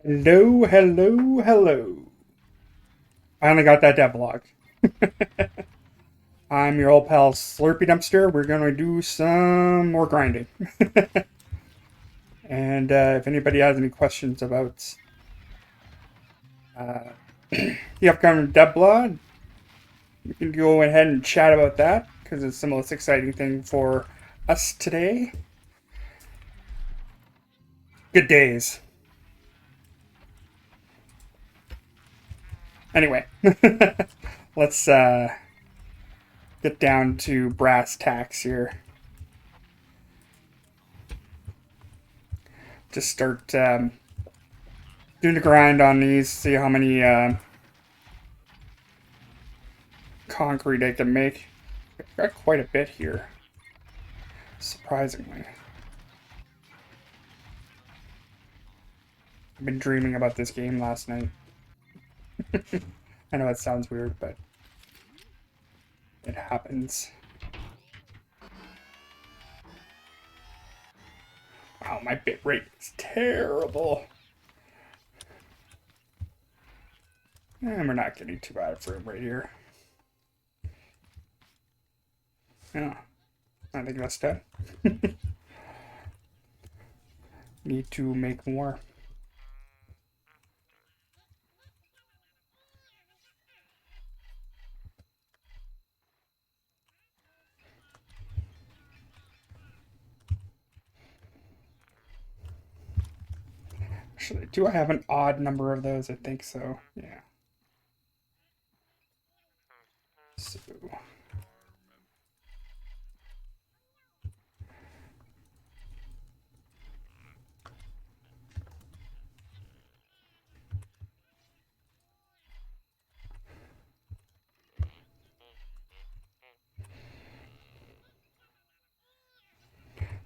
Hello, hello, hello. Finally got that devlog. I'm your old pal Slurpy Dumpster. We're going to do some more grinding. And if anybody has any questions about uh, the upcoming Devblog, we can go ahead and chat about that because it's the most exciting thing for us today. Good days. Anyway, let's get down to brass tacks here. Just start doing the grind on these, see how many concrete I can make. I've got quite a bit here, surprisingly. I've been dreaming about this game last night. I know it sounds weird, but it happens. Wow, my bit rate is terrible. And we're not getting too bad frame rate here. Yeah, I think that's done. Need to make more. Actually, do I have an odd number of those? I think so. Yeah. So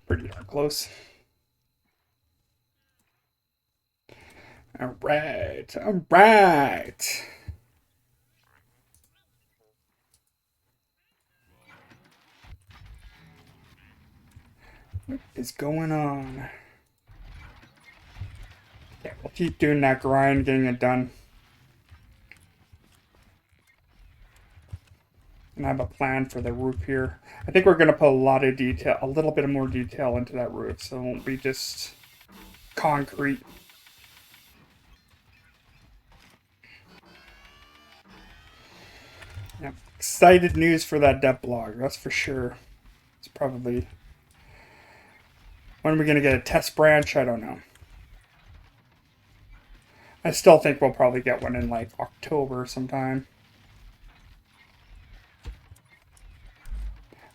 pretty darn close. All right, all right. What is going on? Yeah, we'll keep doing that grind, getting it done. And I have a plan for the roof here. I think we're going to put a lot of detail, a little bit more detail into that roof, so it won't be just concrete. Yeah, excited news for that Devblog, that's for sure. It's probably... When are we going to get a test branch? I don't know. I still think we'll probably get one in like October sometime.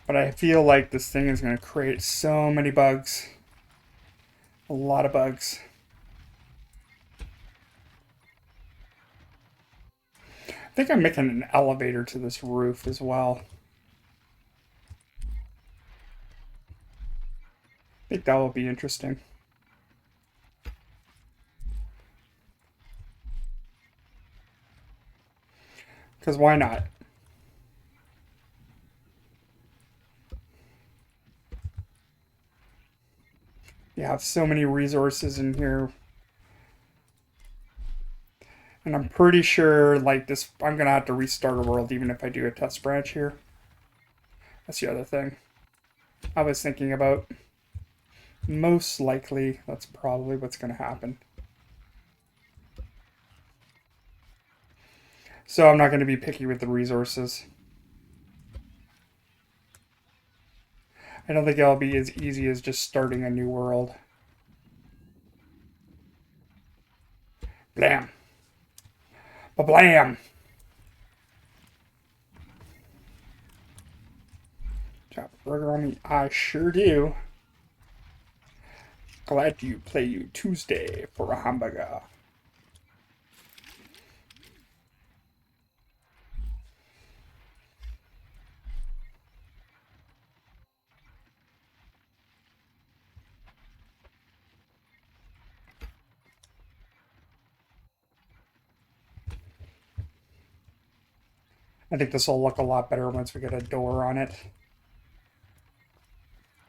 But I feel like this thing is going to create so many bugs. A lot of bugs. I think I'm making an elevator to this roof as well. I think that will be interesting. Because why not? You have so many resources in here. And I'm pretty sure, like, this, I'm going to have to restart a world even if I do a test branch here. That's the other thing I was thinking about. Most likely, that's probably what's going to happen. So I'm not going to be picky with the resources. I don't think it'll be as easy as just starting a new world. Blam. Ba-blam. Chop a burger on me. I sure do. Glad to play you Tuesday for a hamburger. I think this will look a lot better once we get a door on it.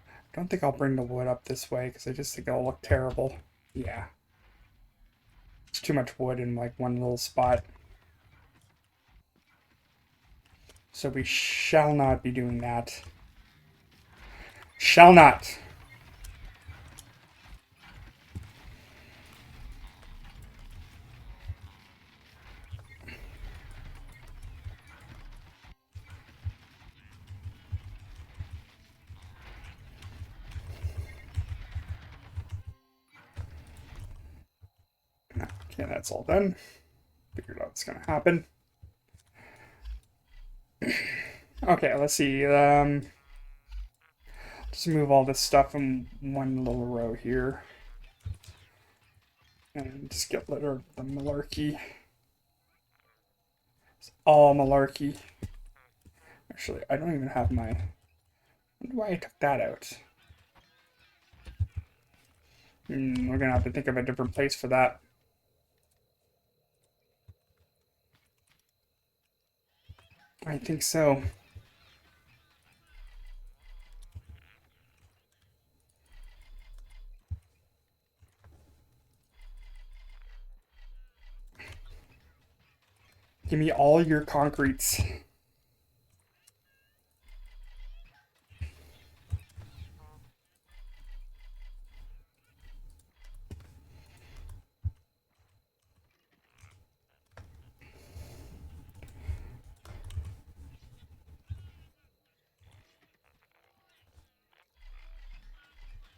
I don't think I'll bring the wood up this way because I just think it'll look terrible. Yeah. It's too much wood in like one little spot. So we shall not be doing that. Shall not. Okay, that's all done. Figured out what's gonna happen. Okay, let's see. Just move all this stuff in one little row here. And just get rid of the malarkey. It's all malarkey. Actually, I don't even have my... I wonder why I took that out. We're gonna have to think of a different place for that. I think so. Give me all your concretes.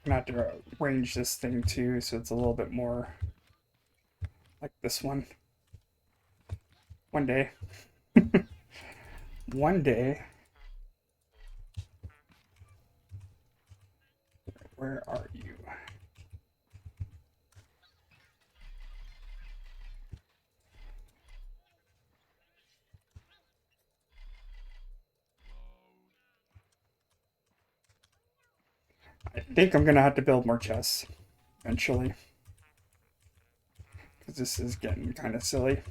I'm gonna have to arrange this thing too, so it's a little bit more like this one. One day. One day. Where are you? I think I'm gonna have to build more chests eventually. Because this is getting kind of silly.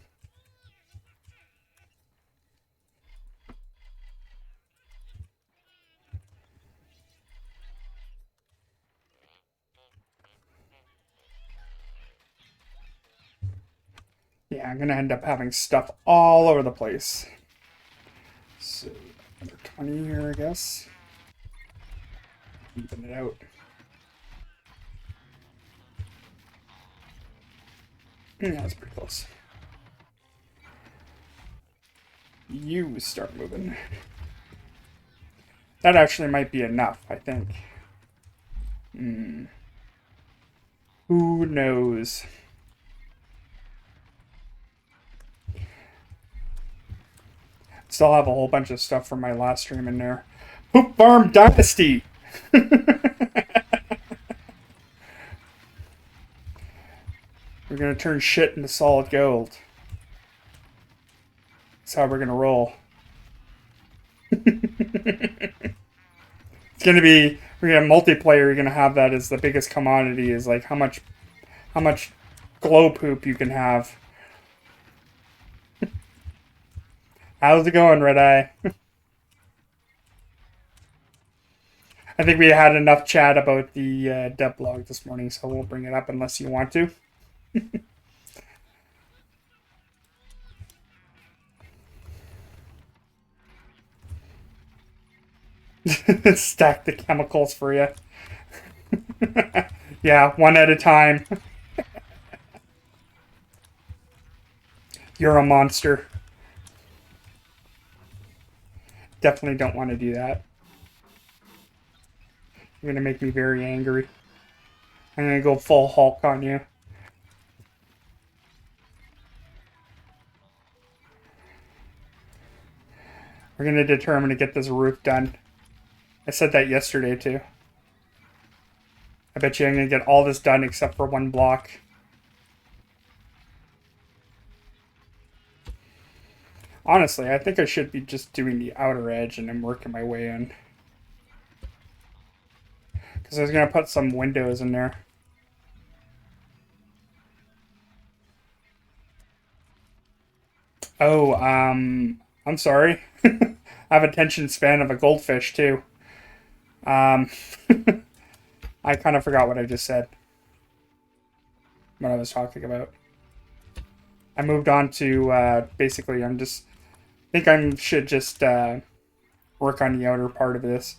Yeah, I'm gonna end up having stuff all over the place. So, another 20 here, I guess. Even it out. Yeah, that's pretty close. You start moving. That actually might be enough, I think. Who knows? Still have a whole bunch of stuff from my last stream in there. Poop Farm Dynasty! We're gonna turn shit into solid gold. That's how we're gonna roll. It's gonna be, we're gonna multiplayer, you're gonna have that as the biggest commodity, is like how much glow poop you can have. How's it going, Red Eye? I think we had enough chat about the Devblog this morning, so we'll bring it up unless you want to. Stack the chemicals for you. Yeah, one at a time. You're a monster. Definitely don't want to do that. You're gonna make me very angry. I'm gonna go full Hulk on you. We're gonna determine to get this roof done. I said that yesterday too. I bet you I'm gonna get all this done except for one block. Honestly, I think I should be just doing the outer edge and then working my way in. Because I was going to put some windows in there. Oh, I'm sorry. I have attention span of a goldfish, too. I kind of forgot what I just said. What I was talking about. I moved on to basically I'm just think I should just work on the outer part of this.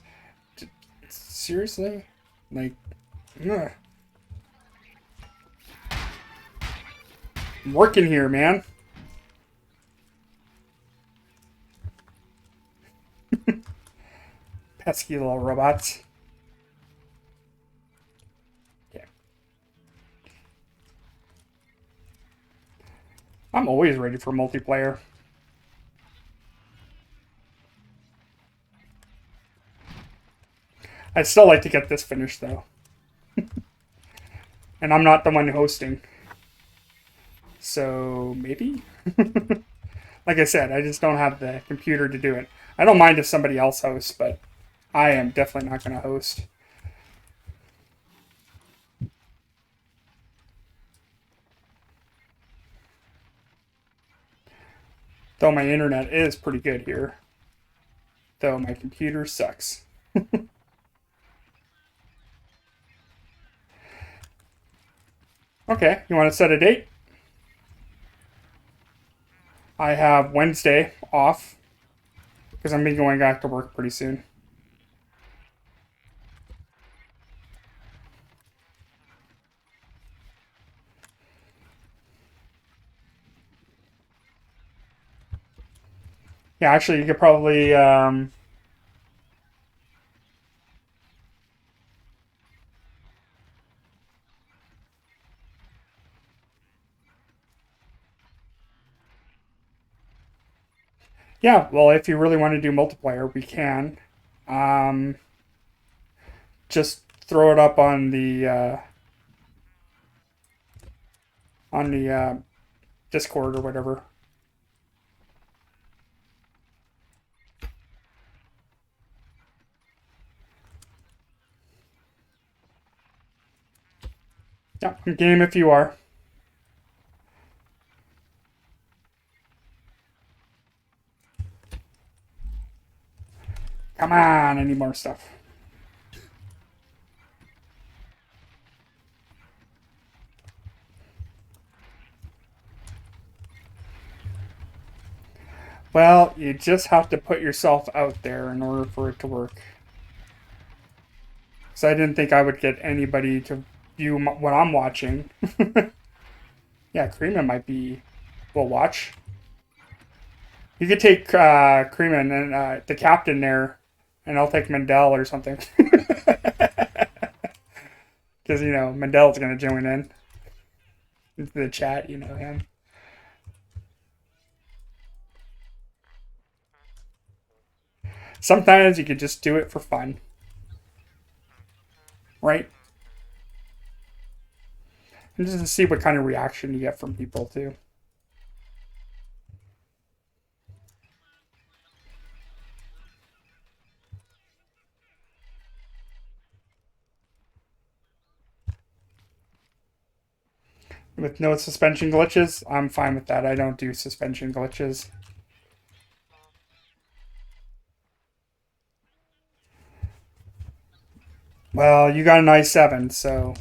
Seriously? Like, ugh. I'm working here, man. Pesky little robots. Yeah. I'm always ready for multiplayer. I'd still like to get this finished, though. And I'm not the one hosting. So, maybe? Like I said, I just don't have the computer to do it. I don't mind if somebody else hosts, but I am definitely not going to host. Though my internet is pretty good here. Though my computer sucks. Okay, you want to set a date? I have Wednesday off because I'm going back to work pretty soon. Yeah, actually, you could probably yeah, well, if you really want to do multiplayer, we can. Um, just throw it up on the Discord or whatever. Yeah, game if you are. Come on, I need more stuff. Well, you just have to put yourself out there in order for it to work. So I didn't think I would get anybody to view what I'm watching. Yeah, Kreeman might be. We'll watch. You could take Kreeman and the captain there, and I'll take Mendel or something. Because, Mendel's going to join in into the chat, him. Sometimes you could just do it for fun. Right? And just to see what kind of reaction you get from people, too. With no suspension glitches, I'm fine with that. I don't do suspension glitches. Well, you got an i7, so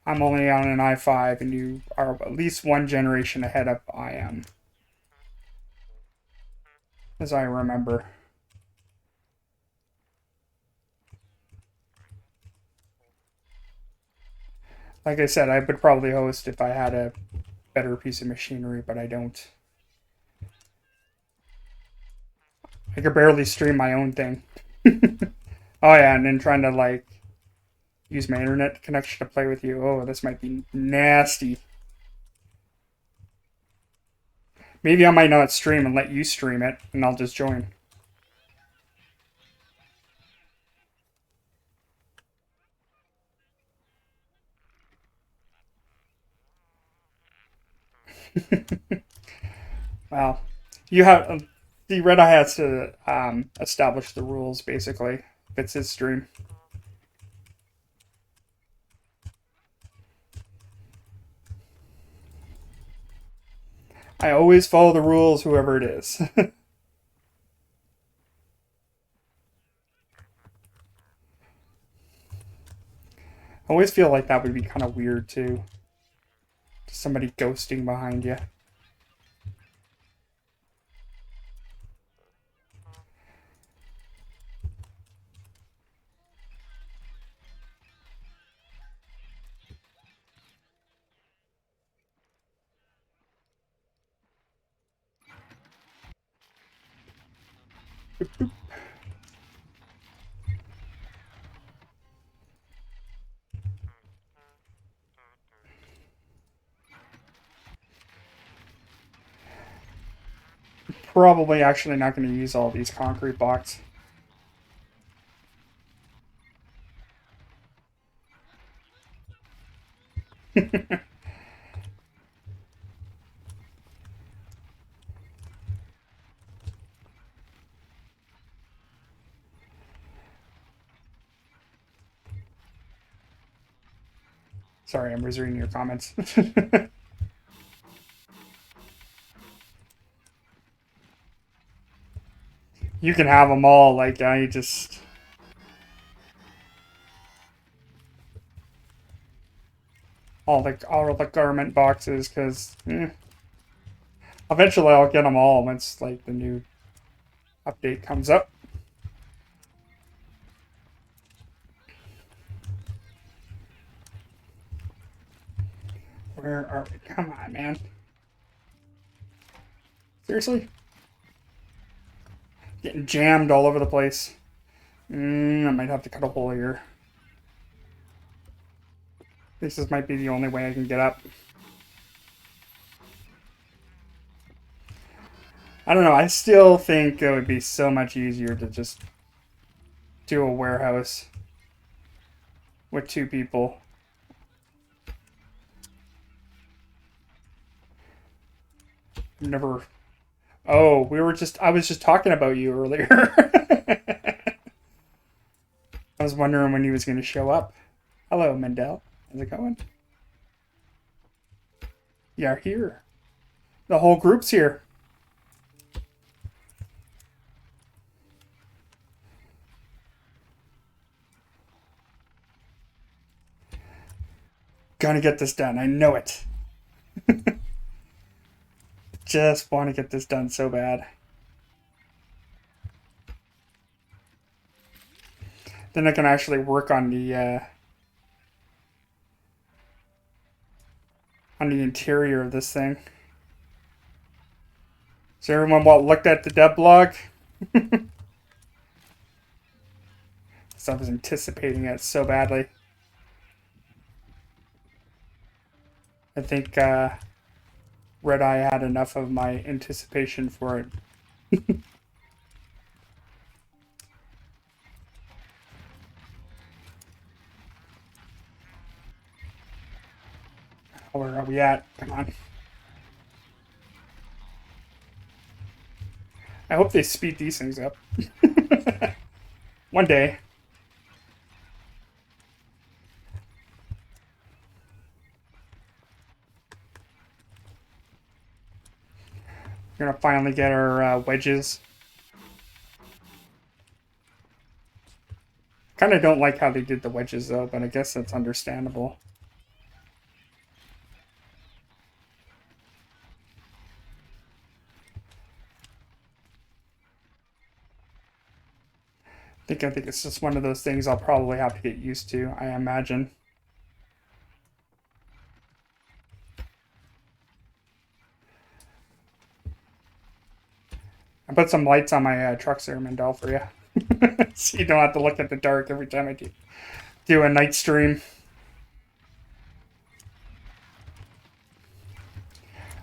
I'm only on an i5, and you are at least one generation ahead of I am, as I remember. Like I said, I would probably host if I had a better piece of machinery, but I don't. I could barely stream my own thing. Oh yeah, and then trying to use my internet connection to play with you. Oh, this might be nasty. Maybe I might not stream and let you stream it, and I'll just join. Well, you have the Red Eye has to establish the rules basically. If it's his stream. I always follow the rules, whoever it is. I always feel like that would be kind of weird too. somebody ghosting behind you. Boop, boop. Probably actually not going to use all these concrete blocks. Sorry, I'm reading your comments. You can have them all, like, I just... all the garment boxes, because eventually I'll get them all once, like, the new update comes up. Where are we? Come on, man. Seriously? Getting jammed all over the place. I might have to cut a hole here. This might be the only way I can get up. I don't know. I still think it would be so much easier to just do a warehouse with 2 people. I've never... Oh, I was just talking about you earlier. I was wondering when he was going to show up. Hello, Mendel. How's it going? You're here. The whole group's here. Gonna get this done. I know it. Just want to get this done so bad. Then I can actually work on the interior of this thing. So everyone looked at the Devblog? So I was anticipating it so badly. I think Red Eye had enough of my anticipation for it. Where are we at? Come on. I hope they speed these things up. One day. We're gonna finally get our wedges. Kind of don't like how they did the wedges though, but I guess that's understandable. I think it's just one of those things I'll probably have to get used to, I imagine. I put some lights on my trucks there, Mendel, for you. So you don't have to look at the dark every time I do a night stream.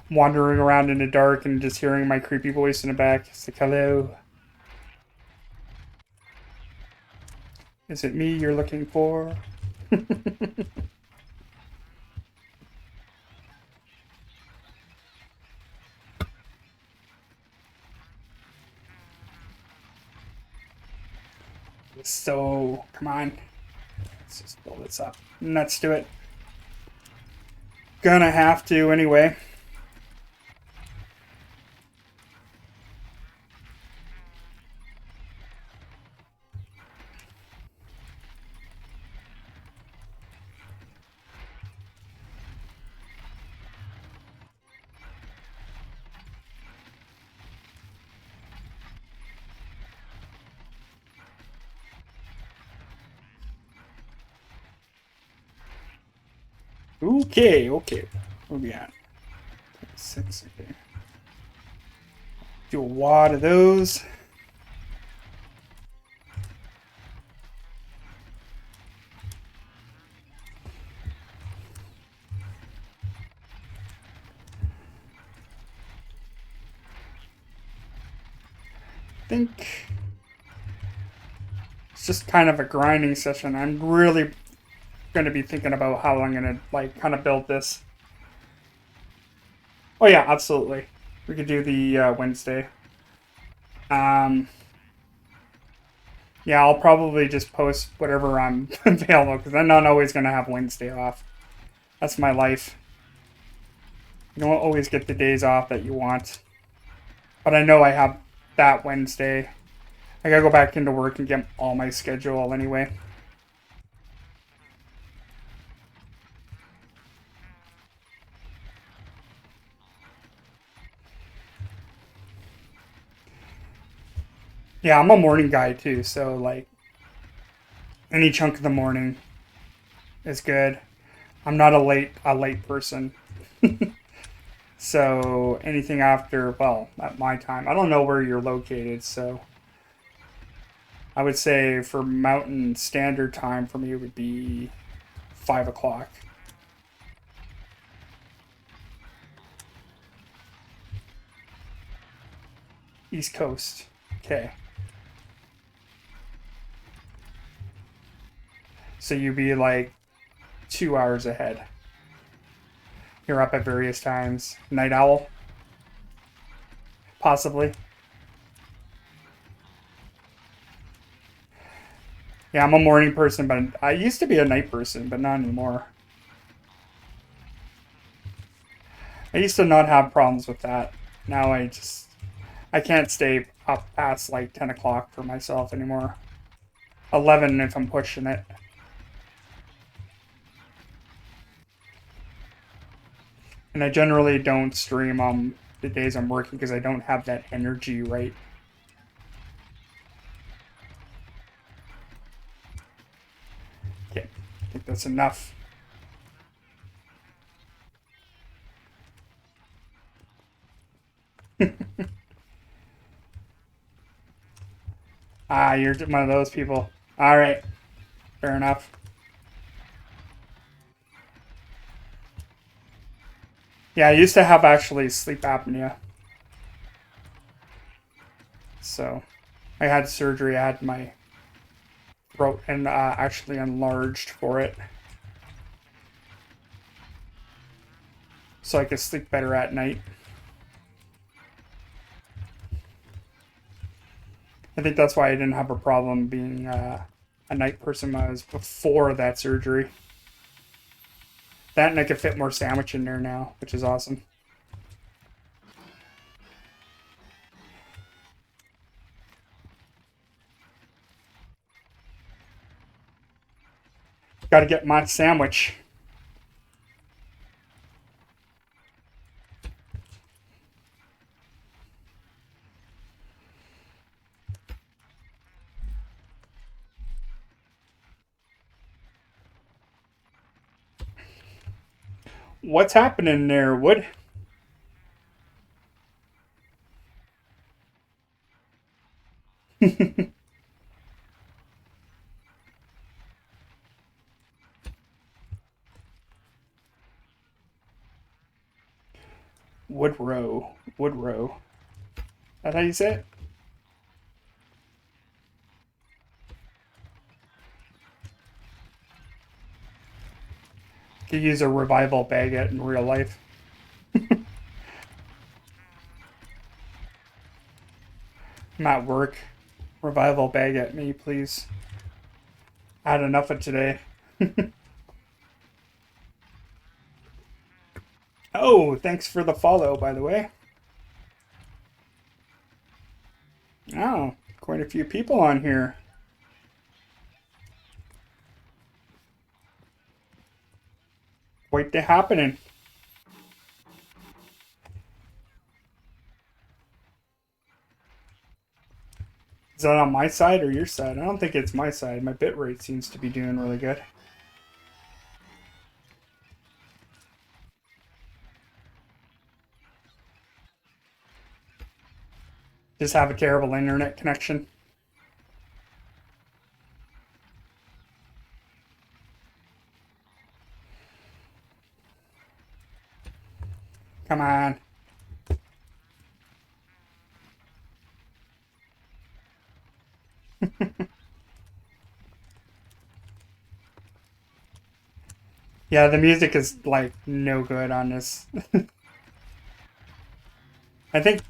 Wandering around in the dark and just hearing my creepy voice in the back. It's like, hello. Is it me you're looking for? So, come on. Let's just build this up. Let's do it. Gonna have to anyway. Okay, okay. Where we at? 6, okay. Do a wad of those. I think it's just kind of a grinding session. I'm really going to be thinking about how I'm going to like kind of build this. Oh yeah, absolutely. We could do the Wednesday. Um, yeah, I'll probably just post whatever I'm available because I'm not always going to have Wednesday off. That's my life. You don't always get the days off that you want. But I know I have that Wednesday. I gotta go back into work and get all my schedule anyway. Yeah, I'm a morning guy too, so like any chunk of the morning is good. I'm not a late person. So anything after, well, at my time. I don't know where you're located, so I would say for Mountain Standard Time for me it would be 5 o'clock. East Coast. Okay. So you'd be like 2 hours ahead. You're up at various times. Night owl? Possibly. Yeah, I'm a morning person, but I used to be a night person, but not anymore. I used to not have problems with that. Now I can't stay up past like 10 o'clock for myself anymore. 11 if I'm pushing it. And I generally don't stream on the days I'm working because I don't have that energy right. Okay, I think that's enough. Ah, you're one of those people. All right, fair enough. Yeah, I used to have actually sleep apnea. So I had surgery. I had my throat and actually enlarged for it. So I could sleep better at night. I think that's why I didn't have a problem being a night person when I was before that surgery. That and I could fit more sandwich in there now, which is awesome. Got to get my sandwich. What's happening there, Wood? Woodrow. Woodrow. That's how you say it? Could use a revival baguette in real life. I'm at work. Revival baguette me, please. I had enough of today. Oh, thanks for the follow, by the way. Oh, quite a few people on here. Quite the happening. Is that on my side or your side? I don't think it's my side. My bitrate seems to be doing really good. just have a terrible internet connection. Come on. Yeah, the music is like no good on this. I think,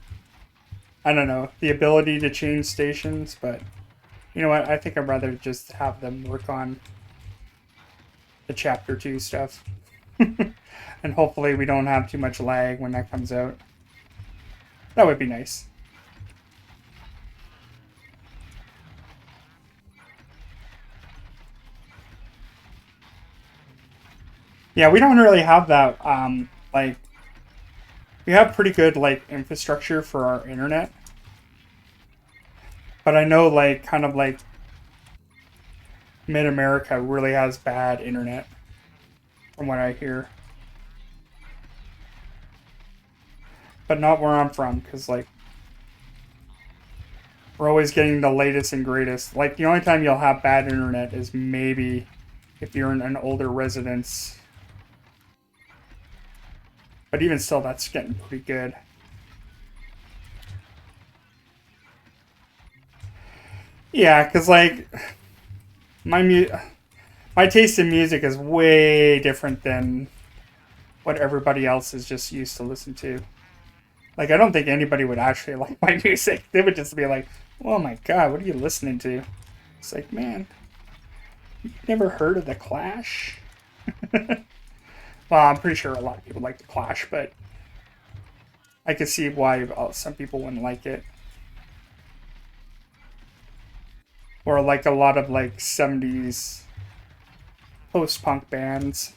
I don't know, the ability to change stations, but you know what? I think I'd rather just have them work on the chapter 2 stuff. And hopefully we don't have too much lag when that comes out. That would be nice. Yeah, we don't really have that. Like, we have pretty good like infrastructure for our internet, but I know like kind of like Mid America really has bad internet, from what I hear. But not where I'm from, because like we're always getting the latest and greatest. Like the only time you'll have bad internet is maybe if you're in an older residence. But even still, that's getting pretty good. Yeah, because like my taste in music is way different than what everybody else is just used to listen to. Like I don't think anybody would actually like my music. They would just be like, "Oh my god, what are you listening to?" It's like, man, you never heard of the Clash? Well, I'm pretty sure a lot of people like the Clash, but I could see why some people wouldn't like it. Or like a lot of like 70s post-punk bands.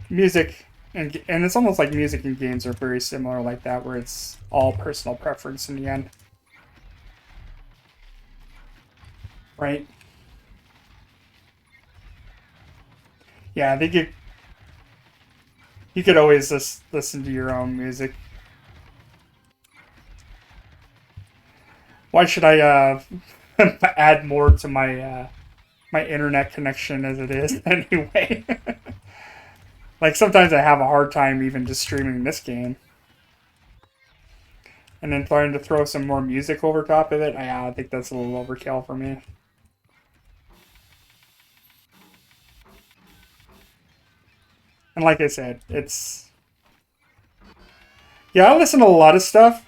Music and it's almost like music and games are very similar like that, where it's all personal preference in the end. Right? Yeah, I think you could always just listen to your own music. Why should I add more to my internet connection as it is anyway? Like sometimes I have a hard time even just streaming this game, and then trying to throw some more music over top of it. I think that's a little overkill for me. And like I said, it's yeah, I listen to a lot of stuff.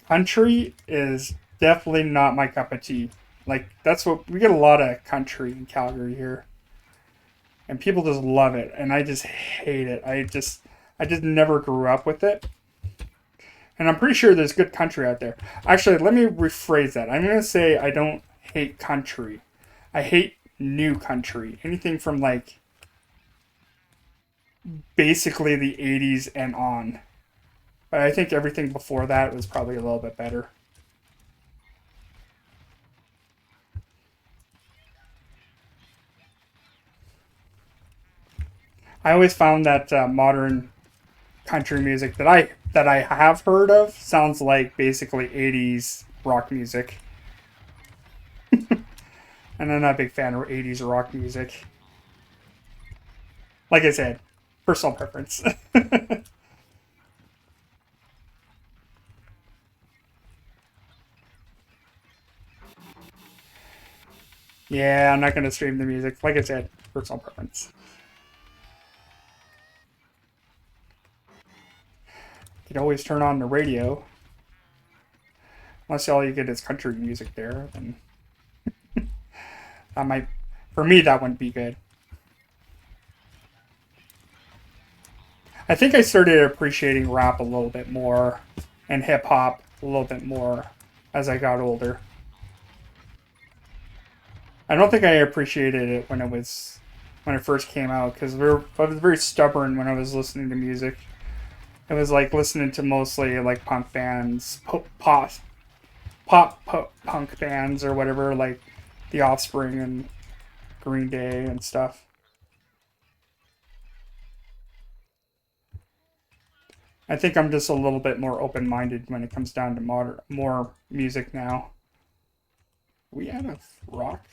Country is definitely not my cup of tea. Like that's what we get a lot of country in Calgary here, and people just love it, and I just hate it. I just never grew up with it, and I'm pretty sure there's good country out there. Actually, let me rephrase that. I'm gonna say I don't hate country. I hate new country. Anything from like basically the 80s and on. But I think everything before that was probably a little bit better. I always found that modern country music that I have heard of sounds like basically 80s rock music. And I'm not a big fan of 80s rock music. Like I said, personal preference. Yeah, I'm not going to stream the music. Like I said, personal preference. You can always turn on the radio. Unless all you get is country music there, then that might, for me, that wouldn't be good. I think I started appreciating rap a little bit more and hip hop a little bit more as I got older. I don't think I appreciated it when it first came out because I was very stubborn when I was listening to music. It was like listening to mostly like punk bands, pop punk bands or whatever, like The Offspring and Green Day and stuff. I think I'm just a little bit more open-minded when it comes down to more music now. We out of rock?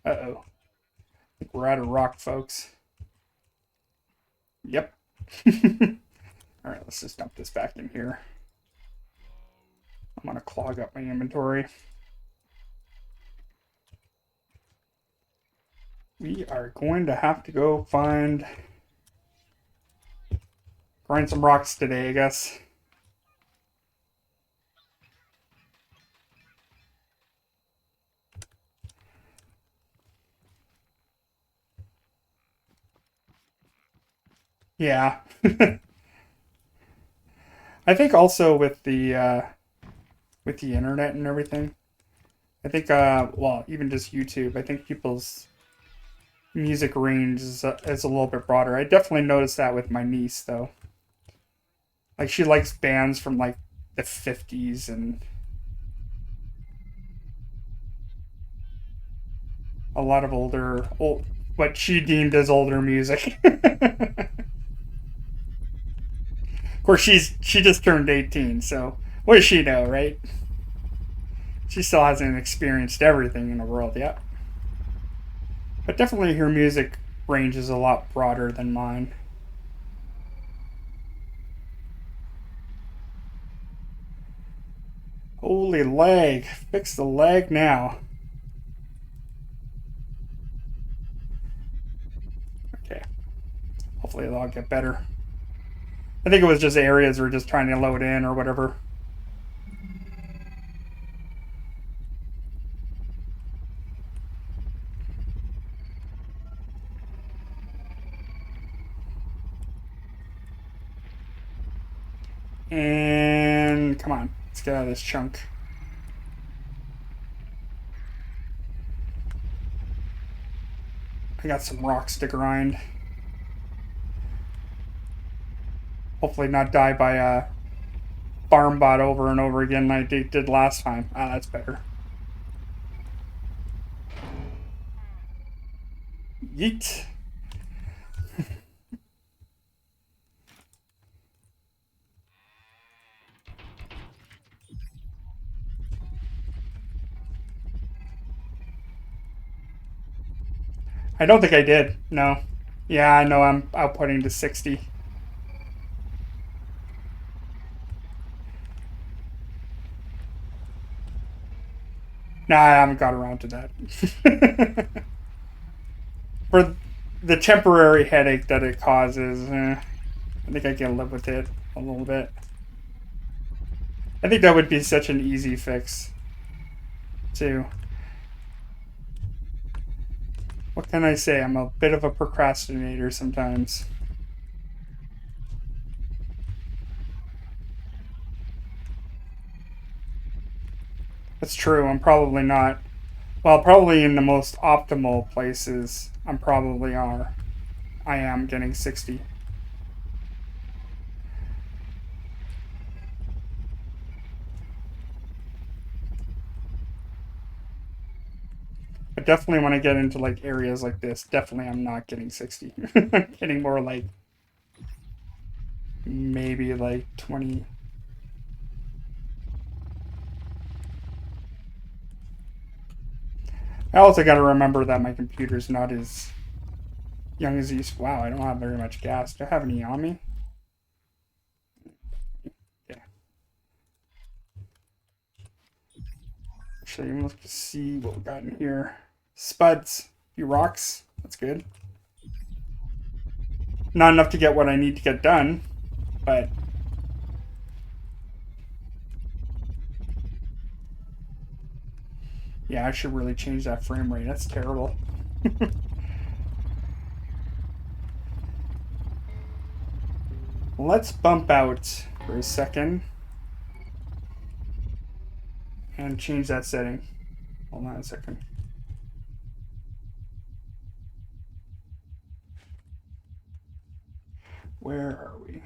Uh-oh. I think we're out of rock, folks. Yep. Alright, let's just dump this back in here. I'm gonna clog up my inventory. We are going to have to go grind some rocks today, I guess. Yeah. I think also with the internet and everything, I think well, even just YouTube, I think people's music range is a little bit broader. I definitely noticed that with my niece though. Like she likes bands from like the 50s and a lot of old what she deemed as older music. Of course, she just turned 18, so what does she know, right? She still hasn't experienced everything in the world yet. But definitely her music range is a lot broader than mine. Holy lag. Fix the lag now. Okay. Hopefully it'll all get better. I think it was just areas we're just trying to load in or whatever. And come on, let's get out of this chunk. I got some rocks to grind. Hopefully not die by a farm bot over and over again like I did last time. Ah, that's better. Yeet. I don't think I did. No. Yeah, I know I'm outputting to 60. Nah, I haven't got around to that. For the temporary headache that it causes, I think I can live with it a little bit. I think that would be such an easy fix, too. What can I say? I'm a bit of a procrastinator sometimes. That's true. I'm probably not. Well, probably in the most optimal places, I am getting 60. But definitely when I get into like areas like this, definitely I'm not getting 60. I'm getting more like maybe like 20. I also got to remember that my computer's not as young as these. Wow, I don't have very much gas. Do I have any on me? Yeah. Actually, let's see what we got in here. Spuds. Few rocks. That's good. Not enough to get what I need to get done, but yeah, I should really change that frame rate. That's terrible. Let's bump out for a second and change that setting. Hold on a second. Where are we?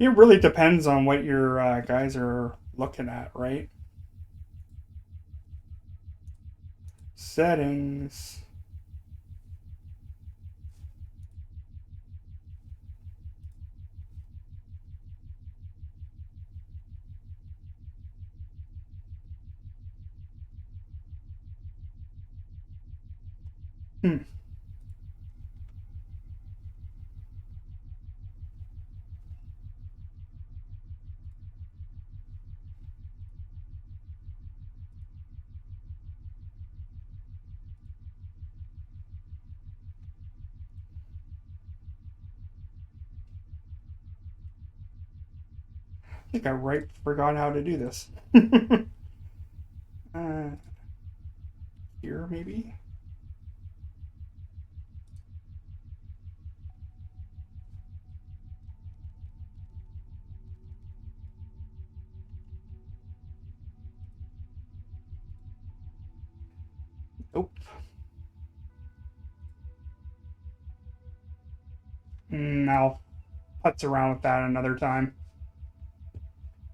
It really depends on what your guys are looking at, right? Settings. Hmm. I think I forgot how to do this. uh, Here, maybe? Nope. I'll putz around with that another time.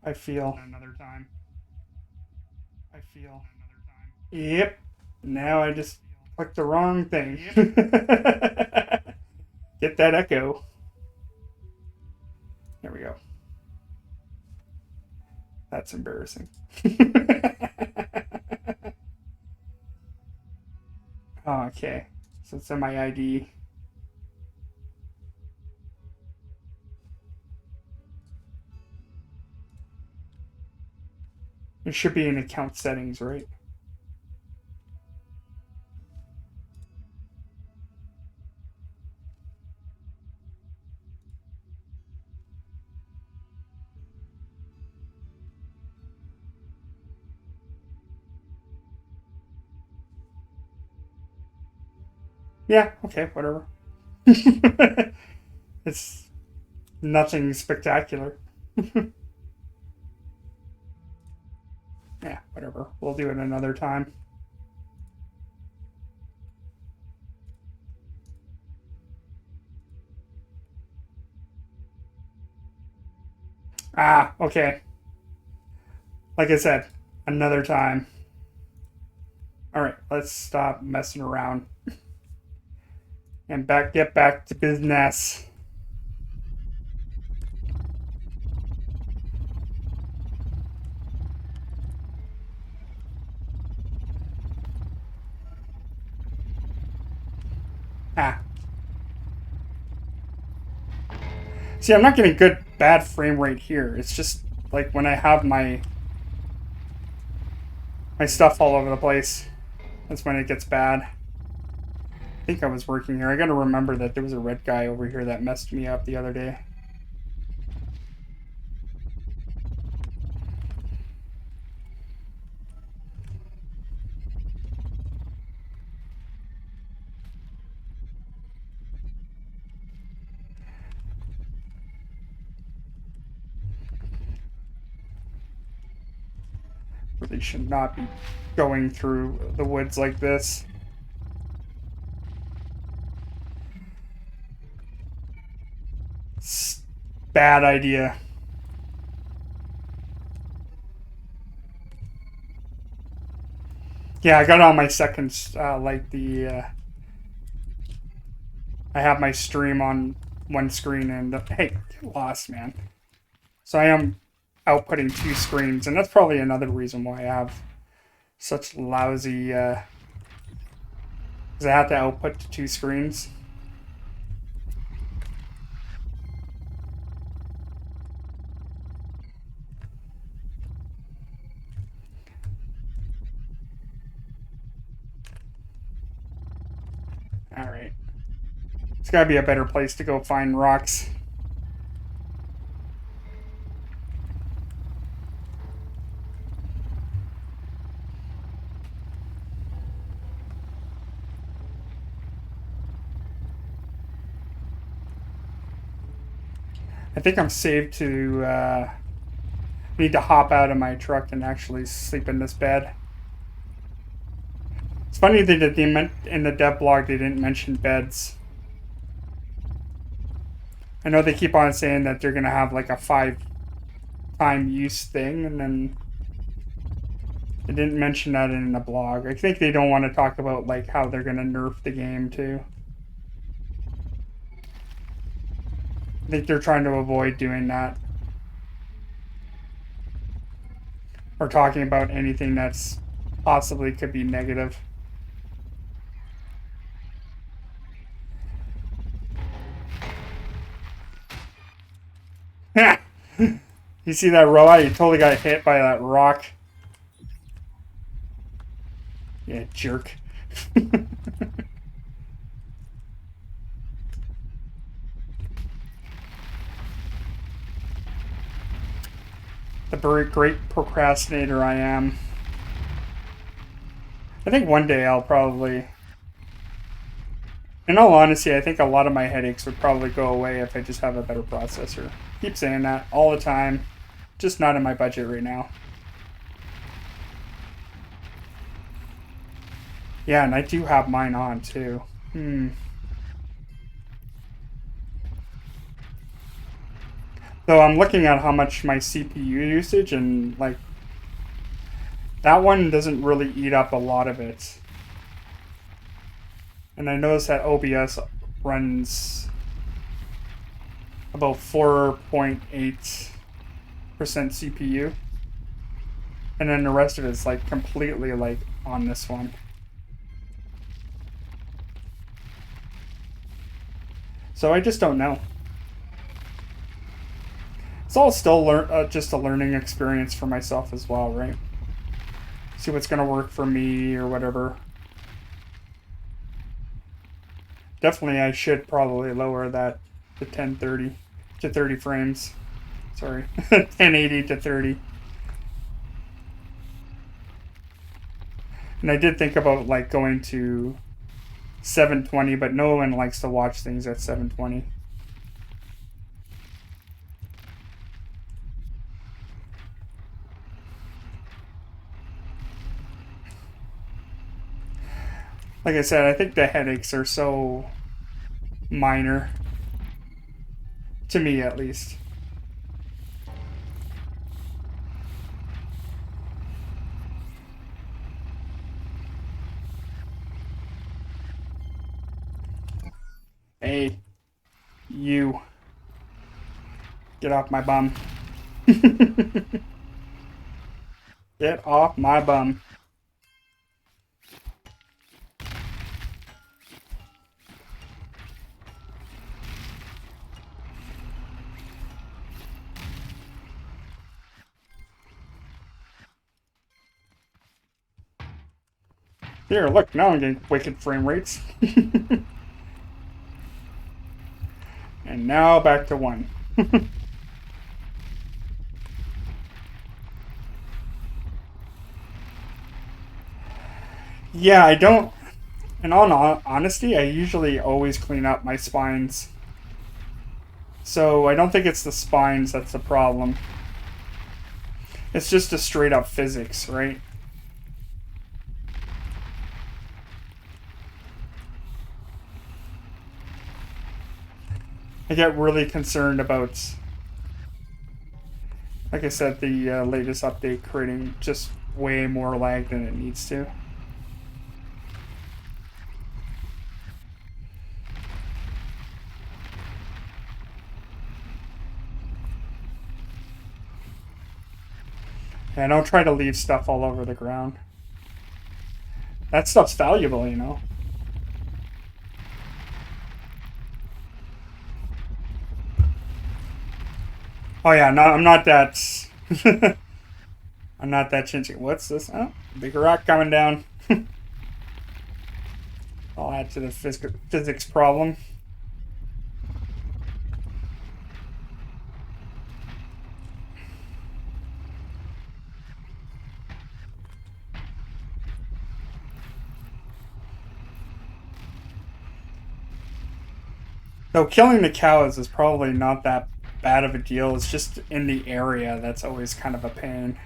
I feel. Another time. I feel. Yep. Now I just clicked the wrong thing. Get that echo. There we go. That's embarrassing. Okay. So it's in my ID. It should be in account settings, right? Yeah, okay, whatever. It's nothing spectacular. Yeah, whatever. We'll do it another time. Ah, okay. Like I said, another time. Alright, let's stop messing around. And get back to business. Ah. See, I'm not getting bad frame rate here. It's just like when I have my stuff all over the place. That's when it gets bad. I think I was working here. I gotta remember that there was a red guy over here that messed me up the other day. Really should not be going through the woods like this. It's bad idea. Yeah, I got on my second, I have my stream on one screen and, hey, get lost, man. So I am outputting two screens, and that's probably another reason why I have such lousy, because I have to output to two screens. Alright. It's gotta be a better place to go find rocks. I think I'm saved to, need to hop out of my truck and actually sleep in this bed. It's funny that in the devblog they didn't mention beds. I know they keep on saying that they're gonna have like a 5-time use thing, and then they didn't mention that in the blog. I think they don't want to talk about like how they're gonna nerf the game too. I think they're trying to avoid doing that. Or talking about anything that's possibly could be negative. You see that robot? You totally got hit by that rock. Yeah, jerk. The very great procrastinator I am. I think one day I'll probably... In all honesty, I think a lot of my headaches would probably go away if I just have a better processor. Keep saying that all the time. Just not in my budget right now. Yeah, and I do have mine on too. So I'm looking at how much my CPU usage, and like that one doesn't really eat up a lot of it. And I noticed that OBS runs about 4.8% CPU. And then the rest of it is like completely like on this one. So I just don't know. It's all still just a learning experience for myself as well, right? See what's going to work for me or whatever. Definitely I should probably lower that to 1030 to 30 frames. Sorry, 1080 to 30. And I did think about like going to 720, but no one likes to watch things at 720. Like I said, I think the headaches are so minor. To me, at least. Hey. You. Get off my bum. Get off my bum. Here, look, now I'm getting wicked frame rates. And now back to 1. Yeah, I don't... In all honesty, I usually always clean up my spines. So I don't think it's the spines that's the problem. It's just a straight up physics, right? I get really concerned about, like I said, the latest update creating just way more lag than it needs to. And don't try to leave stuff all over the ground. That stuff's valuable, you know. Oh yeah, no, I'm not that... I'm not that chinchy. What's this? Oh, big rock coming down. I'll add to the physics problem. So killing the cows is probably not that bad of a deal. It's just in the area that's always kind of a pain.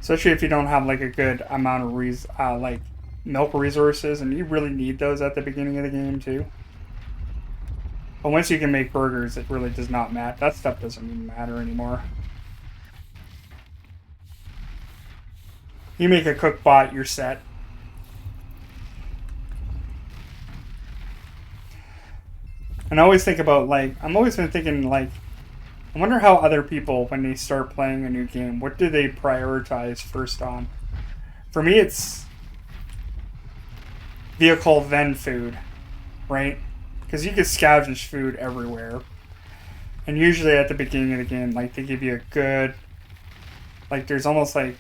Especially if you don't have like a good amount of like milk resources, and you really need those at the beginning of the game too. But once you can make burgers, it really does not matter. That stuff doesn't even matter anymore. You make a cook bot, you're set. And I always think about, like, I'm always been thinking, like, I wonder how other people, when they start playing a new game, what do they prioritize first on? For me, it's vehicle, then food, right? Because you can scavenge food everywhere. And usually at the beginning of the game, like, they give you a good, like, there's almost like,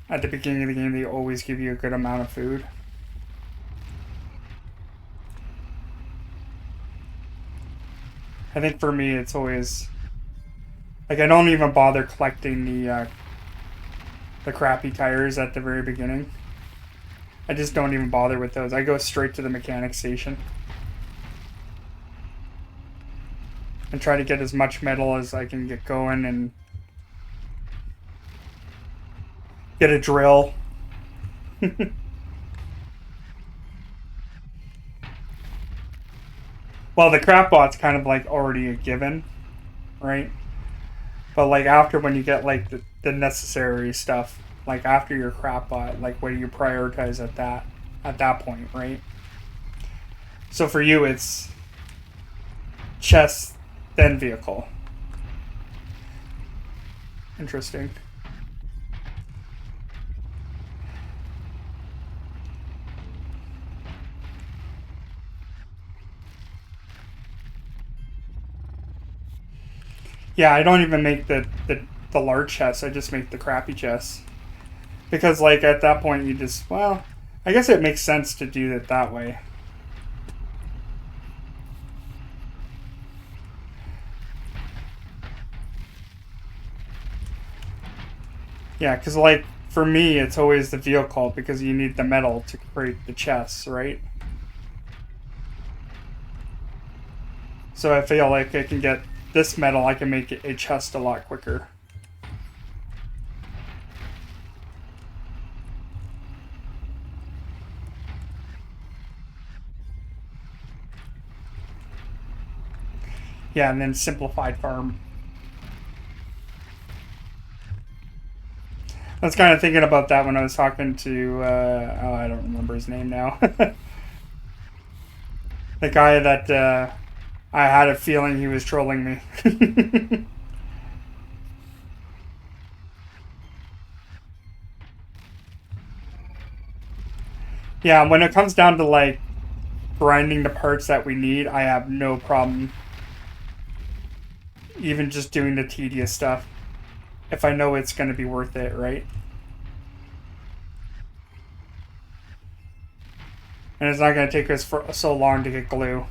at the beginning of the game, they always give you a good amount of food. I think for me, it's always, like, I don't even bother collecting the crappy tires at the very beginning. I just don't even bother with those. I go straight to the mechanic station. And try to get as much metal as I can get going and get a drill. Well, the crap bot's kind of like already a given, right? But like after when you get like the necessary stuff, like after your crap bot, like what do you prioritize at that point, right? So for you, it's chest, then vehicle. Interesting. Yeah, I don't even make the large chests. I just make the crappy chests. Because, like, at that point, you just, well, I guess it makes sense to do it that way. Yeah, because, like, for me, it's always the vehicle because you need the metal to create the chests, right? So I feel like I can get this metal, I can make a chest a lot quicker. Yeah, and then simplified farm. I was kind of thinking about that when I was talking to, oh, I don't remember his name now. The guy that I had a feeling he was trolling me. Yeah, when it comes down to, like, grinding the parts that we need, I have no problem even just doing the tedious stuff if I know it's going to be worth it, right? And it's not going to take us for so long to get glue.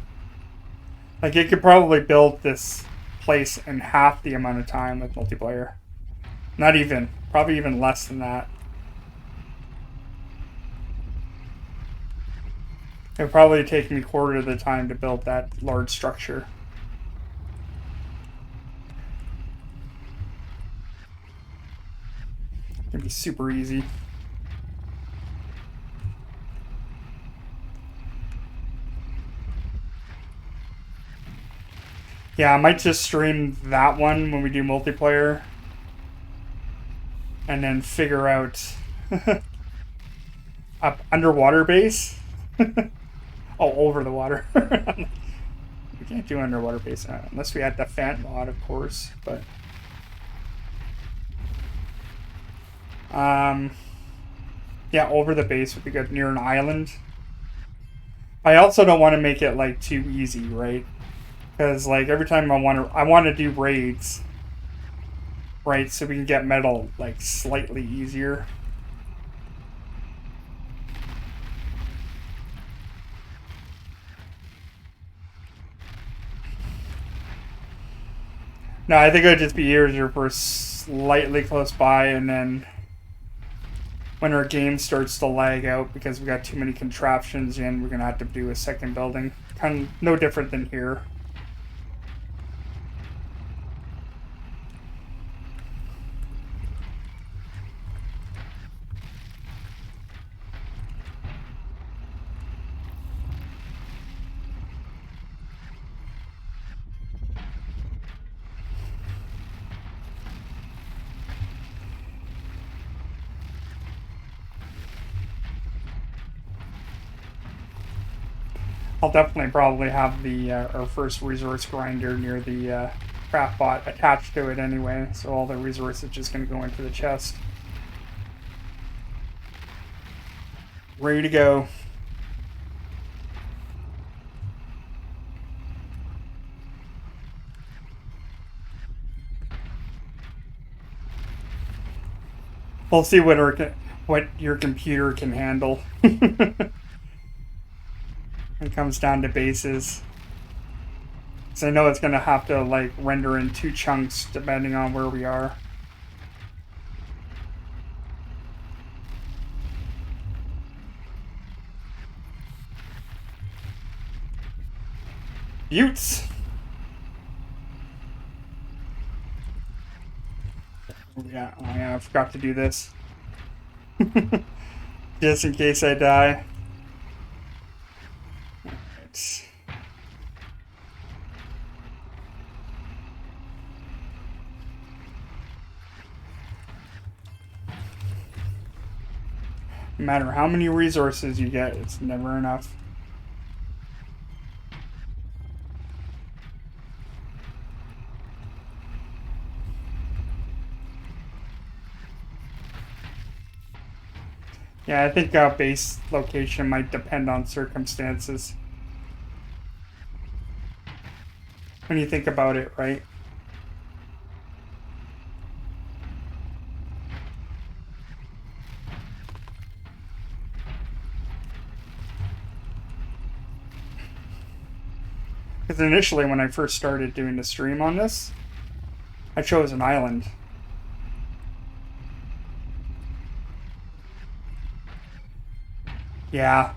Like, you could probably build this place in half the amount of time with multiplayer. Not even. Probably even less than that. It would probably take me a quarter of the time to build that large structure. It'd be super easy. Yeah, I might just stream that one when we do multiplayer. And then figure out up underwater base. Oh, over the water. We can't do underwater base unless we had the Fant mod, of course. But yeah, over the base would be good, near an island. I also don't want to make it like too easy, right? Because like every time I want to do raids, right? So we can get metal like slightly easier. No, I think it would just be easier if we're slightly close by, and then when our game starts to lag out because we got too many contraptions in, we're gonna have to do a second building. Kind of no different than here. I'll definitely probably have the our first resource grinder near the craft bot attached to it anyway, so all the resources just going to go into the chest. Ready to go. We'll see what your computer can handle. It comes down to bases. So I know it's going to have to like render in 2 chunks depending on where we are. Utes! Oh yeah, I forgot to do this. Just in case I die. Alright. No matter how many resources you get, it's never enough. Yeah, I think base location might depend on circumstances. When you think about it, right? Because initially when I first started doing the stream on this, I chose an island. Yeah.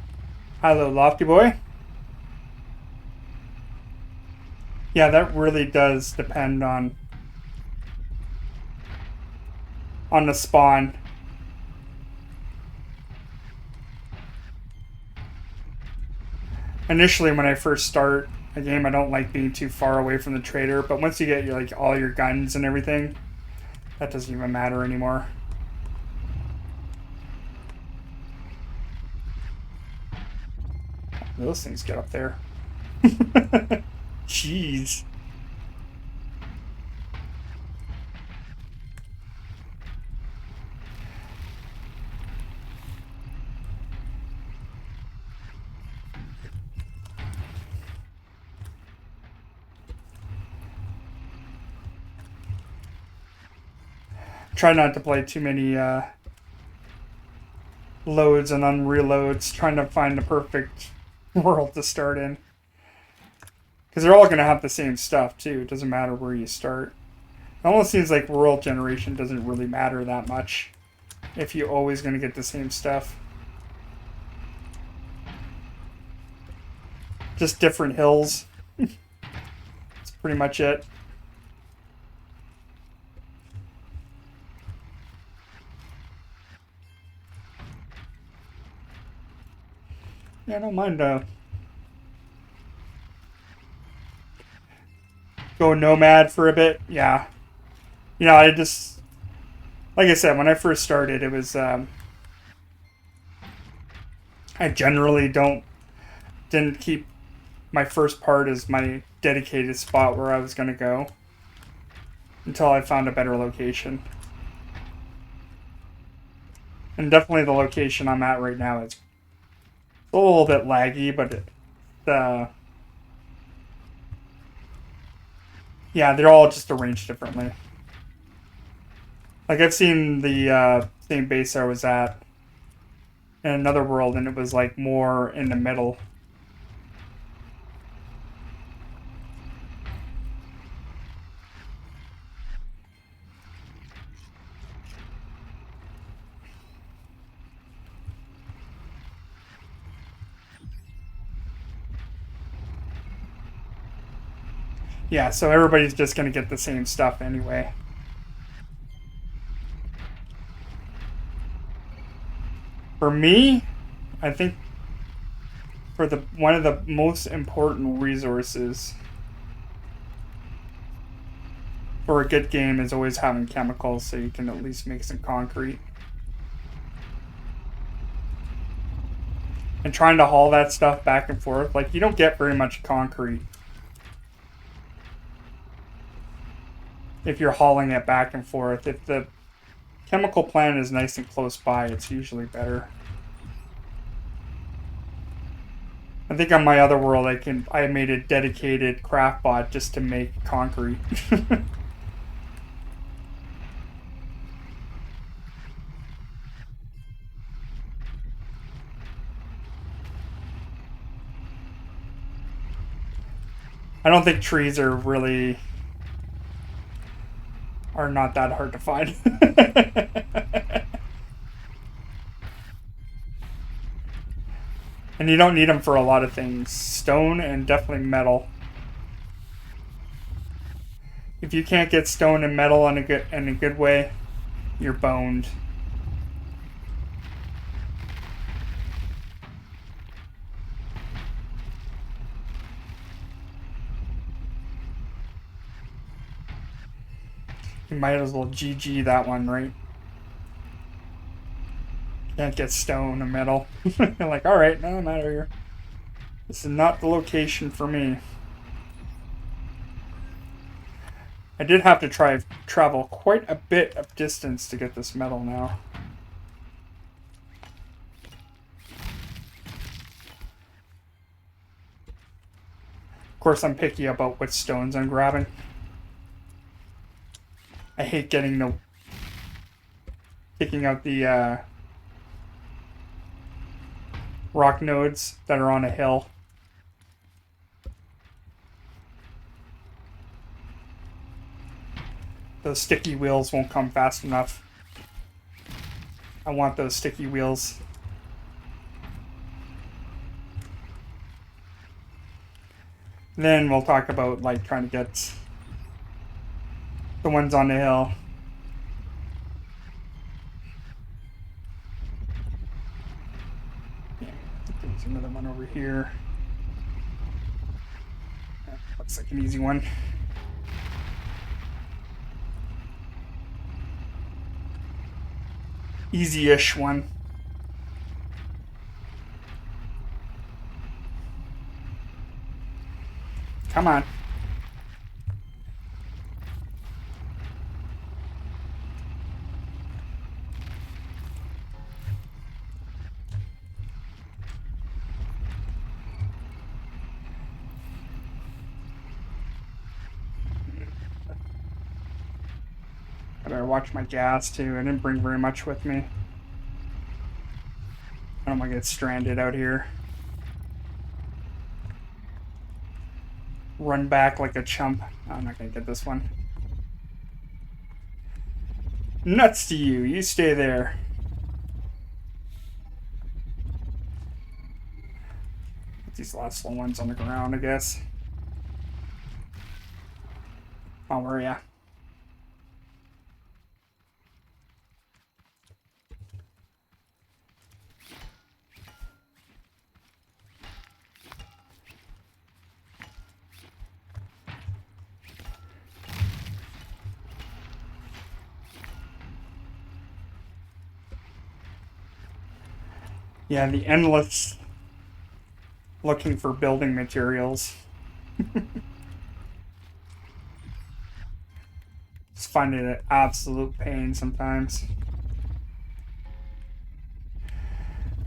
Hello, Lofty Boy. Yeah, that really does depend on the spawn. Initially, when I first start a game, I don't like being too far away from the trader, but once you get like all your guns and everything, that doesn't even matter anymore. Those things get up there. Jeez. Try not to play too many loads and unreloads, trying to find the perfect world to start in. Because they're all going to have the same stuff, too. It doesn't matter where you start. It almost seems like world generation doesn't really matter that much if you're always going to get the same stuff. Just different hills. That's pretty much it. Yeah, I don't mind go nomad for a bit. Yeah. You know, I just, like I said, when I first started, it was, I generally didn't keep my first part as my dedicated spot where I was going to go until I found a better location. And definitely the location I'm at right now is a little bit laggy, but yeah, they're all just arranged differently. Like, I've seen the same base I was at in another world, and it was, like, more in the middle. Yeah, so everybody's just going to get the same stuff anyway. For me, I think for one of the most important resources for a good game is always having chemicals, so you can at least make some concrete. And trying to haul that stuff back and forth, like, you don't get very much concrete if you're hauling it back and forth. If the chemical plant is nice and close by, it's usually better. I think on my other world, I made a dedicated craft bot just to make concrete. I don't think trees are not that hard to find. And you don't need them for a lot of things. Stone and definitely metal. If you can't get stone and metal in a good way, you're boned. You might as well GG that one, right? Can't get stone and metal. You're like, alright, no, I'm out of here. This is not the location for me. I did have to travel quite a bit of distance to get this metal now. Of course, I'm picky about which stones I'm grabbing. I hate picking out the rock nodes that are on a hill. Those sticky wheels won't come fast enough. I want those sticky wheels. Then we'll talk about like trying to get the ones on the hill. Yeah, there's another one over here. That looks like an easy one. Easy-ish one. Come on. I better watch my gas too. I didn't bring very much with me. I don't want to get stranded out here. Run back like a chump. I'm not going to get this one. Nuts to you. You stay there. Put these last little ones on the ground, I guess. Oh, where are ya? Yeah, the endless looking for building materials. Just finding it an absolute pain sometimes.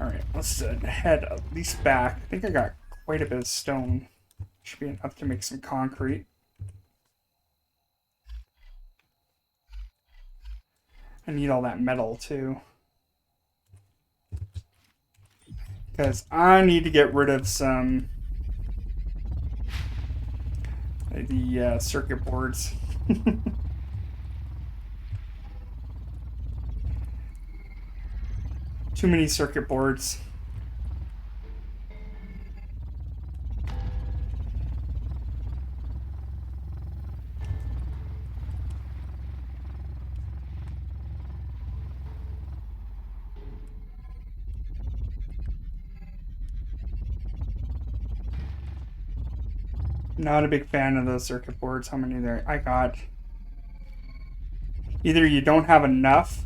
Alright, let's head at least back. I think I got quite a bit of stone. Should be enough to make some concrete. I need all that metal too. Because I need to get rid of some of the circuit boards. Too many circuit boards. Not a big fan of those circuit boards. How many there? I got. Either you don't have enough,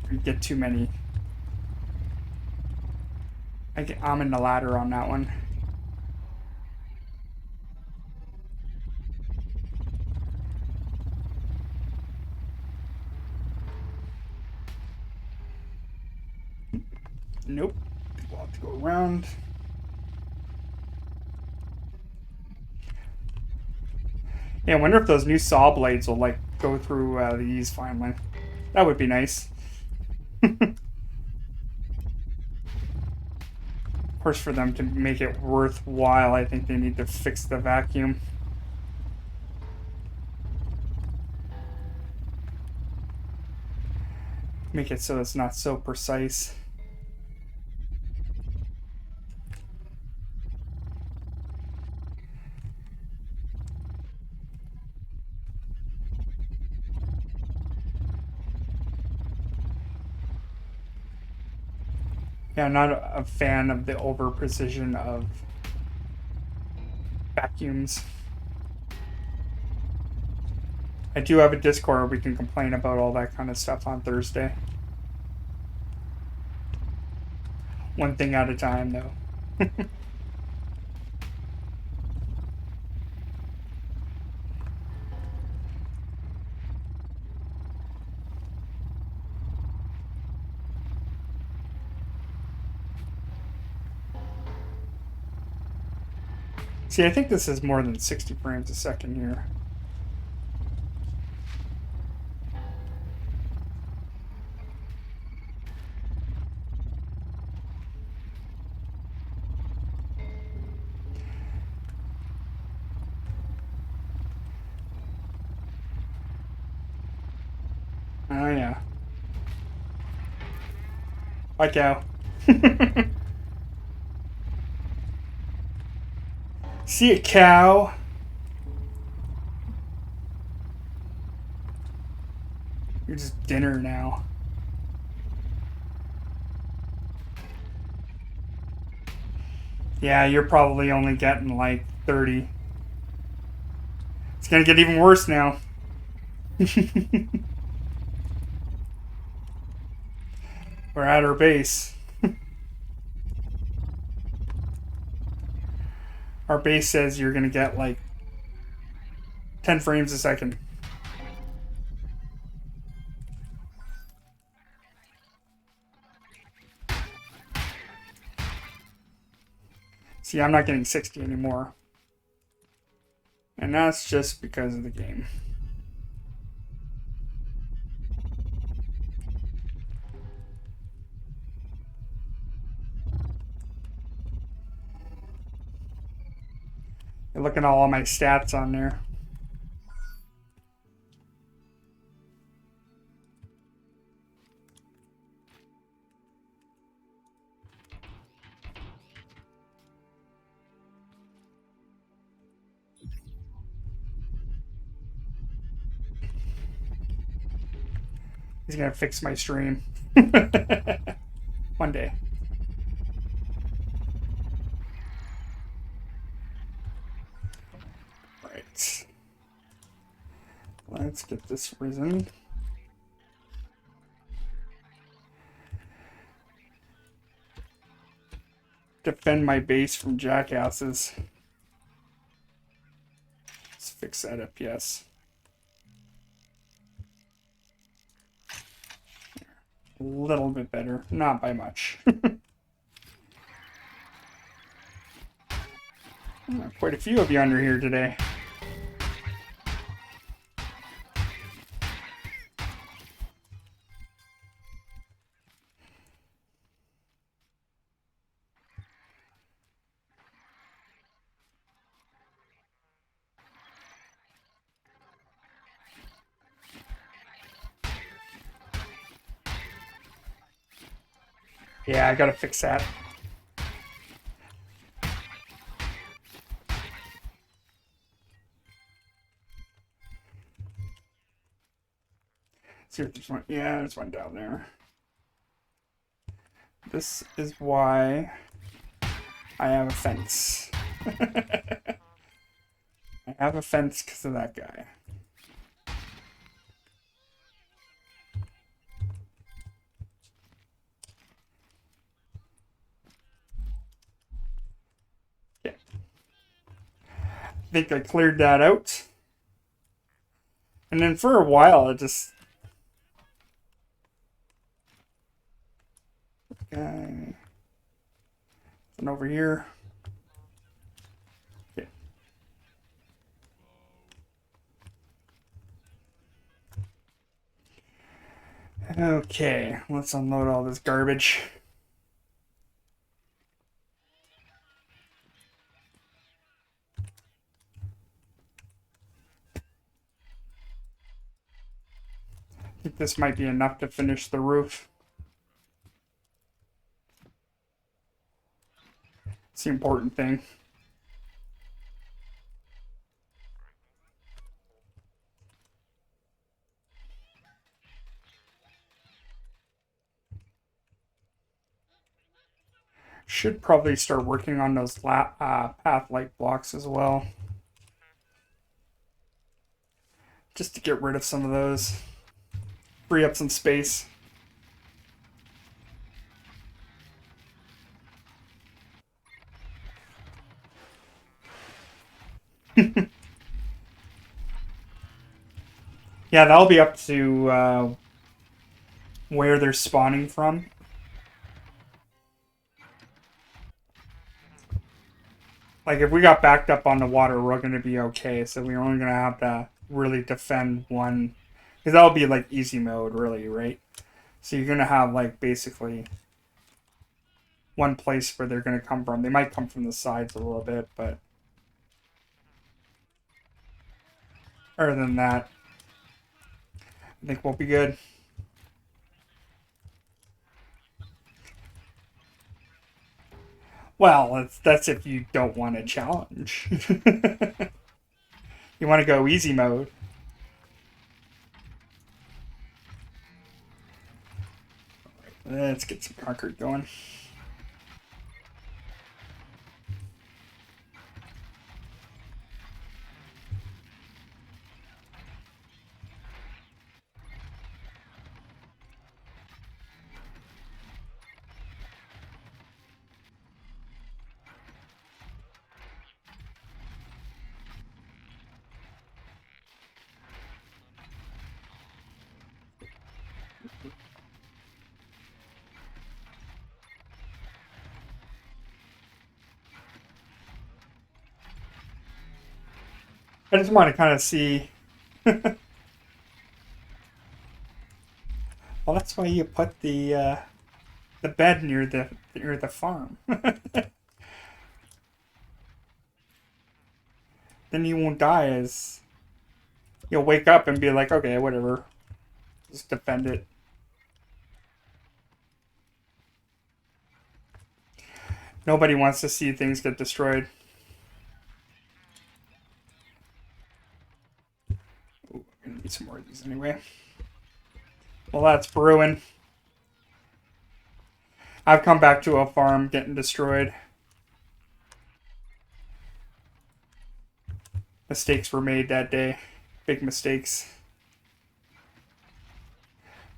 or you get too many. I'm in the ladder on that one. Nope. We'll have to go around. Yeah, I wonder if those new saw blades will like go through these finally. That would be nice. Of course, for them to make it worthwhile, I think they need to fix the vacuum. Make it so it's not so precise. Yeah, I'm not a fan of the over precision of vacuums. I do have a Discord where we can complain about all that kind of stuff on Thursday. One thing at a time, though. See, I think this is more than 60 frames a second here. Oh, yeah. Bye, cow. See ya, cow. You're just dinner now. Yeah, you're probably only getting like 30. It's gonna get even worse now. We're at our base. Our base says you're gonna get like 10 frames a second. See, I'm not getting 60 anymore. And that's just because of the game. You're looking at all my stats on there. He's gonna fix my stream. One day. Right. Let's get this risen. Defend my base from jackasses. Let's fix that up, yes. A little bit better, not by much. Quite a few of you under here today. Yeah, I gotta fix that. See if there's one. Yeah, there's one down there. This is why I have a fence. I have a fence because of that guy. think I cleared that out. And then for a while, it just... Okay. And over here. Okay. Okay, let's unload all this garbage. I think this might be enough to finish the roof. It's the important thing. Should probably start working on those path-like blocks as well. Just to get rid of some of those. Free up some space. Yeah, that'll be up to where they're spawning from. Like, if we got backed up on the water, we're going to be okay. So we're only going to have to really defend one. Because that'll be, like, easy mode, really, right? So you're going to have, like, basically one place where they're going to come from. They might come from the sides a little bit, but... other than that, I think we'll be good. Well, that's if you don't want a challenge. You want to go easy mode. Let's get some concrete going. I just want to kind of see. Well, that's why you put the bed near the farm. Then you won't die as you'll wake up and be like, okay, whatever, just defend it. Nobody wants to see things get destroyed. Ooh, I'm gonna need some more of these anyway. Well, that's brewing. I've come back to a farm getting destroyed. Mistakes were made that day. Big mistakes.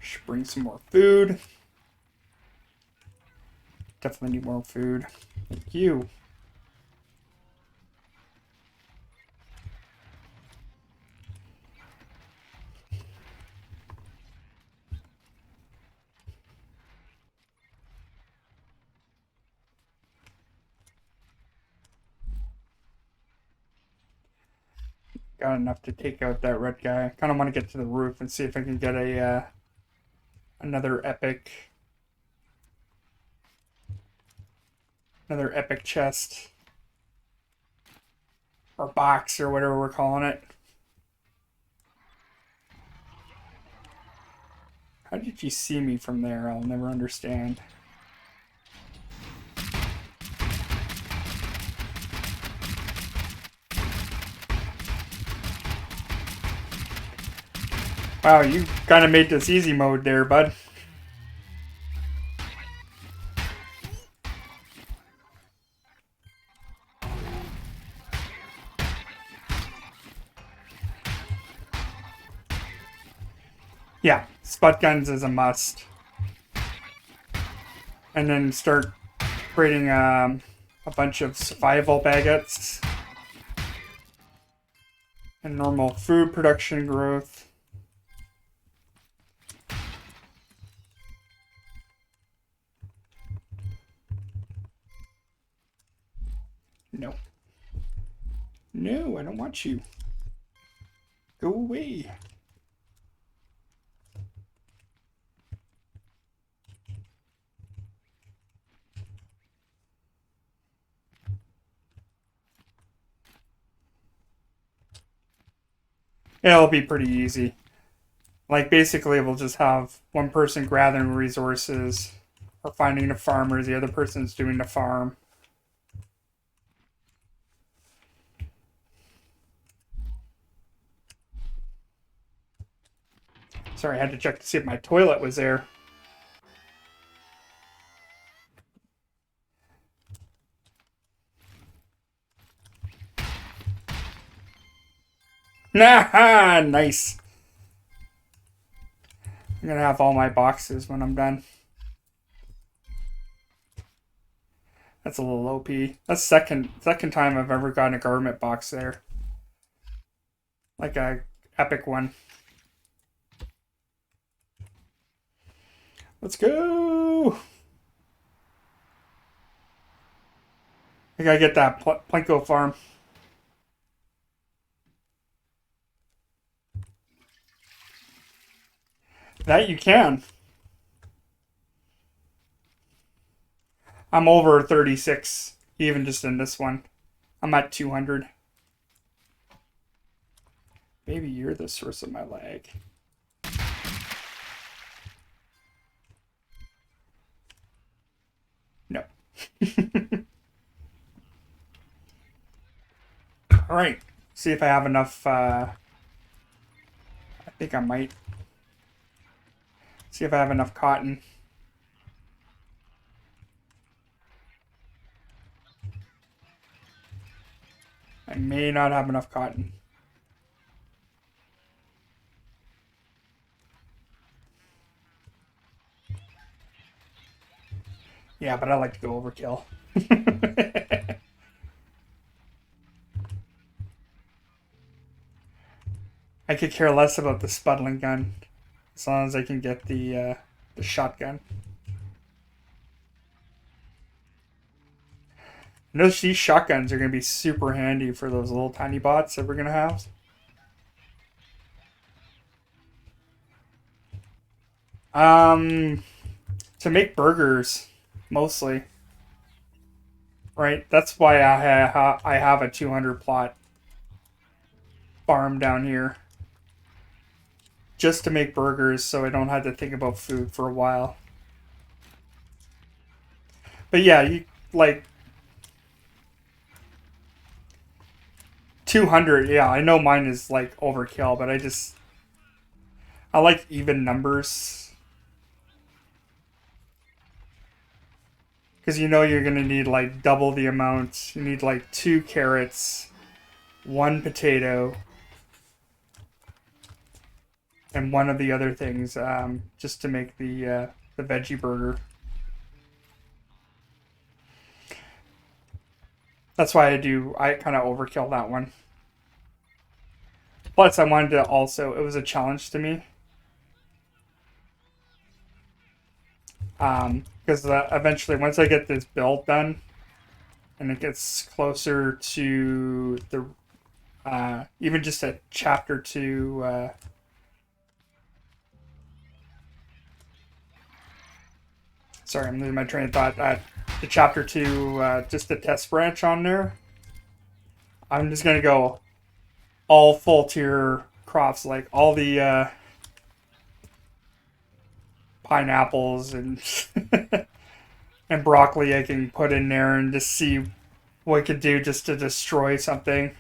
Should bring some more food. Definitely need more food. Thank you. Got enough to take out that red guy. I kind of want to get to the roof and see if I can get a another epic chest or box or whatever we're calling it. How did you see me from there? I'll never understand. Wow, you kind of made this easy mode there, bud. Yeah, spud guns is a must. And then start creating a bunch of survival baguettes. and normal food production growth. No. No, I don't want you. Go away. It'll be pretty easy. Like, basically, we'll just have one person gathering resources or finding a farmer, the other person's doing the farm. Sorry, I had to check to see if my toilet was there. Nah, nice. I'm gonna have all my boxes when I'm done. That's a little OP. That's second time I've ever gotten a government box there. Like a epic one. Let's go! I gotta get that Plinko farm. That you can. I'm over 36, even just in this one. I'm at 200. Maybe you're the source of my lag. No. All right. See if I have enough. I think I might. See if I have enough cotton. I may not have enough cotton. Yeah, but I like to go overkill. I could care less about the sputtling gun as long as I can get the shotgun. These shotguns are going to be super handy for those little tiny bots that we're going to have. To make burgers, mostly. Right? That's why I have a 200 plot farm down here. Just to make burgers so I don't have to think about food for a while. But yeah, you like 200, yeah, I know mine is like overkill, but I like even numbers. Because you know you're going to need like double the amount. You need like 2 carrots, 1 potato, and one of the other things just to make the veggie burger. That's why I kind of overkill that one. Plus, I wanted to also, it was a challenge to me. Because eventually, once I get this build done, and it gets closer to the, even just at chapter 2, sorry, I'm losing my train of thought. The chapter 2, just the test branch on there. I'm just gonna go all full tier crops, like all the pineapples and and broccoli I can put in there and just see what I could do just to destroy something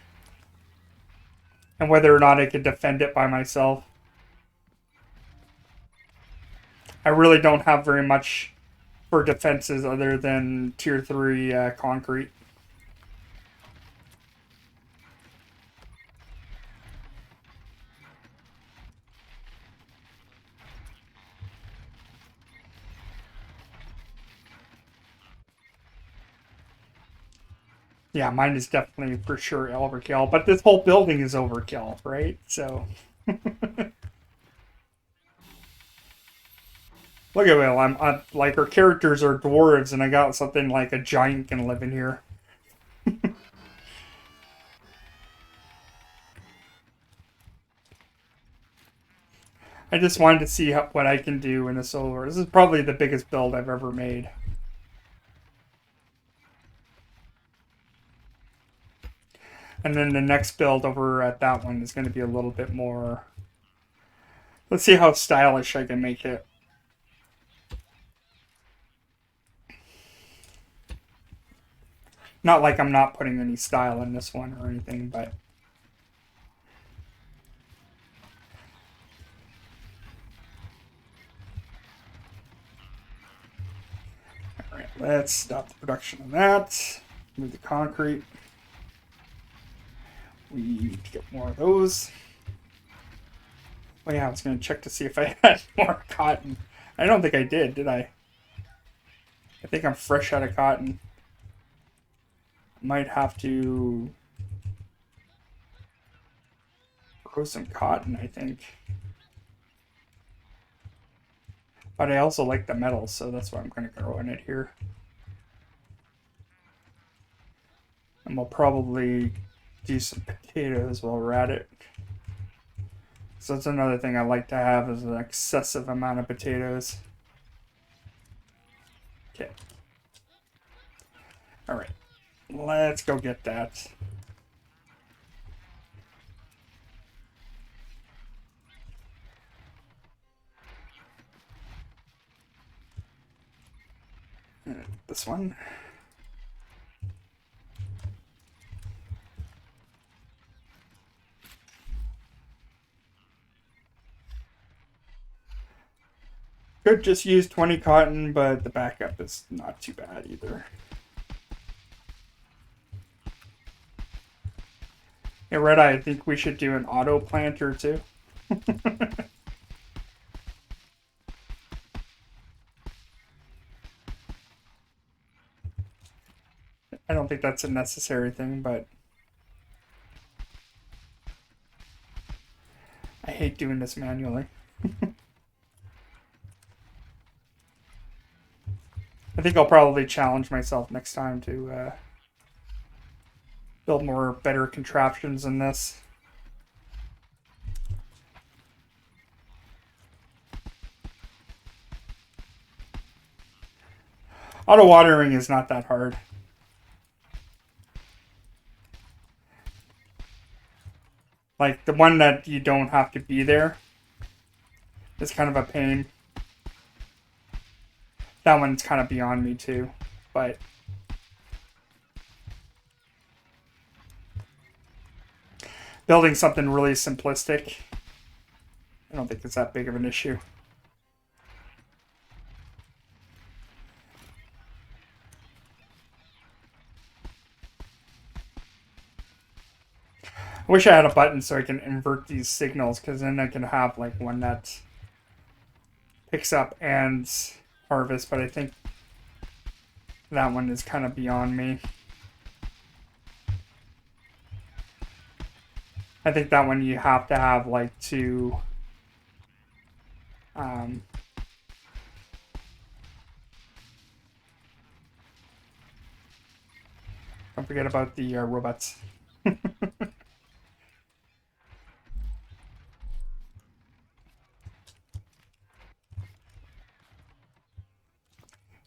and whether or not I could defend it by myself. I really don't have very much for defenses other than tier 3 concrete. Yeah, mine is definitely for sure overkill, but this whole building is overkill, right? So look at Will. I'm like our characters are dwarves, and I got something like a giant can live in here. I just wanted to see what I can do in a solo. This is probably the biggest build I've ever made. And then the next build over at that one is going to be a little bit more. Let's see how stylish I can make it. Not like I'm not putting any style in this one or anything, but all right, let's stop the production of that. Move the concrete. We need to get more of those. Oh yeah, I was going to check to see if I had more cotton. I don't think I did I? I think I'm fresh out of cotton. Might have to grow some cotton, I think. But I also like the metal, so that's why I'm going to grow in it here. And we'll probably do some potatoes while we're at it. So that's another thing I like to have is an excessive amount of potatoes. Okay. All right. Let's go get that. This one. Could just use 20 cotton, but the backup is not too bad either. Hey, Red Eye, I think we should do an auto planter too. I don't think that's a necessary thing, but I hate doing this manually. I think I'll probably challenge myself next time to build more better contraptions in this. Auto watering is not that hard. Like the one that you don't have to be there is kind of a pain. That one's kind of beyond me too, but building something really simplistic, I don't think it's that big of an issue. I wish I had a button so I can invert these signals, because then I can have like one that picks up and harvest, but I think that one is kind of beyond me. I think that one you have to have like two don't forget about the robots.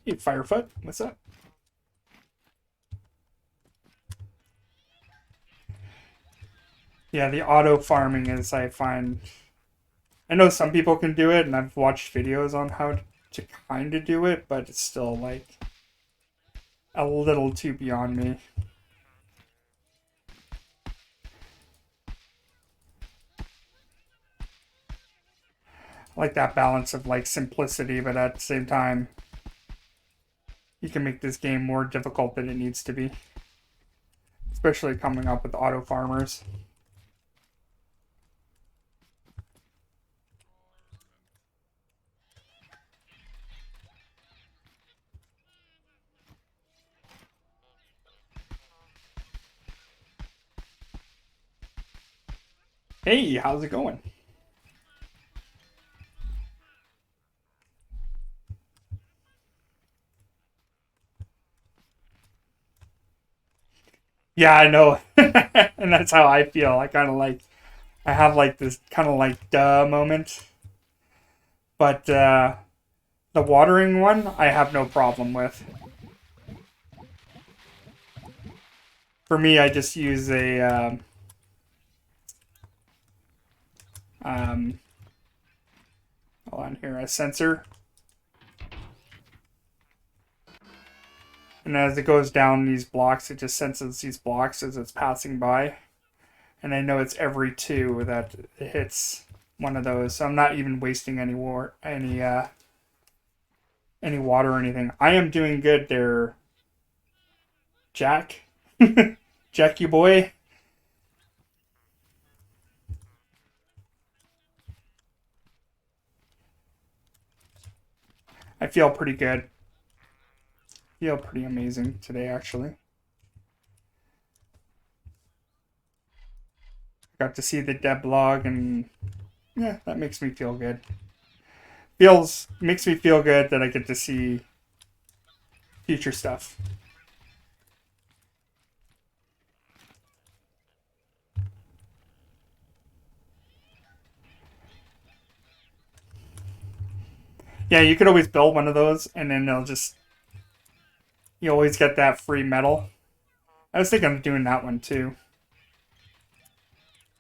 Hey, Firefoot, what's up? Yeah, the auto farming is, I find, I know some people can do it, and I've watched videos on how to kind of do it, but it's still like a little too beyond me. I like that balance of like simplicity, but at the same time, you can make this game more difficult than it needs to be, especially coming up with auto farmers. Hey, how's it going? Yeah, I know. And that's how I feel. I kind of like, I have like this kind of like duh moment. But the watering one, I have no problem with. For me, I just use a, um, hold on here, a sensor. And as it goes down these blocks, it just senses these blocks as it's passing by. And I know it's every two that it hits one of those. So I'm not even wasting any water or anything. I am doing good there, Jack. Jack, you boy. I feel pretty good. Feel pretty amazing today, actually. Got to see the Devblog, and yeah, that makes me feel good. Makes me feel good that I get to see future stuff. Yeah, you could always build one of those, and then they'll just you always get that free metal. I was thinking of doing that one too.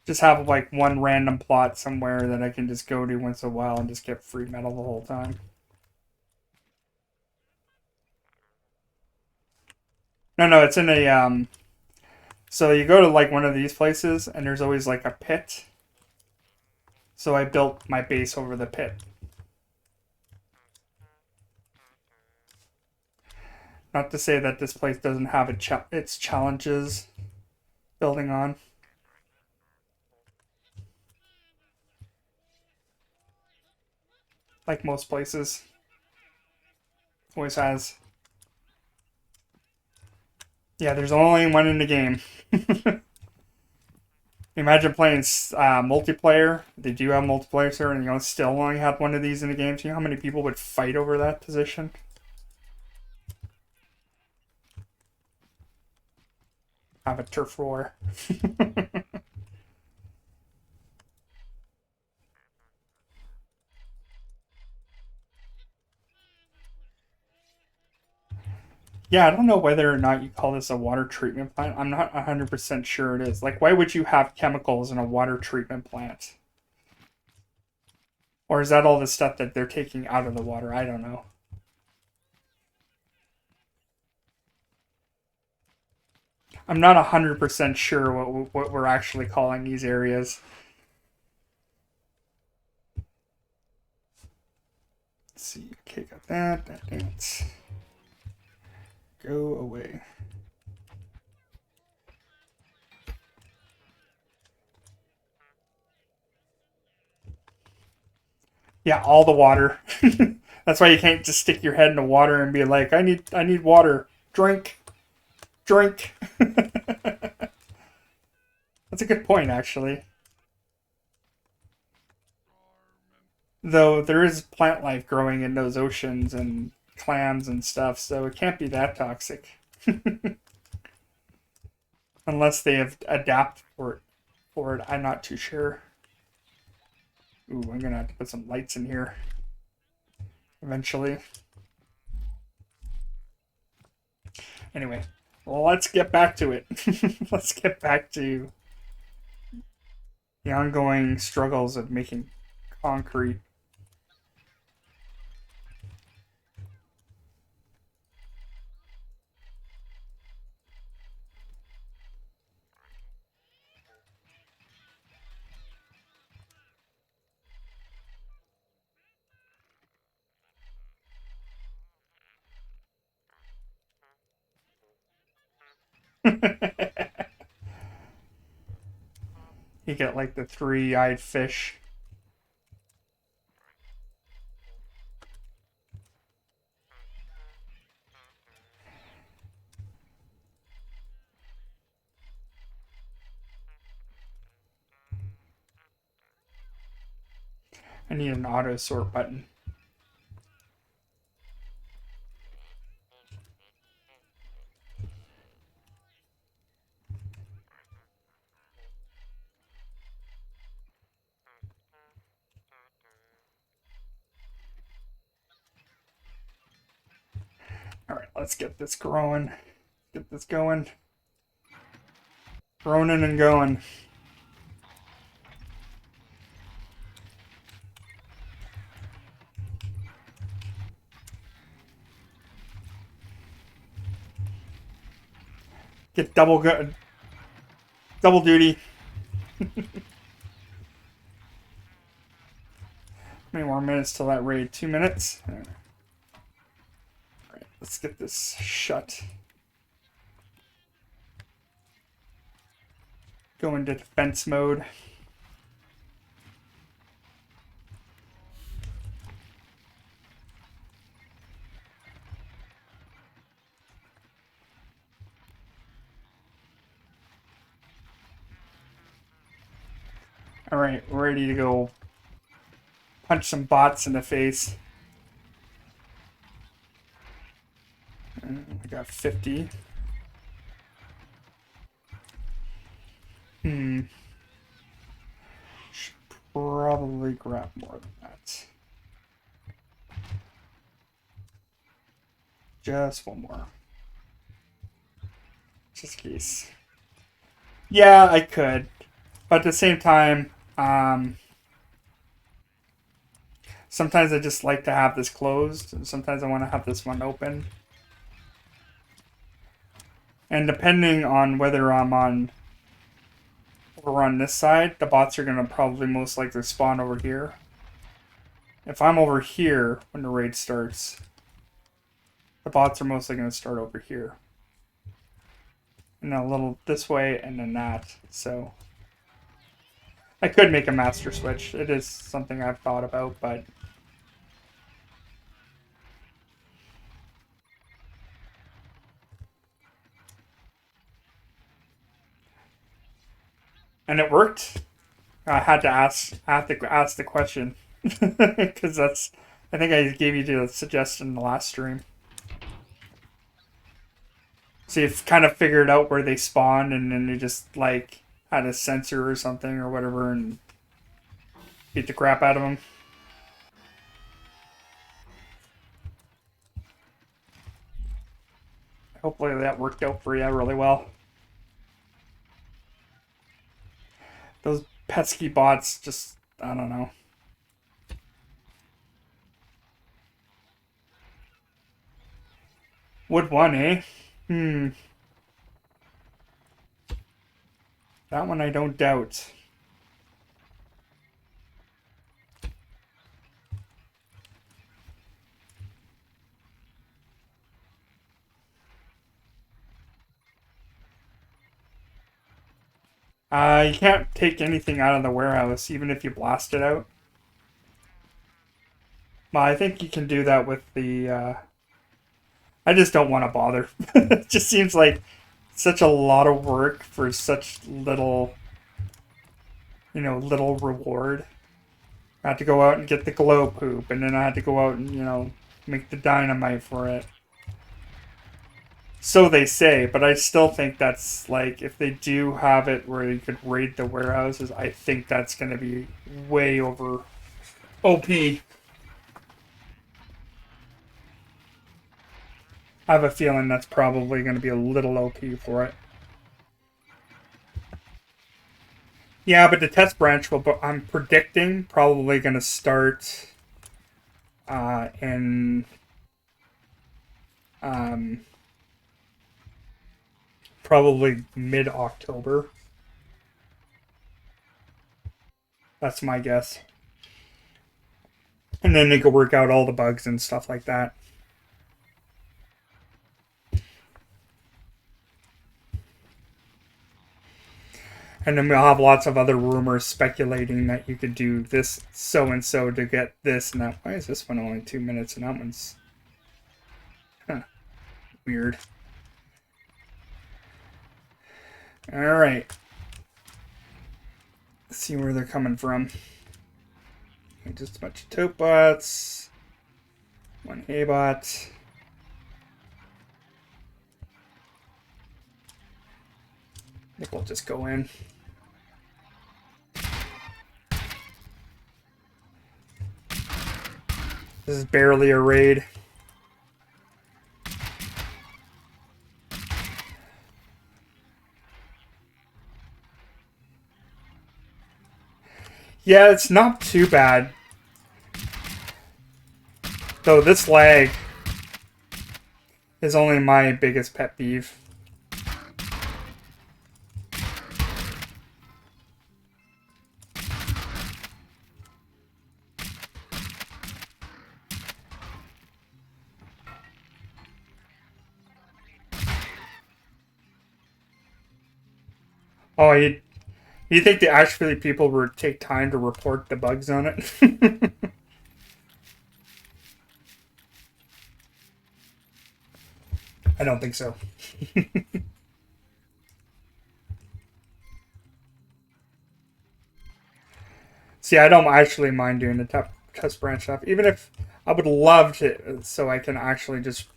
Just have like one random plot somewhere that I can just go to once in a while and just get free metal the whole time. No, no, it's in a so you go to like one of these places and there's always like a pit. So I built my base over the pit. Not to say that this place doesn't have its challenges building on, like most places. Always has. Yeah, there's only one in the game. Imagine playing multiplayer. They do have multiplayer server, and still only have one of these in the game. Do you know how many people would fight over that position? Have a turf war. Yeah, I don't know whether or not you call this a water treatment plant. I'm not 100% sure it is. Like, why would you have chemicals in a water treatment plant? Or is that all the stuff that they're taking out of the water? I don't know. I'm not 100% sure what we're actually calling these areas. Let's see. Okay, got that. That dance. Go away. Yeah, all the water. That's why you can't just stick your head in the water and be like, I need water. Drink. Drink. That's a good point, actually. Though there is plant life growing in those oceans and clams and stuff, so it can't be that toxic. Unless they have adapted for it. I'm not too sure. Ooh, I'm gonna have to put some lights in here eventually. Anyway, well, let's get back to it. Let's get back to the ongoing struggles of making concrete. You get like the three-eyed fish. I need an auto sort button. All right, let's get this growing. Get this going. Groaning and going. Get double duty. How many more minutes till that raid? 2 minutes? All right, let's get this shut. Go into defense mode. All right, we're ready to go punch some bots in the face. I got 50. Should probably grab more than that. Just one more. Just in case. Yeah, I could. But at the same time, sometimes I just like to have this closed, and sometimes I want to have this one open. And depending on whether I'm on over on this side, the bots are going to probably most likely spawn over here. If I'm over here when the raid starts, the bots are mostly going to start over here. And then a little this way and then that. So I could make a master switch. It is something I've thought about, but and it worked. I had to ask the question because that's I think I gave you the suggestion in the last stream. So you've kind of figured out where they spawn, and then you just like had a sensor or something or whatever, and beat the crap out of them. Hopefully that worked out for you really well. Those pesky bots just, I don't know. Would one, eh? That one I don't doubt. You can't take anything out of the warehouse, even if you blast it out. Well, I think you can do that with the, I just don't want to bother. It just seems like such a lot of work for such little, little reward. I had to go out and get the glow poop, and then I had to go out and, make the dynamite for it. So they say, but I still think that's like, if they do have it where you could raid the warehouses, I think that's going to be way over OP. I have a feeling that's probably going to be a little OP for it. Yeah, but the test branch I'm predicting probably going to start in probably mid-October. That's my guess. And then they can work out all the bugs and stuff like that. And then we'll have lots of other rumors speculating that you could do this so-and-so to get this and that. Why is this one only 2 minutes and that one's... weird. Alright. Let's see where they're coming from. Just a bunch of tote bots. One hay bot. I think we'll just go in. This is barely a raid. Yeah, it's not too bad. Though this lag is only my biggest pet peeve. Oh, you think that actually people would take time to report the bugs on it? I don't think so. See, I don't actually mind doing the test branch stuff, even if I would love to, so I can actually just,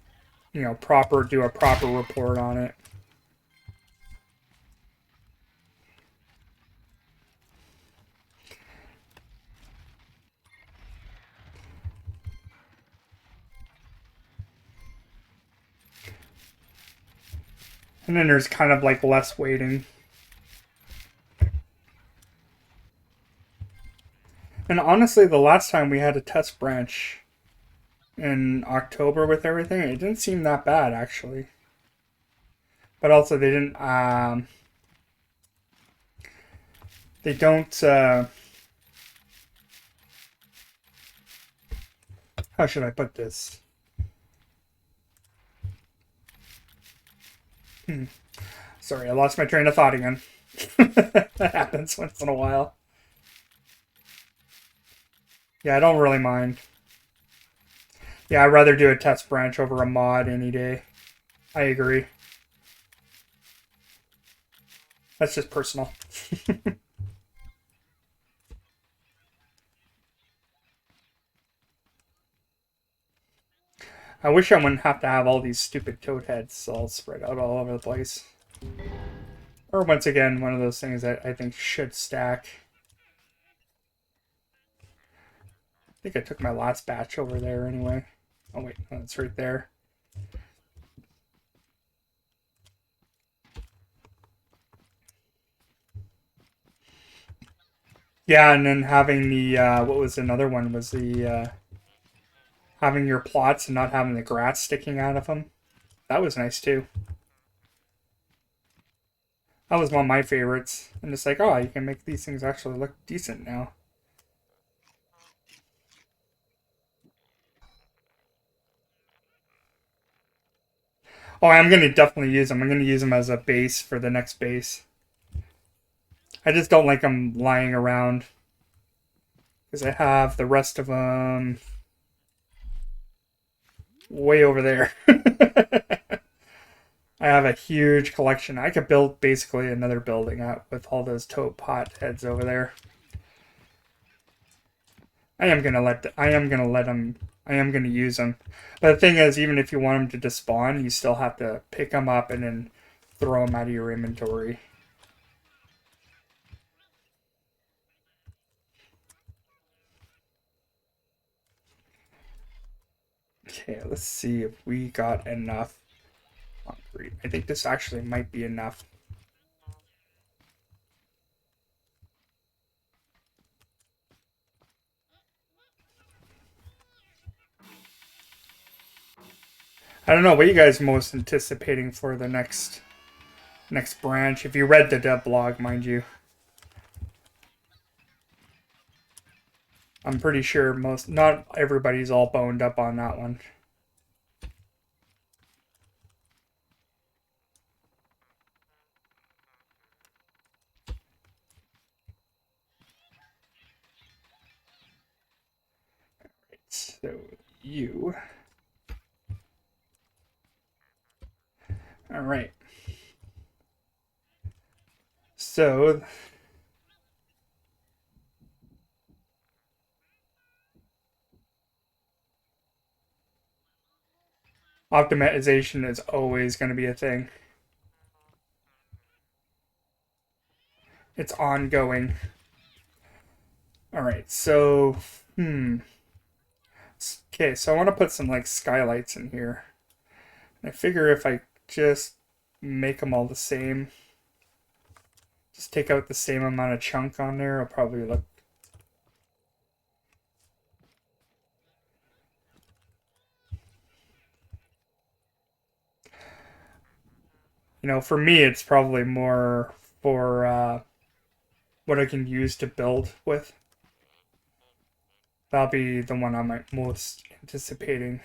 do a proper report on it. And then there's kind of like less waiting. And honestly, the last time we had a test branch in October with everything, it didn't seem that bad actually. But also they didn't they don't how should I put this? Sorry, I lost my train of thought again. That happens once in a while. Yeah, I don't really mind. Yeah, I'd rather do a test branch over a mod any day. I agree. That's just personal. I wish I wouldn't have to have all these stupid toad heads all spread out all over the place. Or once again, one of those things that I think should stack. I think I took my last batch over there anyway. Oh wait, no, it's right there. Yeah, and then having the, what was another one, was the, having your plots and not having the grass sticking out of them. That was nice too. That was one of my favorites. And it's like, oh, you can make these things actually look decent now. Oh, I'm going to definitely use them. I'm going to use them as a base for the next base. I just don't like them lying around. Because I have the rest of them way over there. I have a huge collection. I could build basically another building out with all those tote pot heads over there. I am gonna use them. But the thing is, even if you want them to despawn, you still have to pick them up and then throw them out of your inventory. Okay, let's see if we got enough concrete. I think this actually might be enough. I don't know, what are you guys most anticipating for the next branch? If you read the Devblog, mind you. I'm pretty sure not everybody's all boned up on that one. Alright, so you. Alright. So Optimization is always going to be a thing. It's ongoing. Alright, so... Okay, so I want to put some, like, skylights in here. I figure if I just make them all the same, just take out the same amount of chunk on there, it'll probably look... You know, for me, it's probably more for what I can use to build with. That'll be the one I'm most anticipating.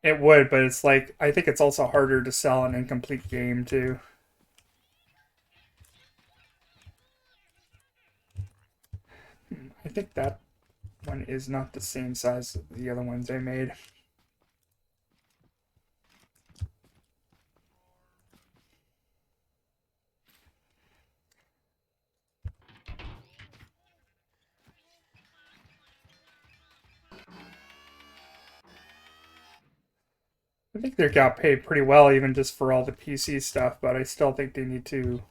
It would, but it's like, I think it's also harder to sell an incomplete game, too. I think that one is not the same size as the other ones I made. I think they got paid pretty well even just for all the PC stuff, but I still think they need to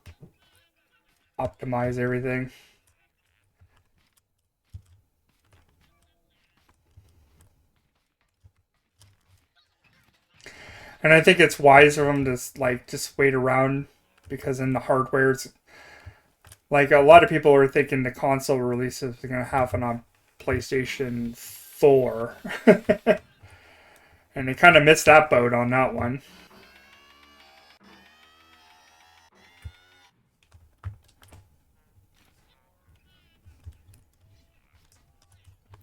optimize everything. And I think it's wise of them to like just wait around because in the hardware, it's like a lot of people are thinking the console releases are going to happen on PlayStation 4. And they kind of missed that boat on that one.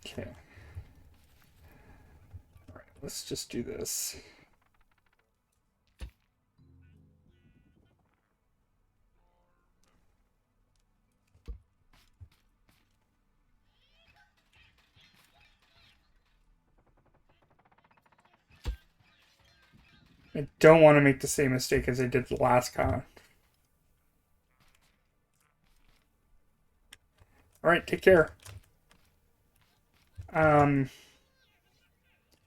Okay. All right, let's just do this. I don't want to make the same mistake as I did the last con. Alright, take care.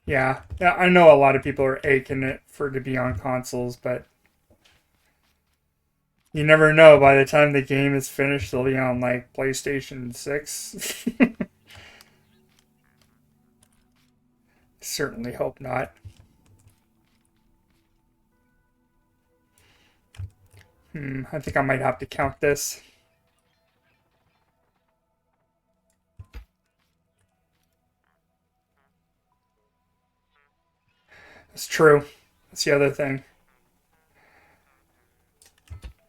Yeah, I know a lot of people are aching it for it to be on consoles, but you never know. By the time the game is finished, they'll be on like PlayStation 6. Certainly hope not. I think I might have to count this. That's true. That's the other thing.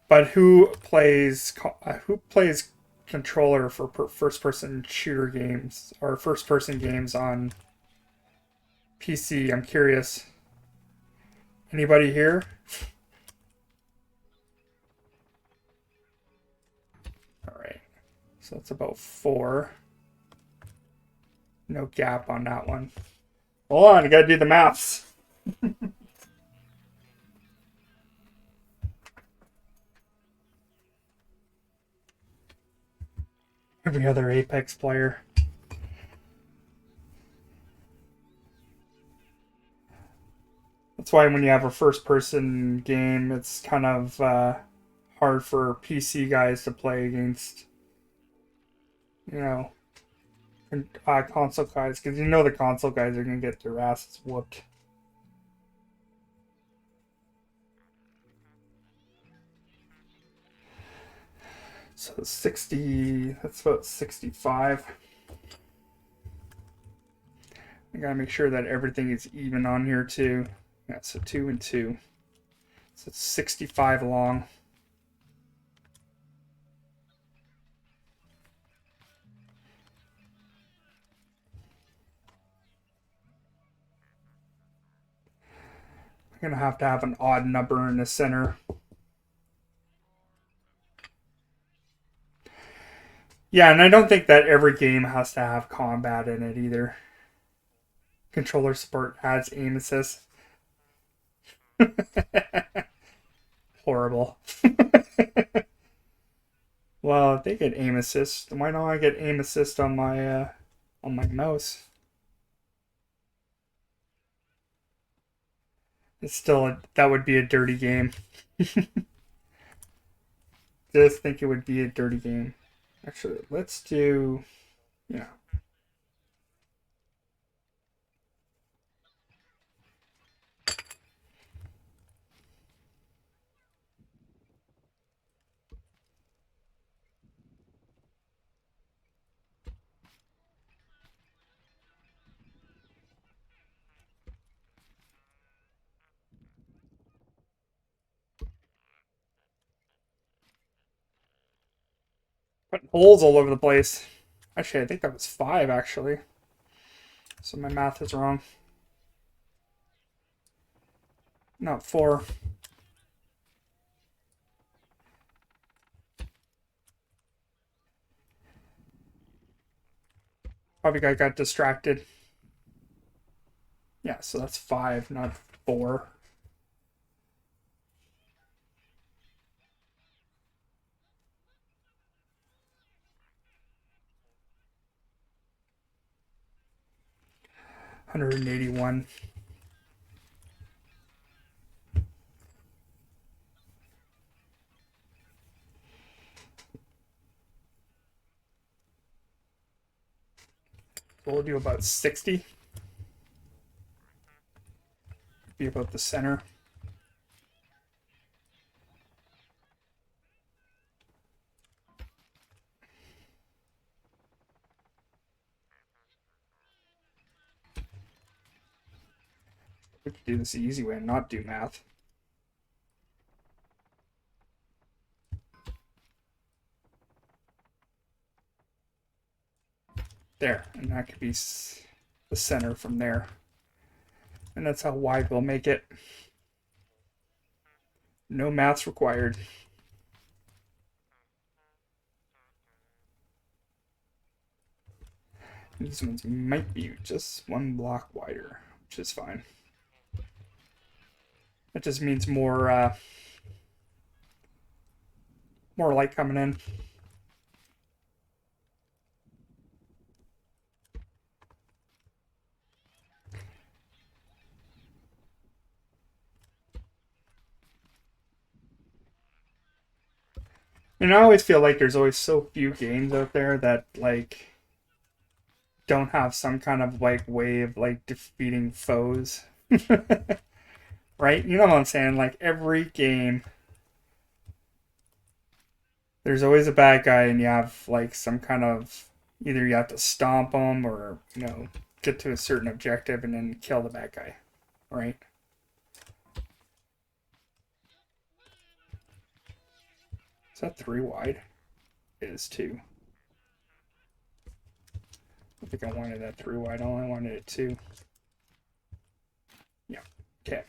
But who plays controller for first-person shooter games or first-person games on PC? I'm curious. Anybody here? All right. So it's about 4. No gap on that one. Hold on, I gotta do the maths. Every other Apex player. That's why when you have a first-person game, it's kind of hard for PC guys to play against, you know, console guys, because you know the console guys are going to get their asses whooped. So 60, that's about 65. I gotta make sure that everything is even on here too. Yeah, so 2 and 2. So it's 65 long. I'm gonna have to have an odd number in the center. Yeah, and I don't think that every game has to have combat in it either. Controller support adds aim assist. Horrible. Well, if they get aim assist, why don't I get aim assist on my mouse? It's still that would be a dirty game. Just think it would be a dirty game. Actually, let's do yeah. Putting holes all over the place. Actually, I think that was 5 actually. So my math is wrong. No, 4. Probably I got distracted. Yeah, so that's 5, not 4. $181. We'll do about 60. Be about the center. We could do this the easy way and not do math. There, and that could be the center from there. And that's how wide we'll make it. No maths required. These ones might be just 1 block wider, which is fine. That just means more light coming in. And I always feel like there's always so few games out there that like don't have some kind of like way of like defeating foes. Right? You know what I'm saying? Like every game there's always a bad guy and you have like some kind of either you have to stomp them or, get to a certain objective and then kill the bad guy. Right? Is that 3 wide? It is 2. I think I wanted that 3 wide. I only wanted it 2. Yeah. Okay.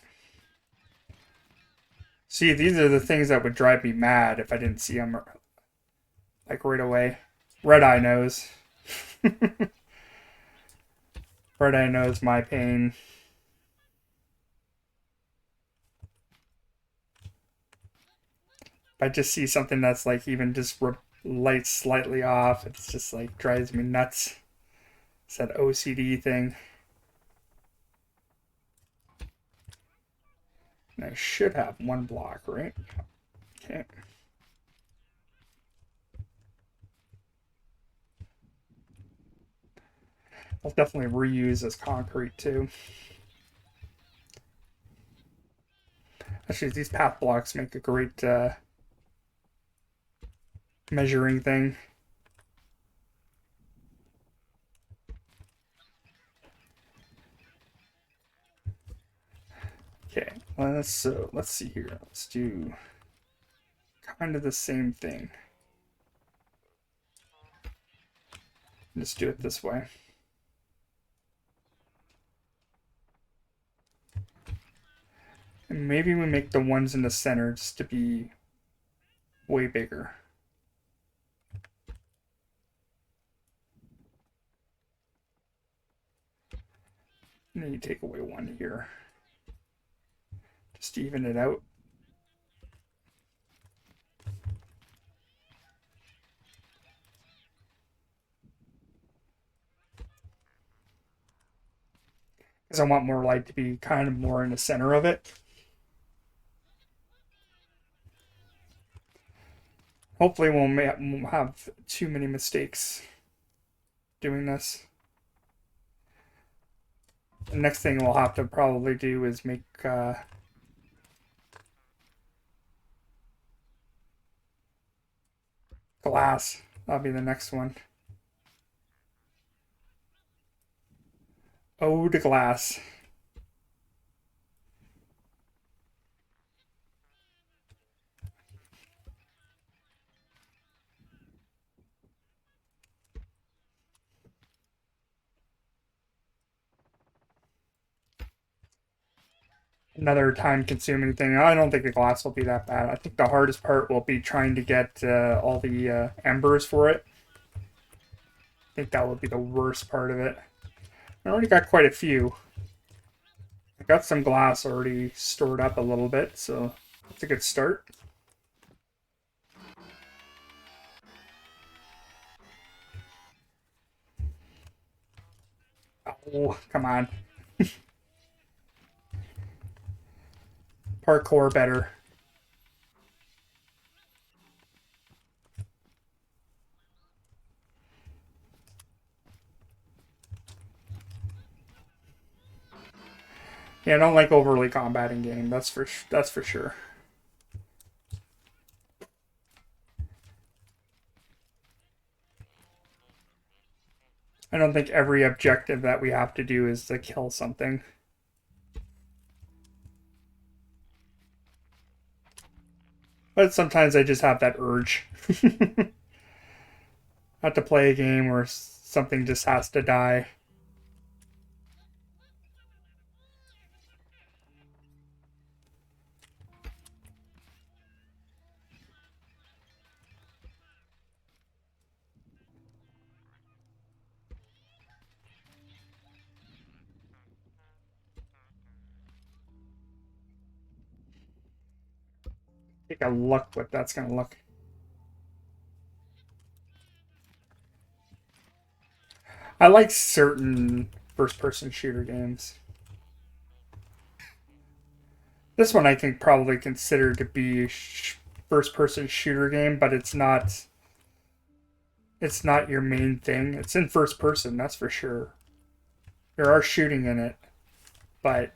See, these are the things that would drive me mad if I didn't see them like right away. Red Eye knows. Red Eye knows my pain. If I just see something that's like even just light slightly off, it's just like drives me nuts. It's that OCD thing. And I should have 1 block, right? Okay. I'll definitely reuse as concrete too. Actually, these path blocks make a great measuring thing. Okay, let's see here. Let's do kind of the same thing. Just do it this way. And maybe we make the ones in the center just to be way bigger. And then you take away one here. Just to even it out. Because I want more light to be kind of more in the center of it. Hopefully we won't have too many mistakes doing this. The next thing we'll have to probably do is make glass. That'll be the next one. Oh, the glass. Another time-consuming thing. I don't think the glass will be that bad. I think the hardest part will be trying to get all the embers for it. I think that would be the worst part of it. I already got quite a few. I got some glass already stored up a little bit, so that's a good start. Oh, come on. Parkour better. Yeah, I don't like overly combating game. That's for sure. I don't think every objective that we have to do is to kill something. But sometimes I just have that urge. Not to play a game where something just has to die. Take a look what that's going to look. I like certain first-person shooter games. This one I can probably consider to be a first-person shooter game, but it's not. It's not your main thing. It's in first person, that's for sure. There are shooting in it, but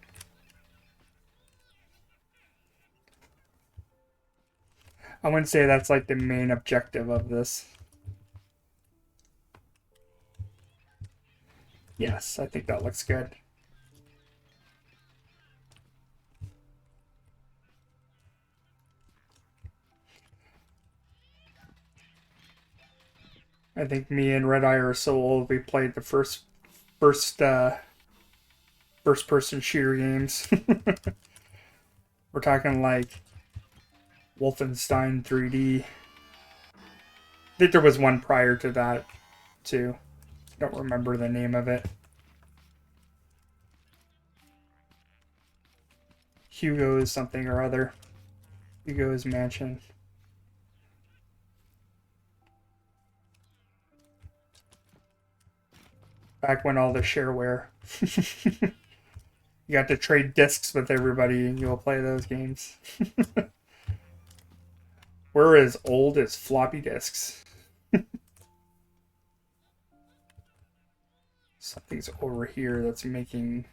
I wouldn't say that's like the main objective of this. Yes, I think that looks good. I think me and Red Eye are so old we played the first person shooter games. We're talking like Wolfenstein 3D. I think there was one prior to that too. Don't remember the name of it. Hugo's something or other. Hugo's Mansion. Back when all the shareware. You got to trade discs with everybody and you'll play those games. We're as old as floppy disks. Something's over here that's making...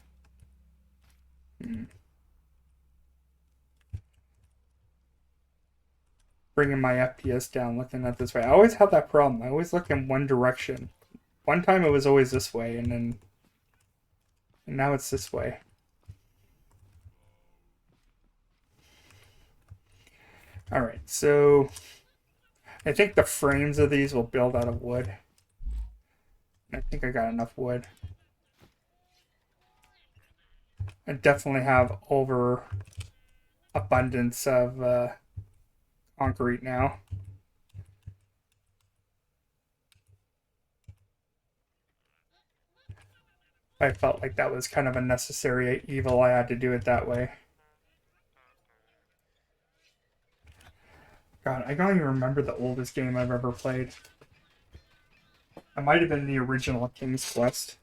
Bringing my FPS down looking at this way. I always have that problem. I always look in one direction. One time it was always this way, and now it's this way. Alright, so I think the frames of these will build out of wood. I think I got enough wood. I definitely have over abundance of concrete now. I felt like that was kind of a necessary evil. I had to do it that way. God, I don't even remember the oldest game I've ever played. It might have been the original King's Quest.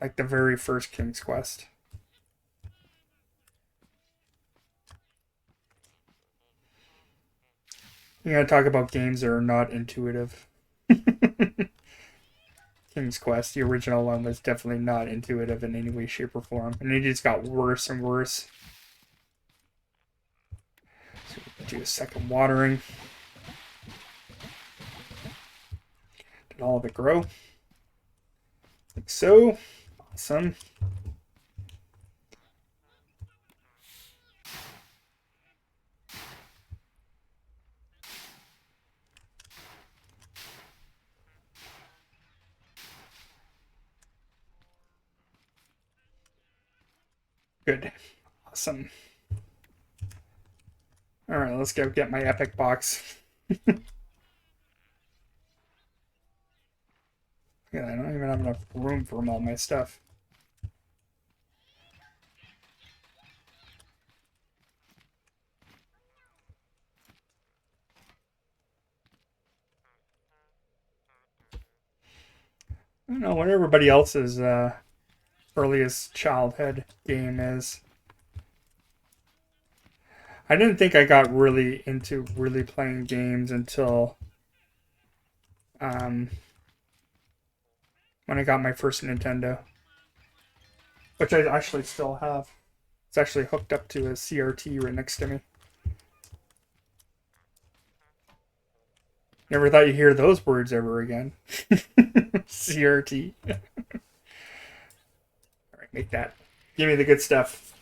Like the very first King's Quest. You gotta talk about games that are not intuitive. King's Quest, the original one, was definitely not intuitive in any way, shape, or form. And it just got worse and worse. So do a second watering. Did all of it grow? Like so. Awesome. Good. Awesome. Alright, let's go get my epic box. Yeah, I don't even have enough room for all my stuff. I don't know what everybody else's earliest childhood game is. I didn't think I got really into really playing games until um, when I got my first Nintendo, which I actually still have. It's actually hooked up to a CRT right next to me. Never thought you'd hear those words ever again. CRT. All right, make that. Give me the good stuff.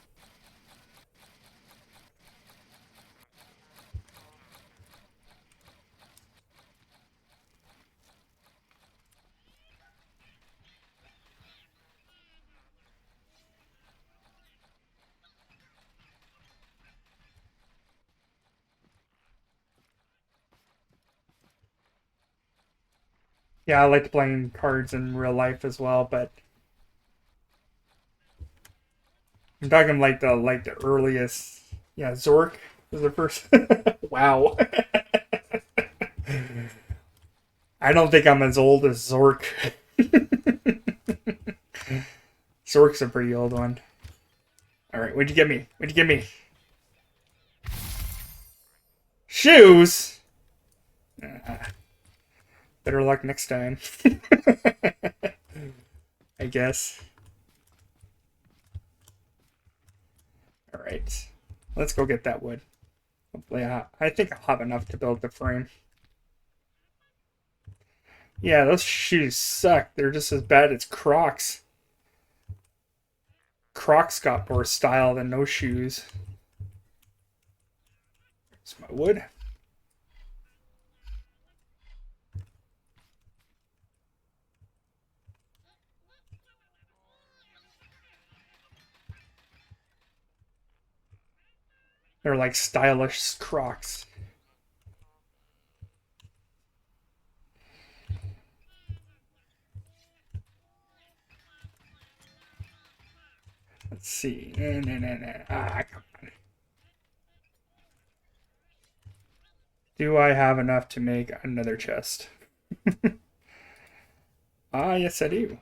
Yeah, I liked playing cards in real life as well, but I'm talking like the earliest. Yeah, Zork was the first. Wow. I don't think I'm as old as Zork. Zork's a pretty old one. All right, what'd you get me? What'd you get me? Shoes. Uh, Better luck next time. I guess. All right, let's go get that wood. Hopefully, I think I'll have enough to build the frame. Yeah, those shoes suck. They're just as bad as Crocs. Crocs got more style than no shoes. It's my wood. They're like stylish Crocs. Let's see. Come on. Do I have enough to make another chest? Yes, I do.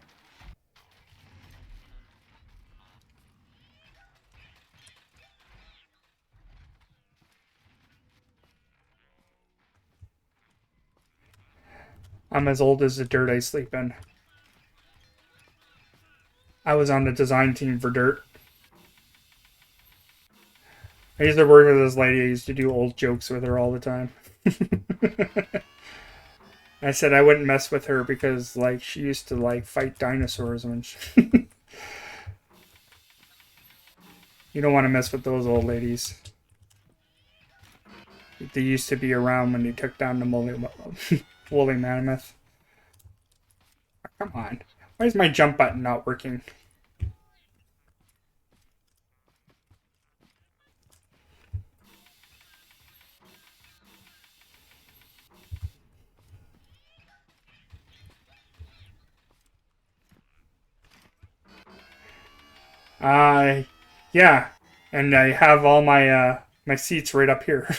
I'm as old as the dirt I sleep in. I was on the design team for dirt. I used to work with this lady. I used to do old jokes with her all the time. I said I wouldn't mess with her because like she used to like fight dinosaurs when she... You don't want to mess with those old ladies. They used to be around when they took down the woolly mammoth. Come on. Why is my jump button not working? Yeah, and I have all my seats right up here.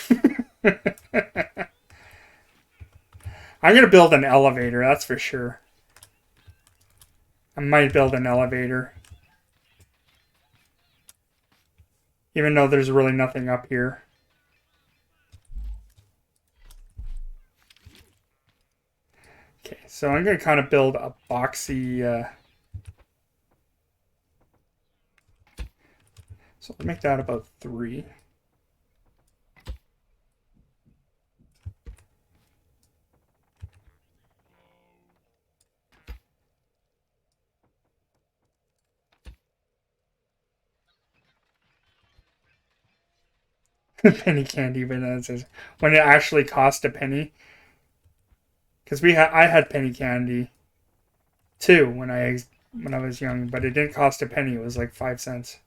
I'm gonna build an elevator, that's for sure. I might build an elevator. Even though there's really nothing up here. Okay, so I'm gonna kind of build a boxy, so I'll make that about 3. Penny candy bananas when it actually cost a penny. Because I had penny candy too when I was young, but it didn't cost a penny. It was like 5 cents.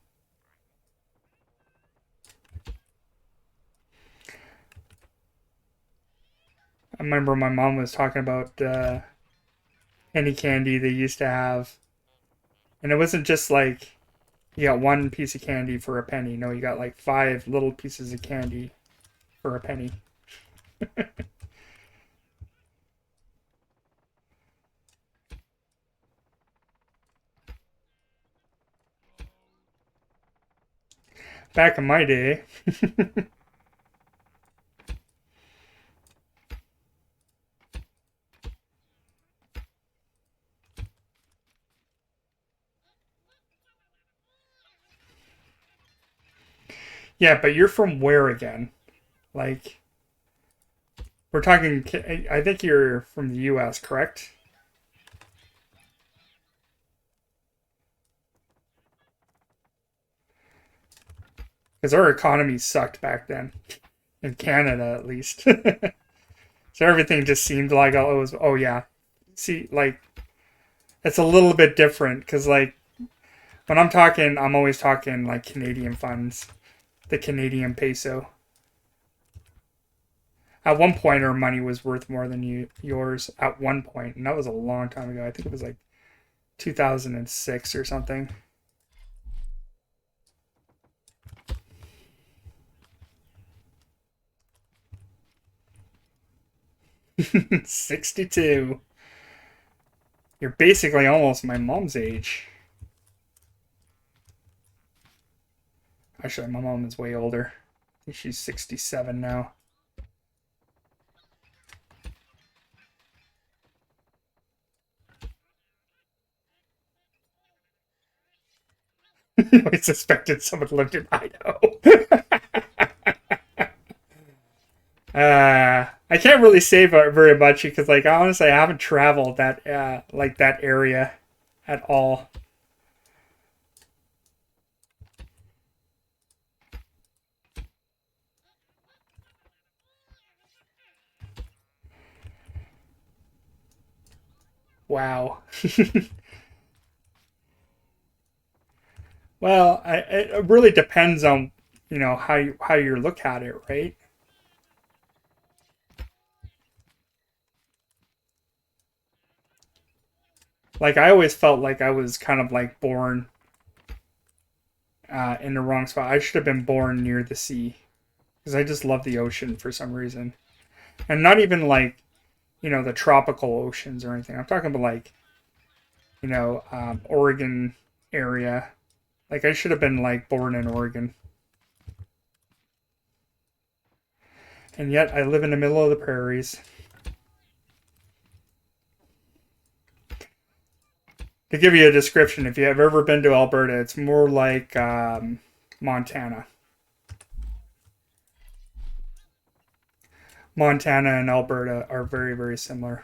I remember my mom was talking about penny candy they used to have, and it wasn't just like you got one piece of candy for a penny. No, you got like 5 little pieces of candy for a penny. Back in my day. Yeah, but you're from where again? Like, we're talking, I think you're from the US, correct? Because our economy sucked back then. In Canada, at least. So everything just seemed like, oh, it was, oh yeah. See, like, it's a little bit different because, like, when I'm talking, I'm always talking like Canadian funds, the Canadian peso. At one point, our money was worth more than yours. At one point, and that was a long time ago. I think it was like 2006 or something. 62. You're basically almost my mom's age. Actually, my mom is way older. I think she's 67 now. I suspected someone lived in Idaho. I can't really say very much because, like, honestly, I haven't traveled that like that area at all. Wow. Well, it really depends on how you look at it, right? Like I always felt like I was kind of like born in the wrong spot. I should have been born near the sea because I just love the ocean for some reason, and not even like the tropical oceans or anything. I'm talking about like Oregon area. Like I should have been like born in Oregon, and yet I live in the middle of the prairies. To give you a description, if you have ever been to Alberta, it's more like Montana. Montana and Alberta are very, very similar.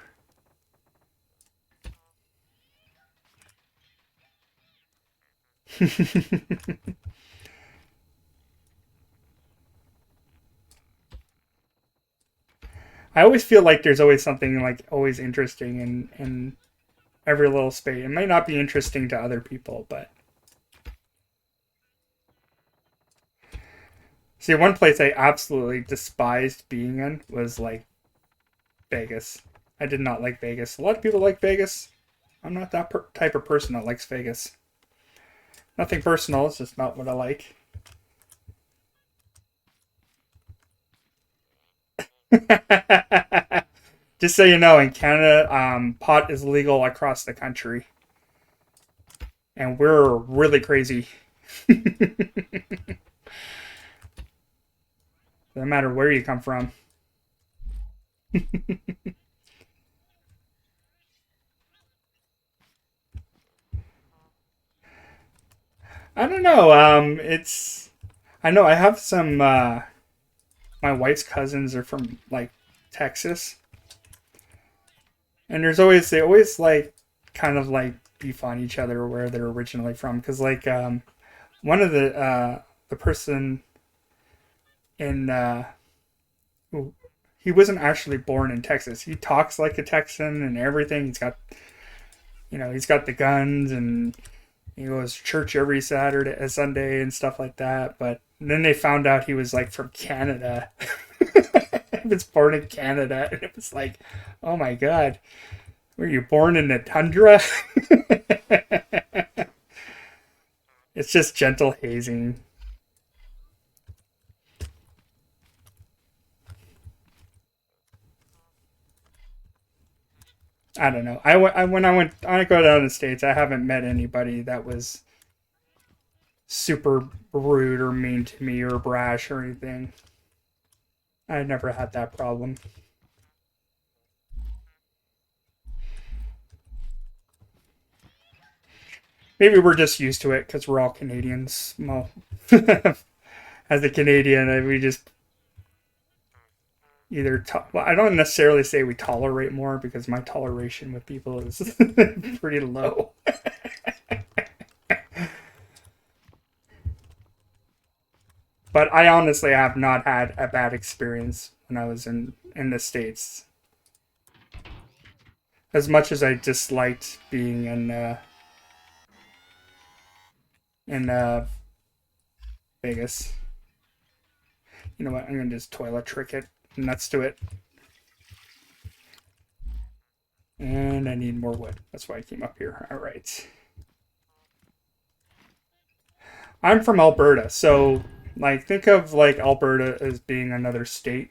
I always feel like there's always something like always interesting in every little space. It might not be interesting to other people, but see, one place I absolutely despised being in was like Vegas. I did not like Vegas. A lot of people like Vegas. I'm not that type of person that likes Vegas. Nothing personal, it's just not what I like. Just so you know, in Canada, pot is legal across the country. And we're really crazy. No matter where you come from. I don't know. It's. I know I have some. My wife's cousins are from like Texas, and they always like kind of like beef on each other where they're originally from because like one of the person in who he wasn't actually born in Texas. He talks like a Texan and everything. He's got the guns and he goes to church every Sunday and stuff like that. But then they found out he was like from Canada. He was born in Canada, and it was like, oh my god, were you born in the tundra? It's just gentle hazing. I don't know. When I go down to the States, I haven't met anybody that was super rude or mean to me or brash or anything. I never had that problem. Maybe we're just used to it because we're all Canadians. Well, as a Canadian, we just well, I don't necessarily say we tolerate more because my toleration with people is pretty low. But I honestly have not had a bad experience when I was in the States. As much as I disliked being in Vegas. You know what? I'm gonna just toilet trick it, and let's do it. And I need more wood. That's why I came up here. All right. I'm from Alberta, so like think of like Alberta as being another state,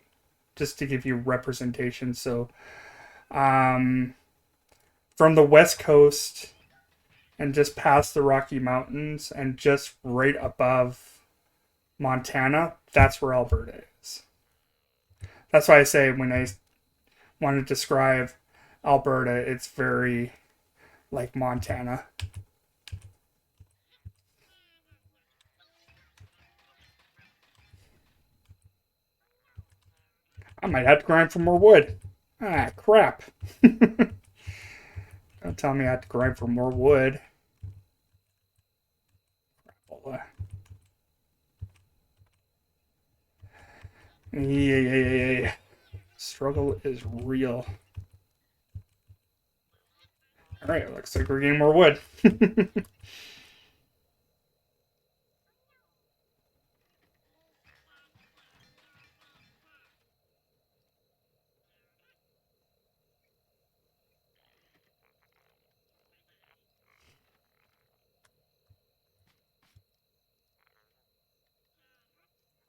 just to give you representation. So, um, from the west coast and just past the Rocky Mountains and just right above Montana, that's where Alberta is. That's why I say when I want to describe Alberta, it's very like Montana. I might have to grind for more wood. Ah, crap. Don't tell me I have to grind for more wood. Yeah. Struggle is real. Alright, looks like we're getting more wood.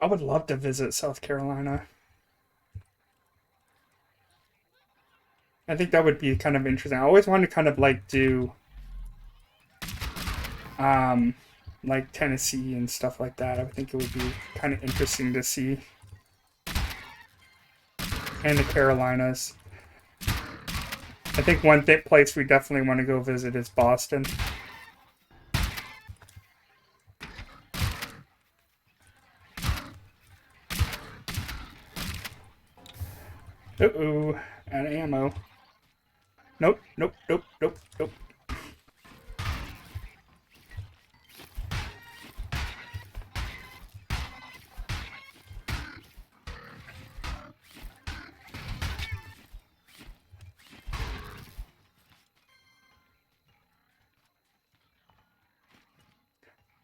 I would love to visit South Carolina. I think that would be kind of interesting. I always wanted to kind of like do um like Tennessee and stuff like that. I think it would be kind of interesting to see. And the Carolinas. I think one place we definitely want to go visit is Boston. Uh-oh, out of ammo. Nope.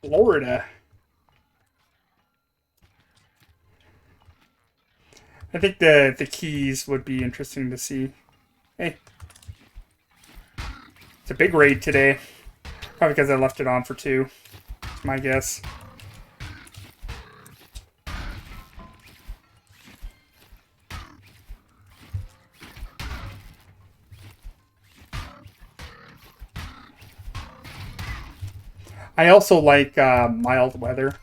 Florida. I think the Keys would be interesting to see. Hey, it's a big raid today. Probably because I left it on for 2. my guess. I also like mild weather.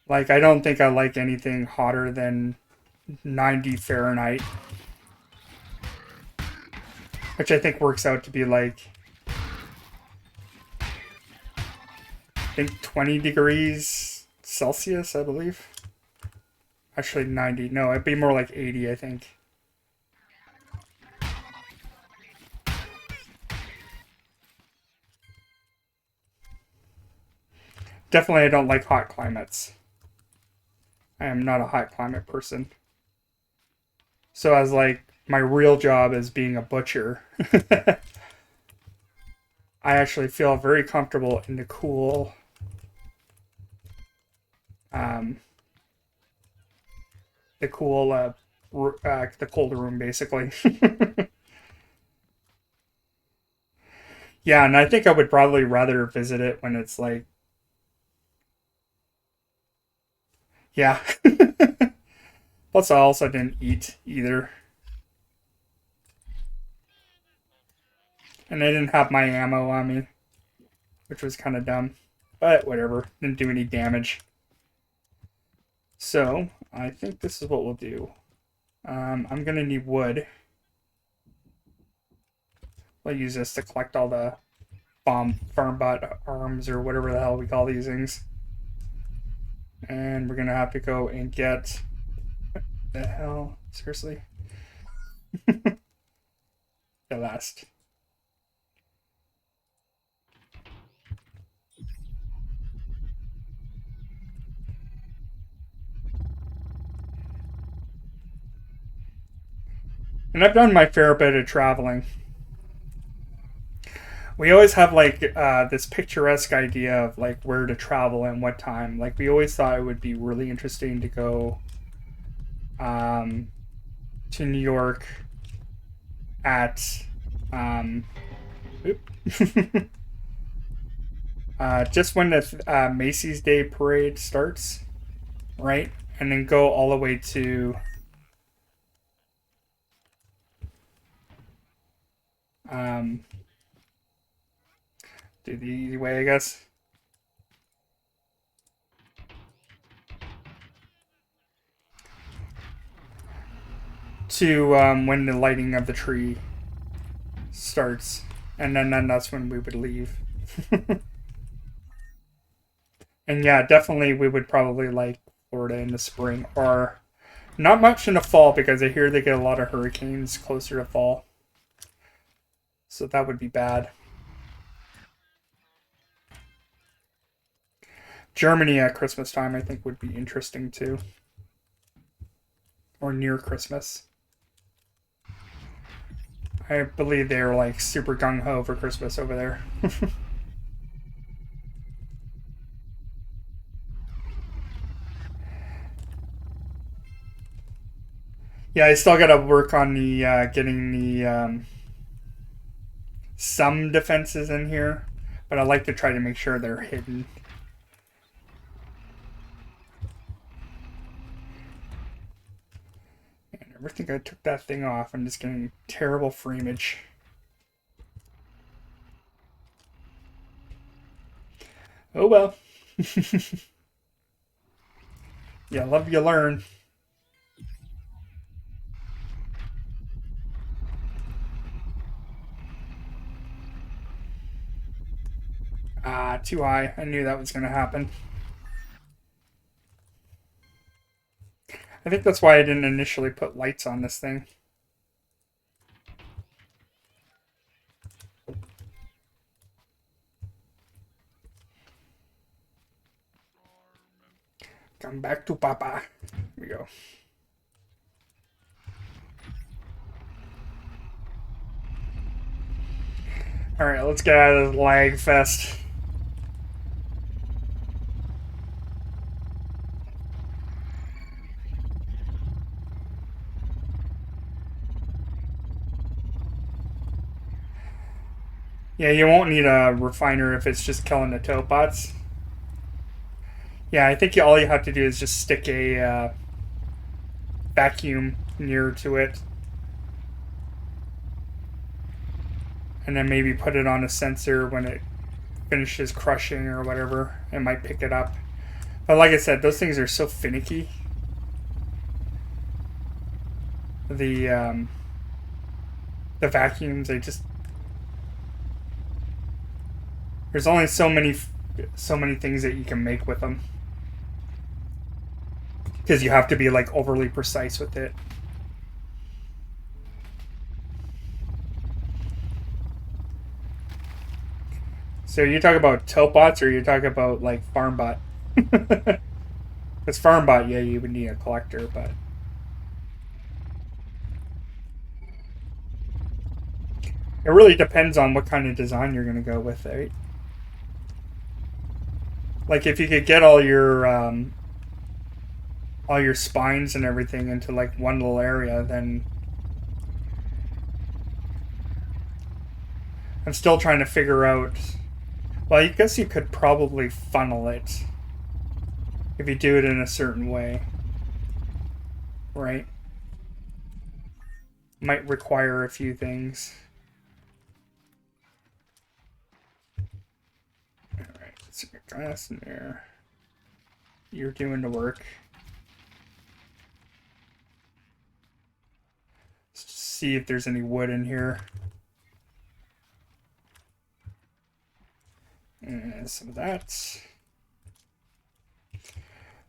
Like, I don't think I like anything hotter than 90 Fahrenheit, which I think works out to be like, I think 20 degrees Celsius, I believe. Actually, 90. No, it'd be more like 80, I think. Definitely, I don't like hot climates. I am not a hot climate person. So, as like my real job as being a butcher, I actually feel very comfortable in the cool, um, the cool, the colder room, basically. Yeah, and I think I would probably rather visit it when it's like, yeah. Plus, I also didn't eat either, and I didn't have my ammo on me, which was kind of dumb. But whatever, didn't do any damage. So I think this is what we'll do. I'm gonna need wood. We'll use this to collect all the farm bot arms or whatever the hell we call these things. And we're gonna have to go and get the hell, seriously. The last. And I've done my fair bit of traveling. We always have like this picturesque idea of like where to travel and what time. Like we always thought it would be really interesting to go to New York at just when the Macy's Day Parade starts, right? And then go all the way to do the easy way, I guess. To when the lighting of the tree starts, and then that's when we would leave. And yeah, definitely we would probably like Florida in the spring, or not much in the fall because I hear they get a lot of hurricanes closer to fall. So that would be bad. Germany at Christmas time, I think, would be interesting too. Or near Christmas. I believe they're like super gung ho for Christmas over there. Yeah, I still gotta work on the getting the some defenses in here, but I like to try to make sure they're hidden. I never think I took that thing off. I'm just getting terrible framage. Oh well. Yeah, love you learn. Ah, too high. I knew that was going to happen. I think that's why I didn't initially put lights on this thing. Come back to Papa. Here we go. Alright, let's get out of this lag fest. Yeah, you won't need a refiner if it's just killing the tote bots. Yeah, I think all you have to do is just stick a vacuum near to it. And then maybe put it on a sensor when it finishes crushing or whatever. It might pick it up. But like I said, those things are so finicky. The vacuums, they just... There's only so many things that you can make with them. Because you have to be like overly precise with it. So you talk about Topbots or you talk about like FarmBot? Because FarmBot, yeah, you would need a collector, but it really depends on what kind of design you're going to go with, right? Like if you could get all your spines and everything into like one little area, then I'm still trying to figure out. Well, I guess you could probably funnel it if you do it in a certain way, right? Might require a few things. Alright, let's get glass in there. You're doing the work. Let's just see if there's any wood in here. And some of that.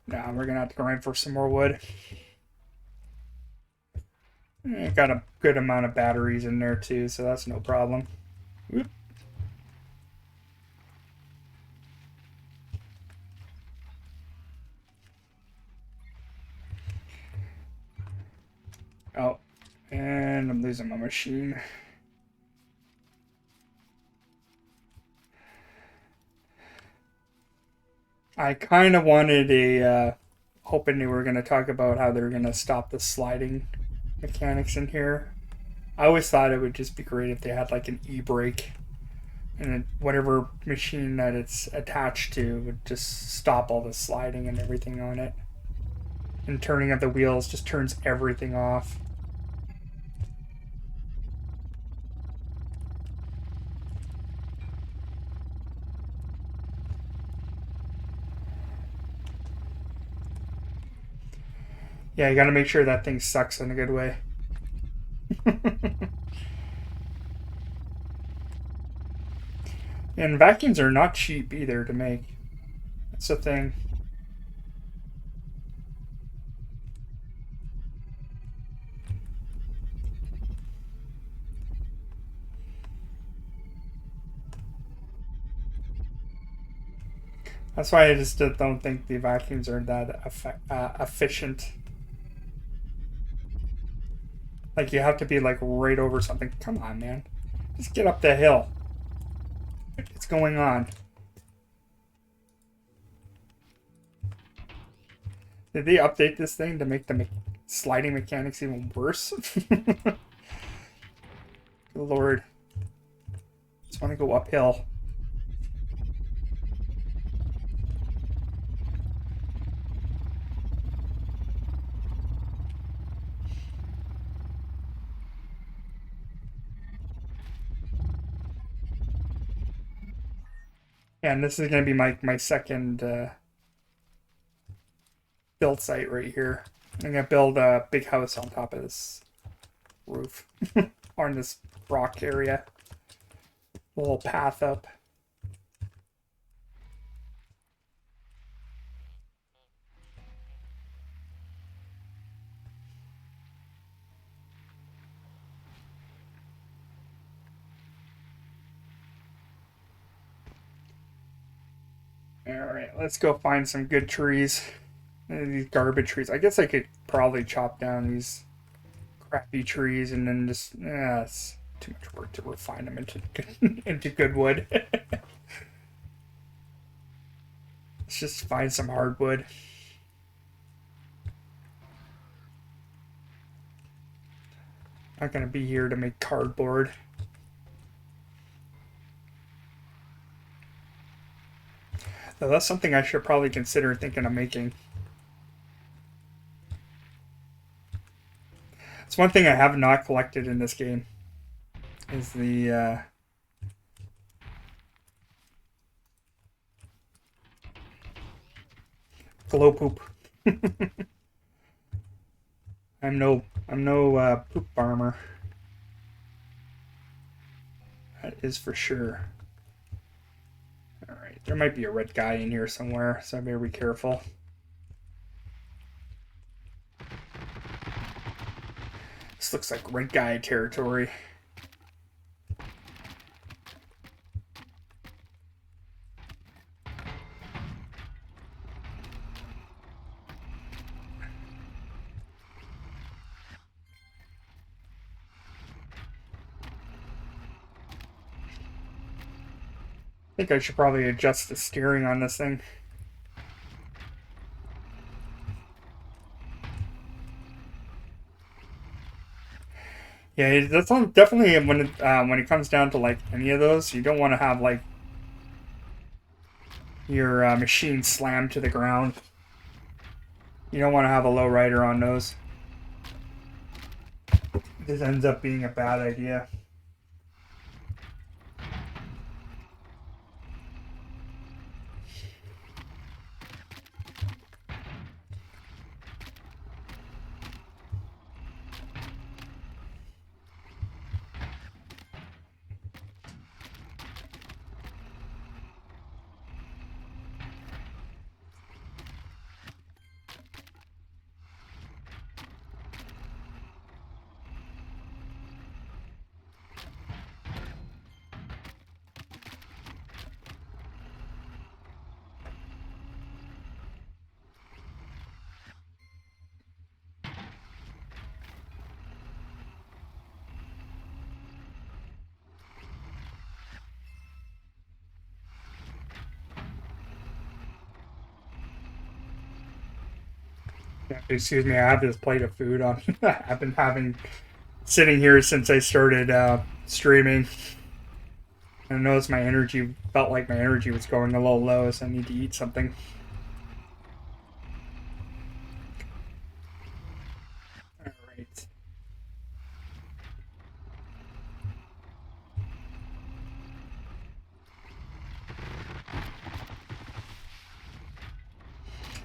Now we're gonna have to grind for some more wood. Got a good amount of batteries in there too, so that's no problem. Whoop. Oh, and I'm losing my machine. I kind of wanted hoping they were going to talk about how they're going to stop the sliding mechanics in here. I always thought it would just be great if they had like an e-brake and whatever machine that it's attached to would just stop all the sliding and everything on it. And turning of the wheels just turns everything off. Yeah, you gotta make sure that thing sucks in a good way. And vacuums are not cheap either to make. That's the thing. That's why I just don't think the vacuums are that efficient. Like you have to be like right over something. Come on, man. Just get up the hill. What's going on? Did they update this thing to make the sliding mechanics even worse? Good Lord. Just want to go uphill. And this is going to be my second build site right here. I'm going to build a big house on top of this roof. On this rock area. A little path up. Alright, let's go find some good trees. These garbage trees. I guess I could probably chop down these crappy trees and then just... it's too much work to refine them into good, into good wood. Let's just find some hardwood. Not gonna be here to make cardboard. So that's something I should probably consider thinking of making. It's one thing I have not collected in this game. Is the glow poop. I'm no poop farmer. That is for sure. Alright, there might be a red guy in here somewhere, so I better be careful. This looks like red guy territory. I think I should probably adjust the steering on this thing. Yeah, that's definitely when it comes down to like any of those, you don't want to have like your machine slammed to the ground. You don't want to have a low rider on those. This ends up being a bad idea. Excuse me, I have this plate of food on. I've been sitting here since I started streaming. I noticed felt like my energy was going a little low, so I need to eat something. Alright.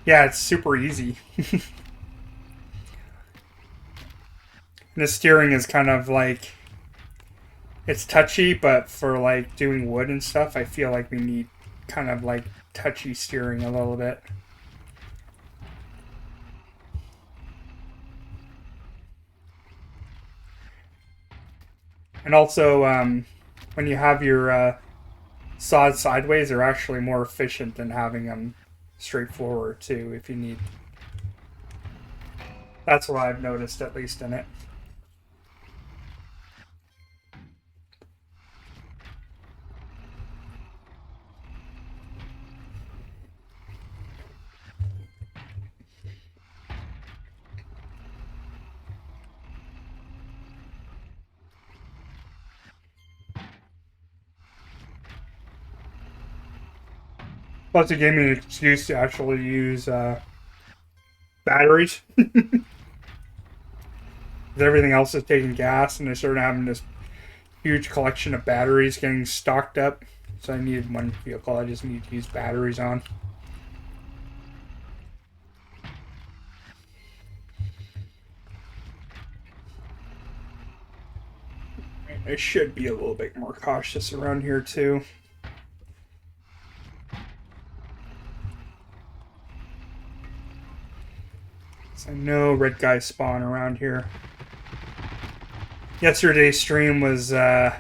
Yeah, it's super easy. The steering is kind of like, it's touchy, but for like doing wood and stuff, I feel like we need kind of like touchy steering a little bit. And also, when you have your saws sideways, they're actually more efficient than having them straightforward too, if you need. That's what I've noticed, at least in it. Plus, it gave me an excuse to actually use batteries. Everything else is taking gas, and I started having this huge collection of batteries getting stocked up. So I needed one vehicle I just need to use batteries on. I should be a little bit more cautious around here too. I know red guys spawn around here. Yesterday's stream was, yeah,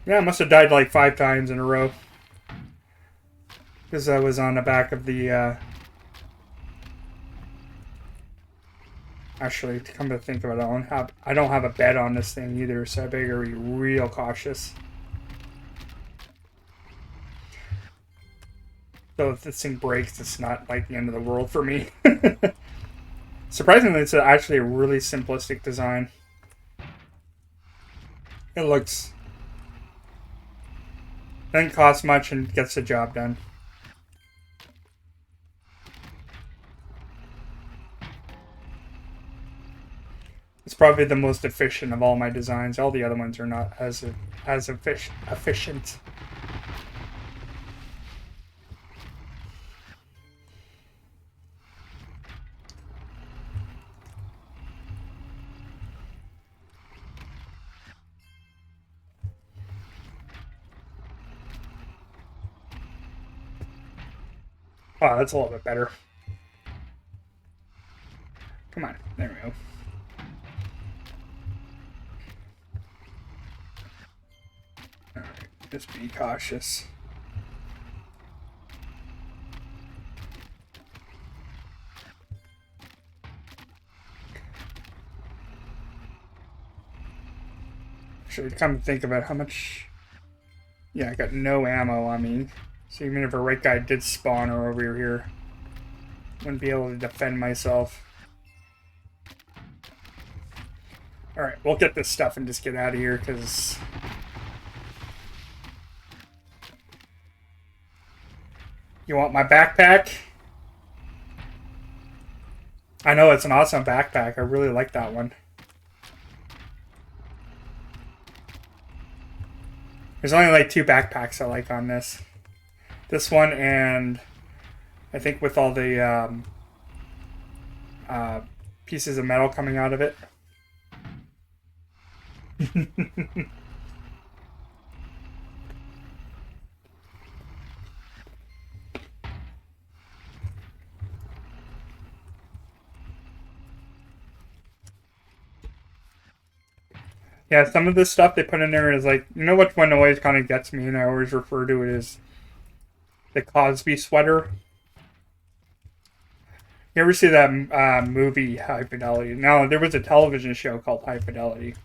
I must have died like 5 times in a row. Because I was on the back of the, actually, to come to think of it, I don't have a bed on this thing either, so I better be real cautious. So if this thing breaks, it's not like the end of the world for me. Surprisingly, it's actually a really simplistic design. It looks... doesn't cost much and gets the job done. It's probably the most efficient of all my designs. All the other ones are not as efficient. Wow, that's a little bit better. Come on, there we go. Alright, just be cautious. Should come to think about how much... Yeah, I got no ammo on me. So even if a right guy did spawn over here, wouldn't be able to defend myself. Alright, we'll get this stuff and just get out of here, because... You want my backpack? I know, it's an awesome backpack. I really like that one. There's only like 2 backpacks I like on this. This one, and I think with all the pieces of metal coming out of it. Yeah, some of the stuff they put in there is like, you know which one always kind of gets me, and I always refer to it as the Cosby sweater. You ever see that movie, High Fidelity? Now, there was a television show called High Fidelity.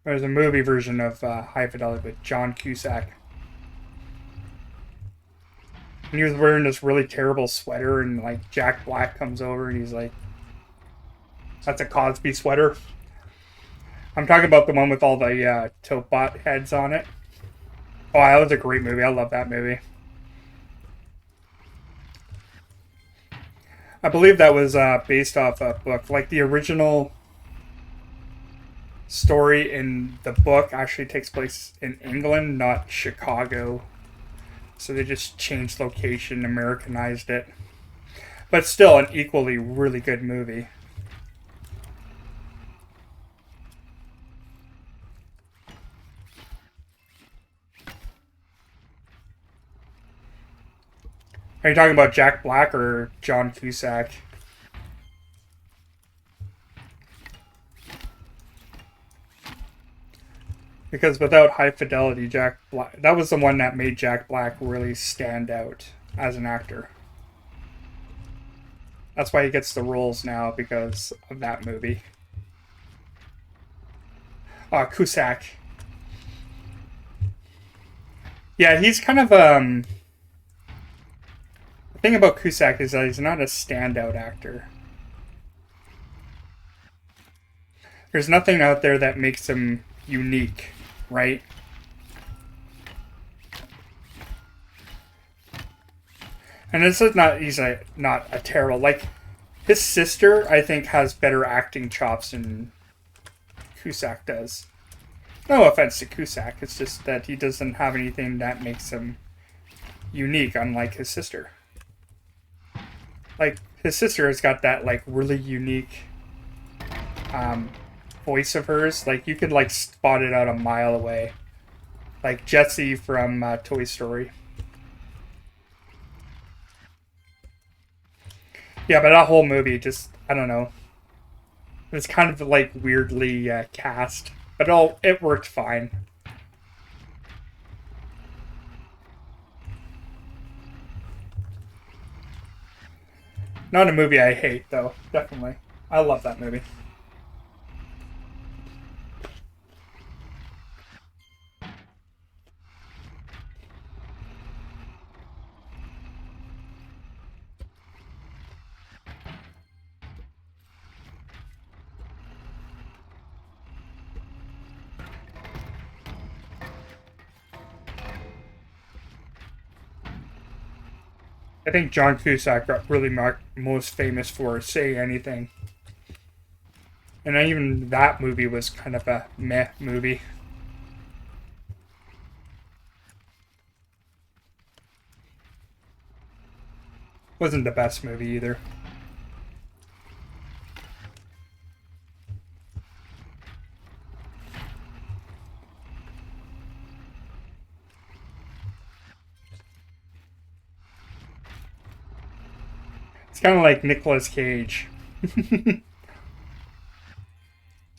There was a movie version of High Fidelity with John Cusack. And he was wearing this really terrible sweater, and like Jack Black comes over and he's like, that's a Cosby sweater. I'm talking about the one with all the Topbot heads on it. Oh, that was a great movie. I love that movie. I believe that was based off a book. Like, the original story in the book actually takes place in England, not Chicago. So they just changed location, Americanized it. But still an equally really good movie. Are you talking about Jack Black or John Cusack? Because without High Fidelity, Jack Black... That was the one that made Jack Black really stand out as an actor. That's why he gets the roles now, because of that movie. Cusack. Yeah, he's kind of, The thing about Cusack is that he's not a standout actor. There's nothing out there that makes him unique, right? And this is not, he's not a terrible, like, his sister, I think, has better acting chops than Cusack does. No offense to Cusack, it's just that he doesn't have anything that makes him unique, unlike his sister. Like, his sister has got that, like, really unique voice of hers. Like, you could, like, spot it out a mile away. Like Jessie from Toy Story. Yeah, but that whole movie just, I don't know. It was kind of, like, weirdly cast. But it worked fine. Not a movie I hate, though. Definitely. I love that movie. I think John Cusack got really most famous for Say Anything. And even that movie was kind of a meh movie. Wasn't the best movie either. It's kind of like Nicolas Cage.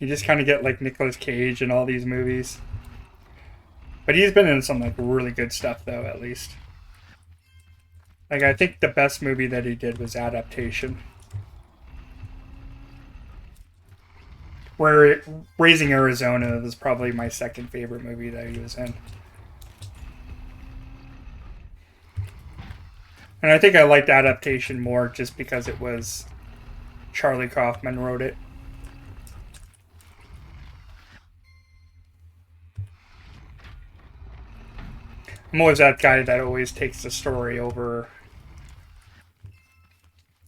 You just kind of get like Nicolas Cage in all these movies. But he's been in some like really good stuff though, at least. Like I think the best movie that he did was Adaptation. Where Raising Arizona was probably my second favorite movie that he was in. And I think I liked Adaptation more just because it was Charlie Kaufman wrote it. I'm always that guy that always takes the story over.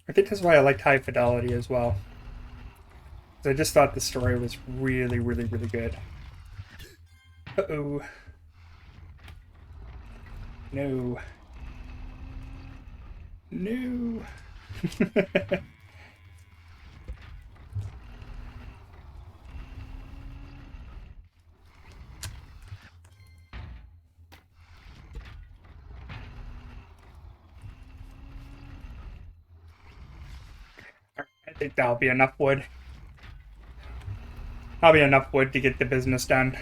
I think that's why I liked High Fidelity as well. I just thought the story was really, really, really good. Uh-oh. No. No. I think that'll be enough wood. That'll be enough wood to get the business done.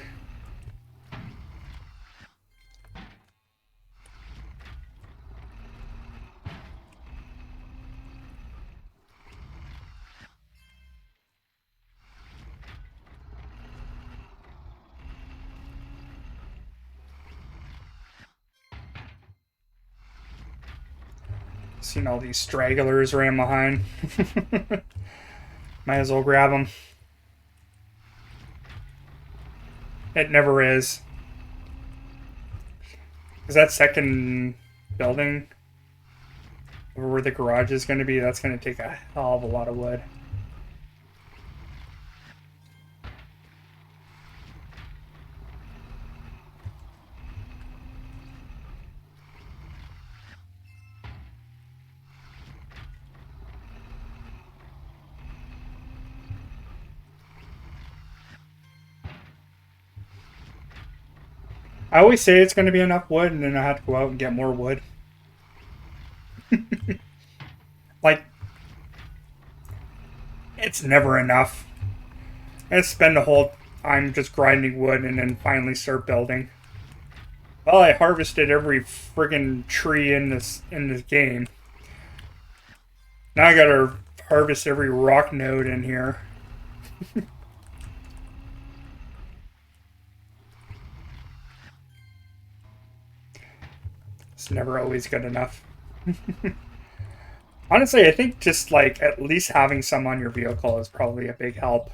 Seen all these stragglers ran behind. Might as well grab them. It never is. Because that second building where the garage is going to be, that's going to take a hell of a lot of wood. I always say it's going to be enough wood, and then I have to go out and get more wood. Like, it's never enough. I spend the whole time just grinding wood and then finally start building. Well, I harvested every friggin' tree in this game. Now I gotta harvest every rock node in here. It's never always good enough. Honestly, I think just like at least having some on your vehicle is probably a big help.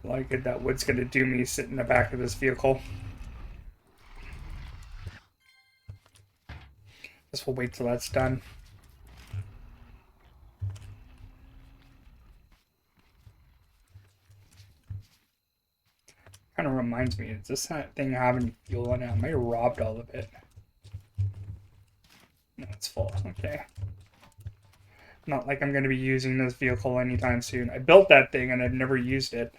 Like that wood's gonna do me sitting in the back of this vehicle. Guess we'll wait till that's done. Kind of reminds me, is this thing having fuel in it? I might have robbed all of it. No, it's full. Okay. Not like I'm going to be using this vehicle anytime soon. I built that thing and I've never used it.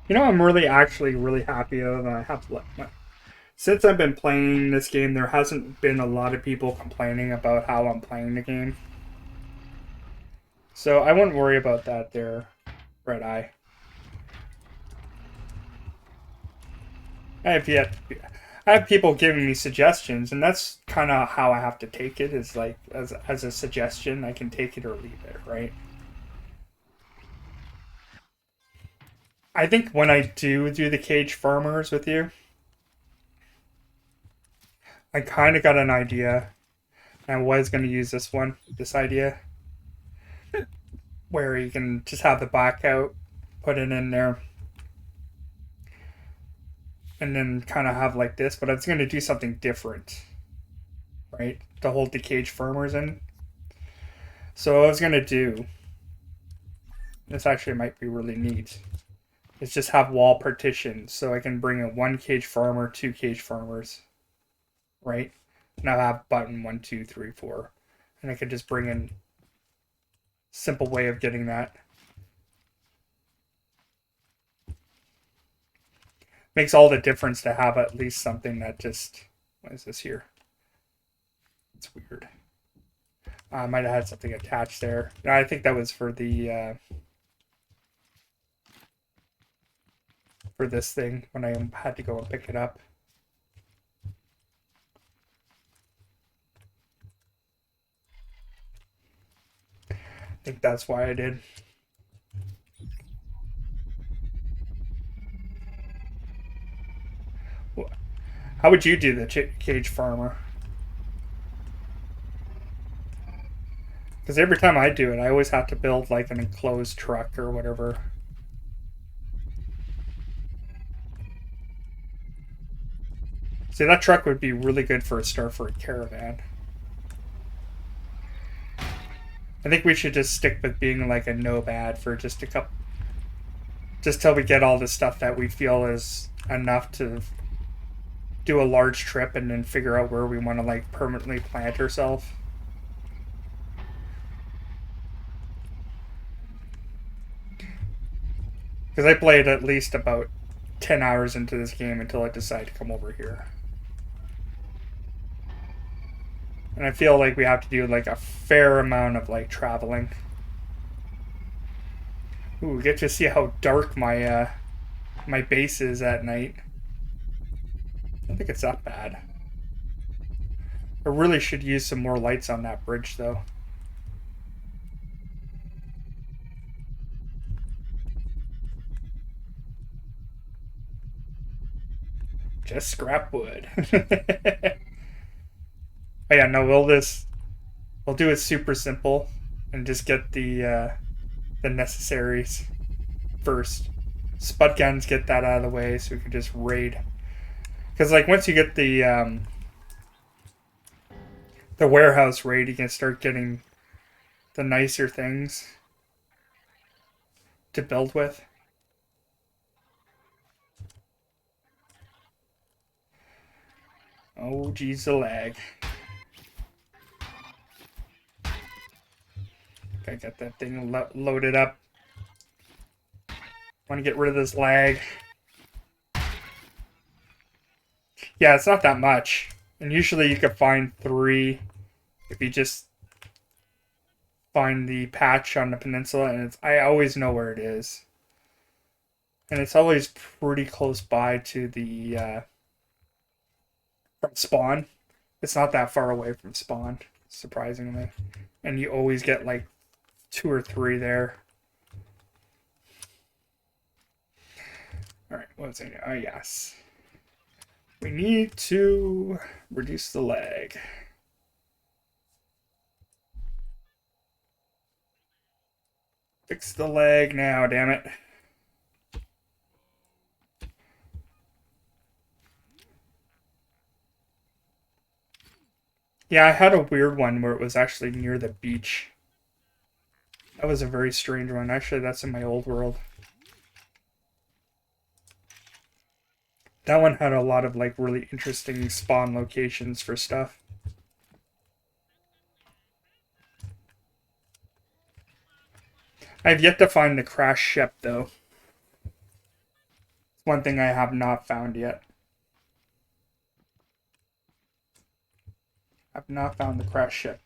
You know, I'm actually really happy of. I have to let since I've been playing this game, there hasn't been a lot of people complaining about how I'm playing the game. So I wouldn't worry about that there, Red Eye. I have people giving me suggestions, and that's kind of how I have to take it, is like, as a suggestion. I can take it or leave it, right? I think when I do the cage farmers with you, I kind of got an idea. I was going to use this idea, where you can just have the black out put it in there. And then kind of have like this, but I was going to do something different, right? To hold the cage farmers in. So what I was going to do, this actually might be really neat, is just have wall partitions so I can bring in 1 cage farmer, 2 cage farmers, right? And I'll have button 1, 2, 3, 4. And I could just bring in simple way of getting that. Makes all the difference to have at least something that just, what is this here? It's weird. I might have had something attached there. I think that was for the, for this thing when I had to go and pick it up. I think that's why I did. How would you do the cage farmer? Because every time I do it, I always have to build like an enclosed truck or whatever. See, that truck would be really good for a Starford caravan. I think we should just stick with being like a nomad for just a couple... Just till we get all the stuff that we feel is enough to do a large trip and then figure out where we want to like permanently plant ourselves. Because I played at least about 10 hours into this game until I decided to come over here. And I feel like we have to do like a fair amount of like traveling. Ooh, get to see how dark my my base is at night. I don't think it's that bad. I really should use some more lights on that bridge though. Just scrap wood. Oh yeah, no, we'll do it super simple and just get the necessaries first. Spud guns, get that out of the way so we can just raid. Because like once you get the warehouse raid, you can start getting the nicer things to build with. Oh geez, the lag. Gotta get that thing loaded up. Want to get rid of this lag. Yeah, it's not that much. And usually you can find 3 if you just find the patch on the peninsula, and I always know where it is. And it's always pretty close by to the from spawn. It's not that far away from spawn, surprisingly. And you always get like 2 or 3 there. Alright, what's it? Oh, yes. We need to reduce the lag. Fix the lag now, damn it. Yeah, I had a weird one where it was actually near the beach. That was a very strange one. Actually, that's in my old world. That one had a lot of like really interesting spawn locations for stuff. I've yet to find the crash ship though. It's one thing I have not found yet. I've not found the crash ship.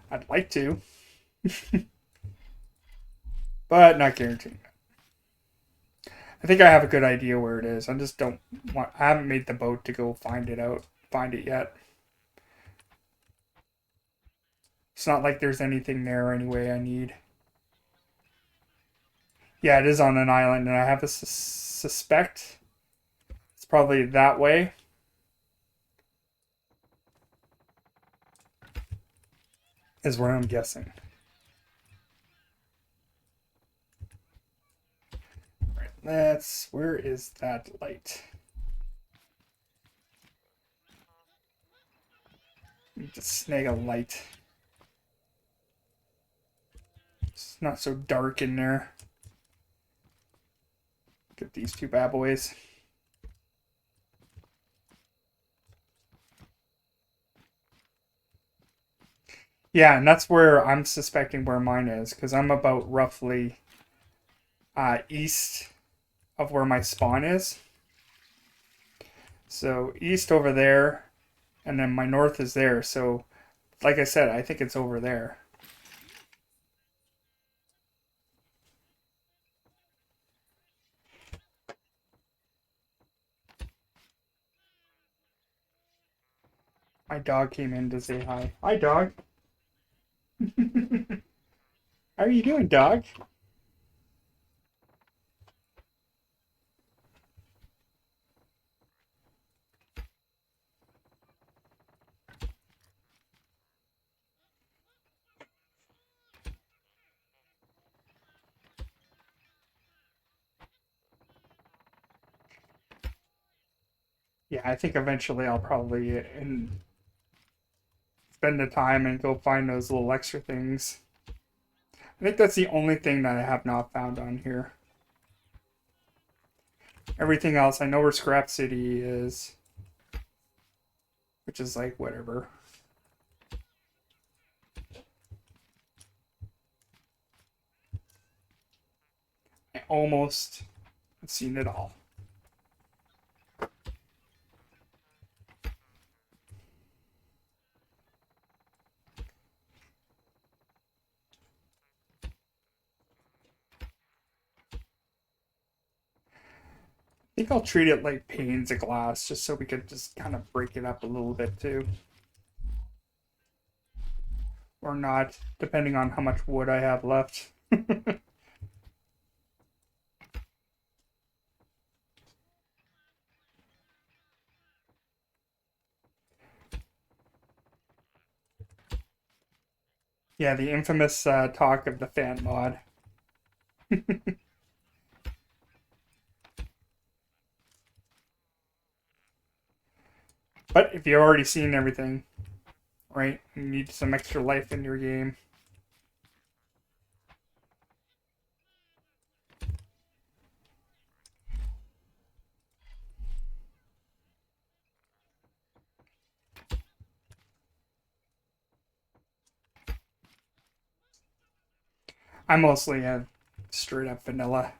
I'd like to. But not guaranteed. I think I have a good idea where it is. I just don't want... I haven't made the boat to go find it yet. It's not like there's anything there anyway I need. Yeah, it is on an island, and I have a suspect it's probably that way. Is where I'm guessing. Where is that light? Need to snag a light. It's not so dark in there. Get these two bad boys. Yeah, and that's where I'm suspecting where mine is, because I'm about roughly east of where my spawn is. So east over there, and then my north is there. So, like I said, I think it's over there. My dog came in to say hi. Hi, dog. How are you doing, dog? Yeah, I think eventually I'll probably spend the time and go find those little extra things. I think that's the only thing that I have not found on here. Everything else, I know where Scrap City is, which is like whatever. I almost have seen it all. I think I'll treat it like panes of glass, just so we could just kind of break it up a little bit too. Or not, depending on how much wood I have left. Yeah, the infamous talk of the fan mod. But if you've already seen everything, right, you need some extra life in your game. I'm mostly a straight up vanilla.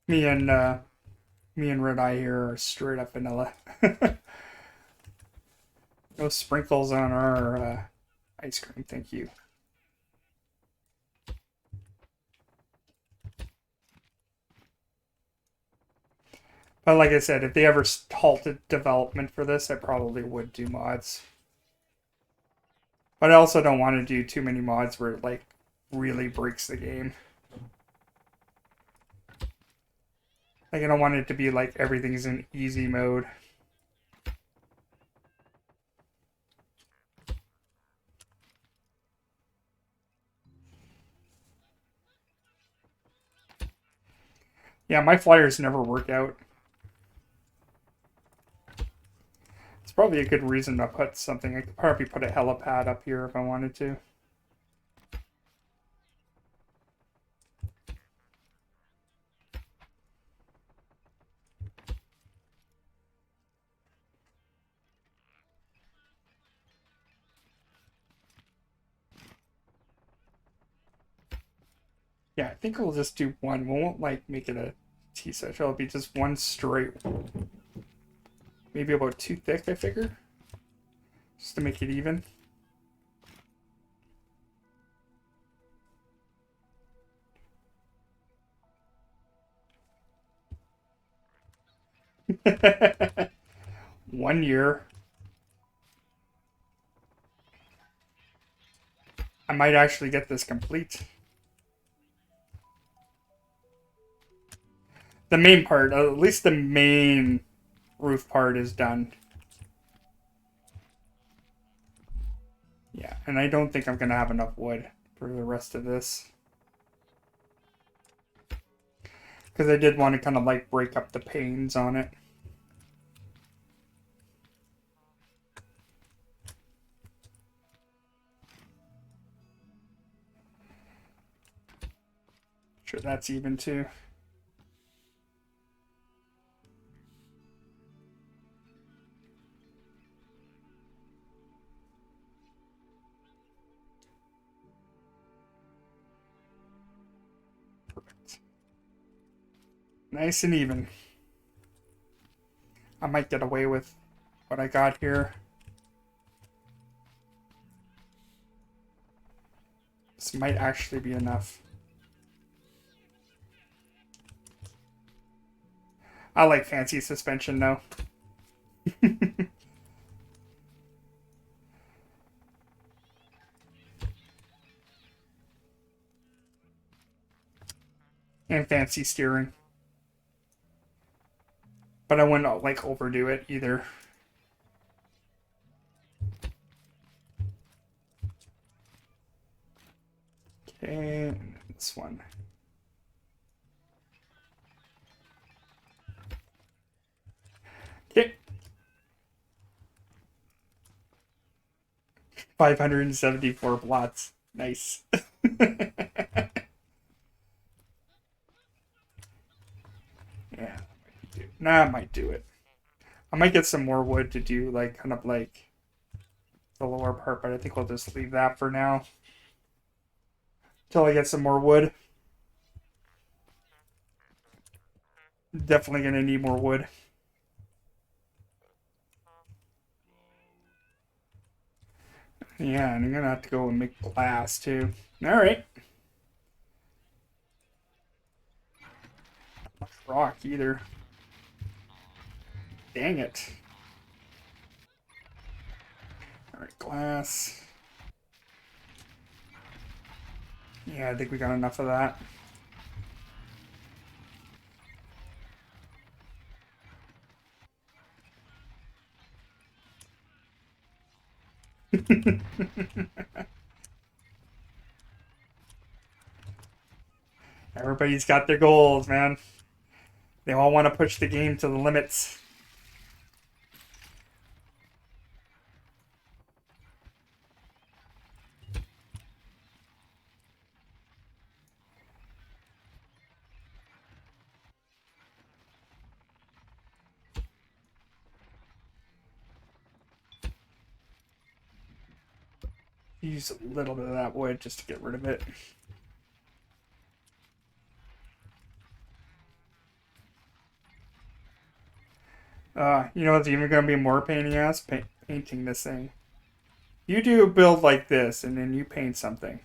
Me and Red Eye here are straight up vanilla. No sprinkles on our ice cream, thank you. But like I said, if they ever halted development for this, I probably would do mods. But I also don't want to do too many mods where it like really breaks the game. Like I don't want it to be like everything's in easy mode. Yeah, my flyers never work out. It's probably a good reason to put something. I could probably put a helipad up here if I wanted to. Yeah, I think we'll just do one. We won't like make it a T-set. It'll be just one straight. Maybe about 2 thick, I figure. Just to make it even. One year. I might actually get this complete. The main part, at least the main roof part is done. Yeah, and I don't think I'm going to have enough wood for the rest of this. Because I did want to kind of like break up the panes on it. Sure, that's even too. Perfect. Nice and even. I might get away with what I got here. This might actually be enough. I like fancy suspension though. And fancy steering. But I wouldn't like overdo it either. Okay, this one. Okay. 574 plots. Nice. Yeah, nah, I might do it. I might get some more wood to do like kind of like the lower part, but I think we'll just leave that for now. Till I get some more wood. Definitely gonna need more wood. Yeah, and I'm gonna have to go and make glass too. Alright. Not much rock either. Dang it. Alright, glass. Yeah, I think we got enough of that. Everybody's got their goals, man. They all want to push the game to the limits. Use a little bit of that wood just to get rid of it. You know what's even going to be more pain in the ass? Painting this thing. You do a build like this, and then you paint something.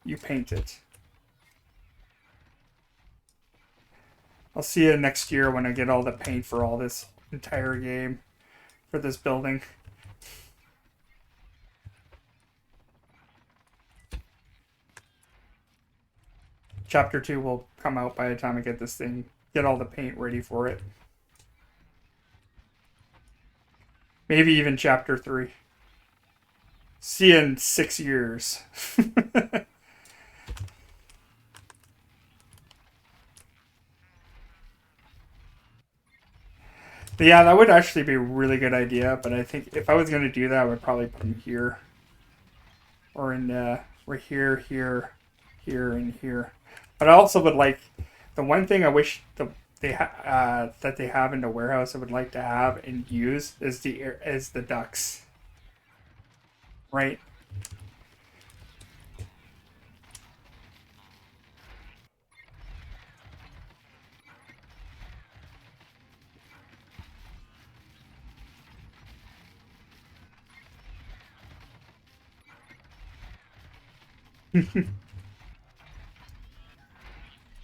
You paint it. I'll see you next year when I get all the paint for all this entire game for this building. Chapter 2 will come out by the time I get this thing, get all the paint ready for it. Maybe even Chapter 3. See you in 6 years. But yeah, that would actually be a really good idea, but I think if I was going to do that, I would probably put them here. Or in, right here, here, here, and here. But I also would like, the one thing I wish that they have in the warehouse I would like to have and use is the ducks. Right?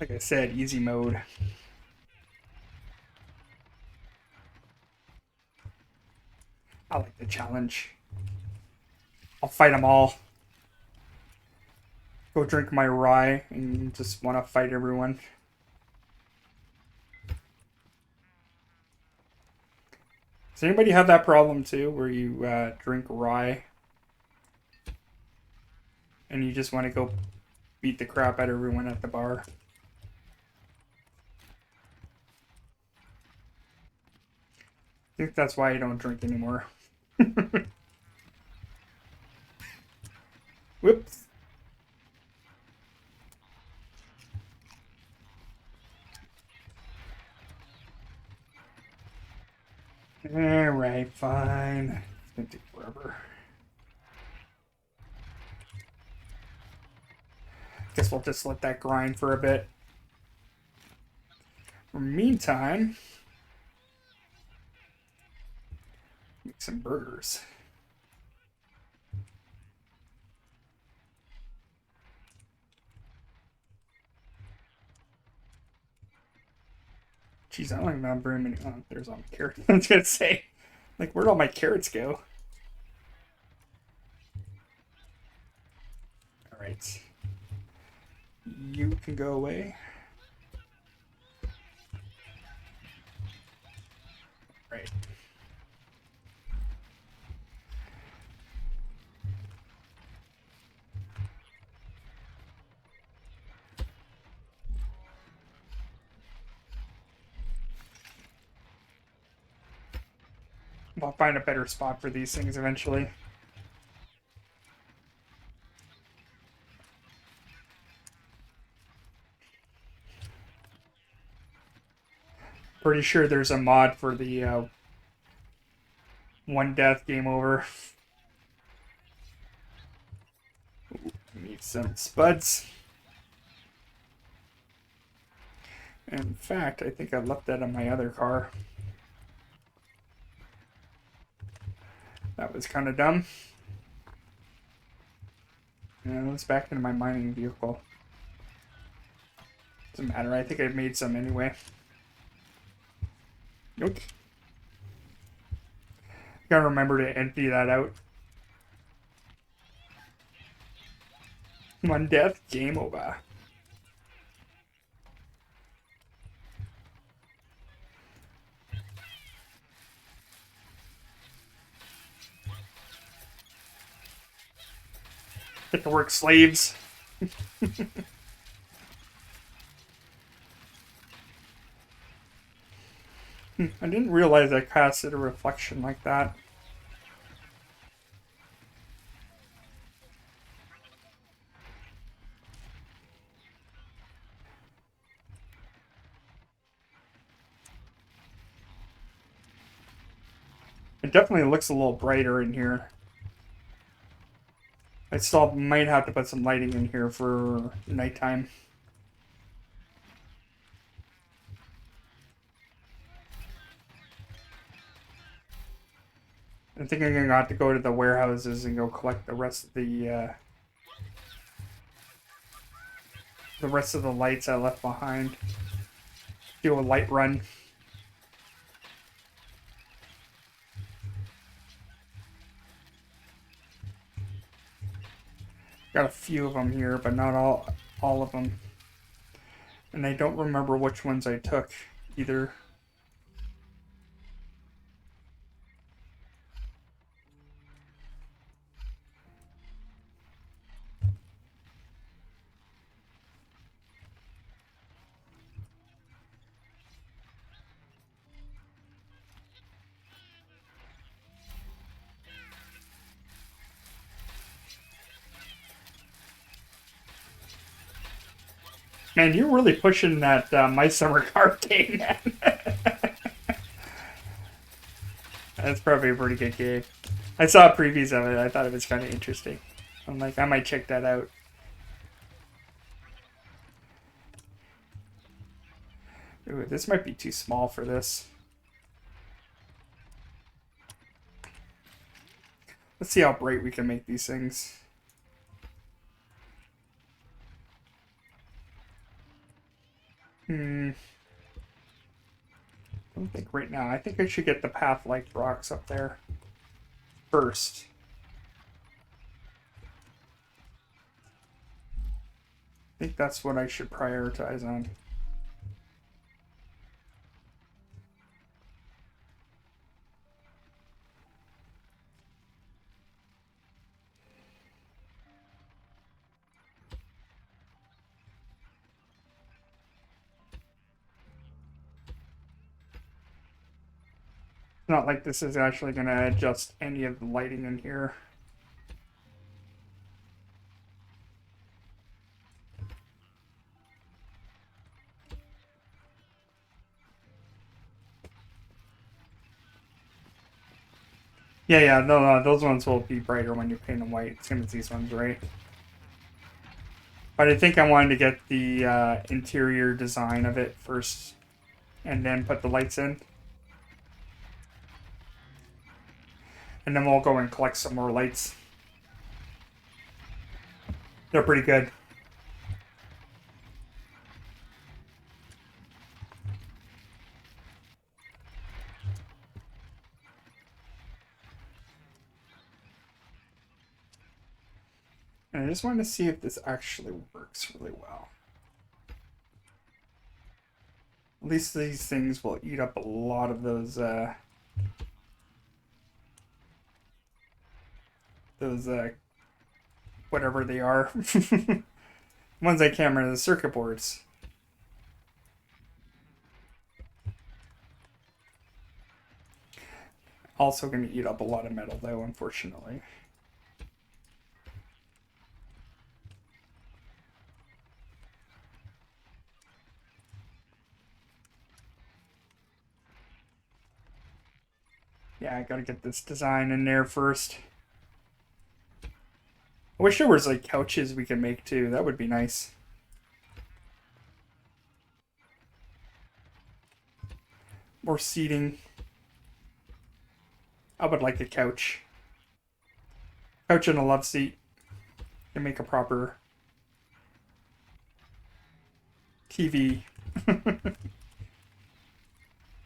Like I said, easy mode. I like the challenge. I'll fight them all. Go drink my rye and just want to fight everyone. Does anybody have that problem too, where you drink rye and you just want to go beat the crap out of everyone at the bar. I think that's why I don't drink anymore. Whoops. Alright, fine. It's gonna take forever. Guess we'll just let that grind for a bit. In the meantime, make some burgers. Jeez, I don't even have very many. Oh, there's all my carrots. I was gonna say, like, where'd all my carrots go? Alright. You can go away. Right. I'll find a better spot for these things eventually. Pretty sure there's a mod for the one death game over. Ooh, need some spuds. In fact, I think I left that in my other car. That was kind of dumb. Yeah, let's back into my mining vehicle. Doesn't matter, I think I've made some anyway. Nope. Gotta remember to empty that out. One death, game over. Get to work, slaves. I didn't realize I casted a reflection like that. It definitely looks a little brighter in here. I still might have to put some lighting in here for nighttime. I think I'm gonna have to go to the warehouses and go collect the rest of the lights I left behind. Do a light run. Got a few of them here, but not all of them. And I don't remember which ones I took either. Man, you're really pushing that My Summer Car game, man. That's probably a pretty good game. I saw previews of it. I thought it was kind of interesting. I'm like, I might check that out. Ooh, this might be too small for this. Let's see how bright we can make these things. I don't think right now. I think I should get the path like rocks up there first. I think that's what I should prioritize on. not like this is actually going to adjust any of the lighting in here. Yeah, no, those ones will be brighter when you paint them white. Same as these ones, right? But I think I wanted to get the interior design of it first, and then put the lights in. And then we'll go and collect some more lights. They're pretty good. And I just wanted to see if this actually works really well. At least these things will eat up a lot of those whatever they are. Ones I can't remember, the circuit boards. Also going to eat up a lot of metal though, unfortunately. Yeah, I gotta get this design in there first. I wish there was like couches we could make too. That would be nice. More seating. I would like a couch. Couch and a love seat. And make a proper TV. It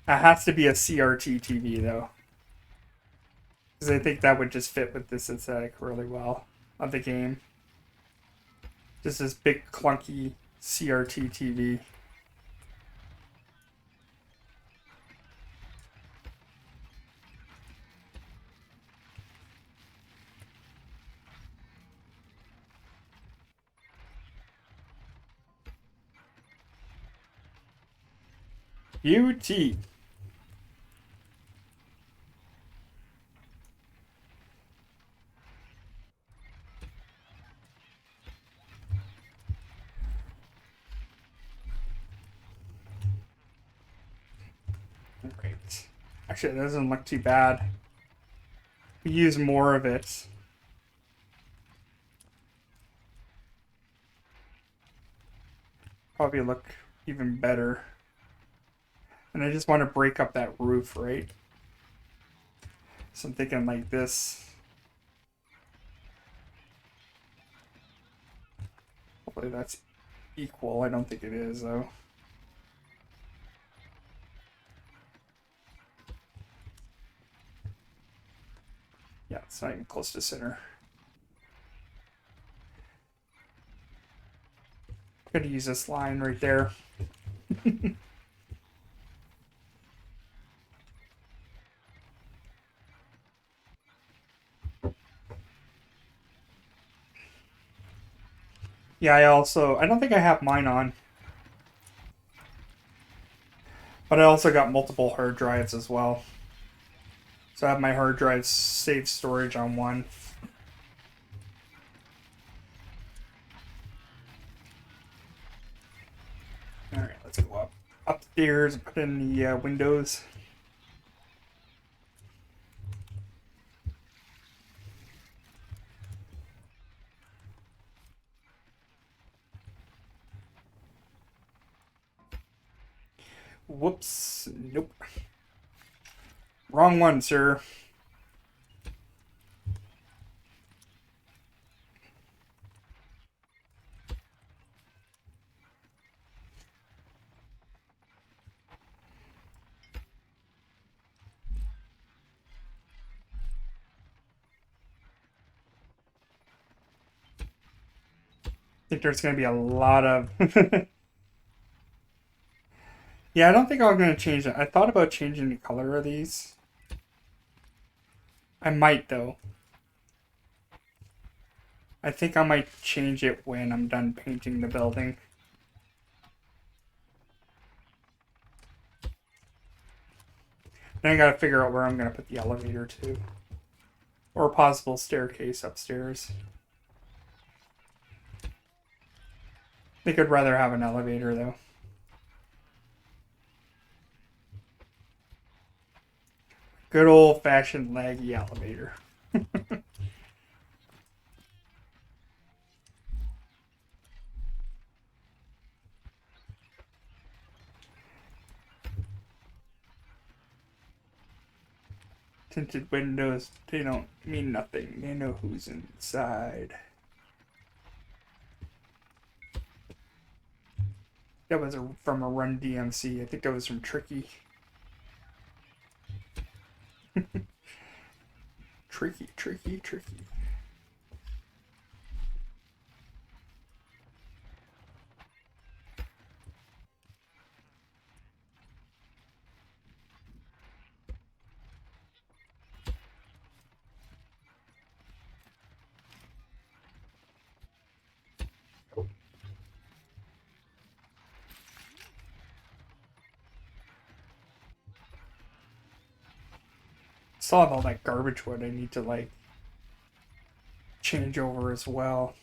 has to be a CRT TV though. Because I think that would just fit with this aesthetic really well of the game. Just this big clunky CRT TV. UT. Great. Actually, it doesn't look too bad. We use more of it. Probably look even better. And I just want to break up that roof, right? So I'm thinking like this. Hopefully that's equal. I don't think it is, though. Yeah, it's not even close to center. I'm gonna use this line right there. Yeah, I don't think I have mine on. But I also got multiple hard drives as well. So I have my hard drives save storage on one. Alright, let's go upstairs and put in the windows. Whoops. Nope. Wrong one, sir. I think there's going to be a lot of... Yeah, I don't think I'm going to change it. I thought about changing the color of these. I might, though. I think I might change it when I'm done painting the building. Then I gotta figure out where I'm gonna put the elevator to. Or a possible staircase upstairs. I think I'd rather have an elevator though. Good old-fashioned laggy elevator. Tinted windows, they don't mean nothing. They know who's inside. That was from a Run DMC. I think that was from Tricky. Tricky, tricky, tricky. Still have all that garbage wood I need to like change over as well.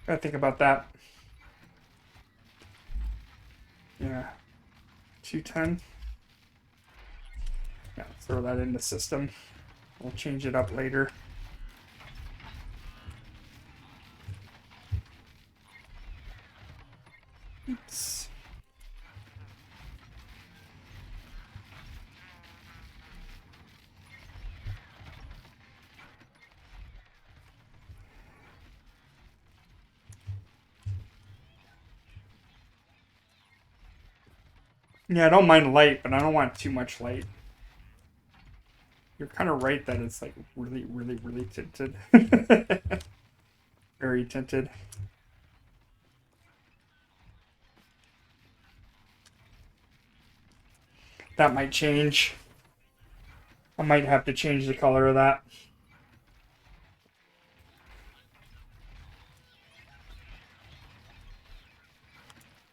Gotta think about that. Yeah. 210. Yeah, throw that in the system. We'll change it up later. Oops. Yeah, I don't mind light, but I don't want too much light. You're kind of right that it's like really, really, really tinted. Very tinted. That might change. I might have to change the color of that.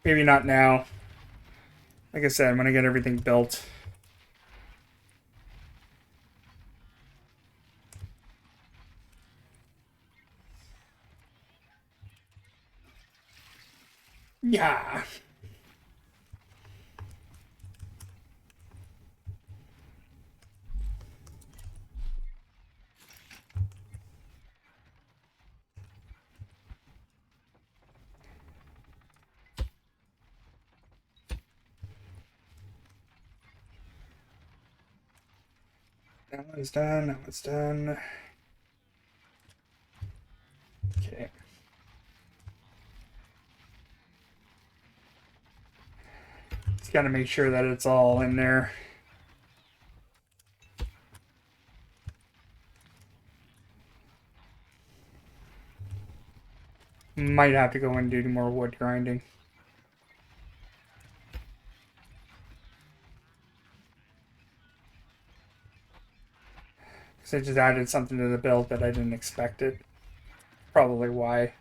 Maybe not now. Like I said, when I get everything built. Yeah. That one's done. That one's done. Okay. Just got to make sure that it's all in there. Might have to go and do more wood grinding. Because I just added something to the build that I didn't expect it. Probably why.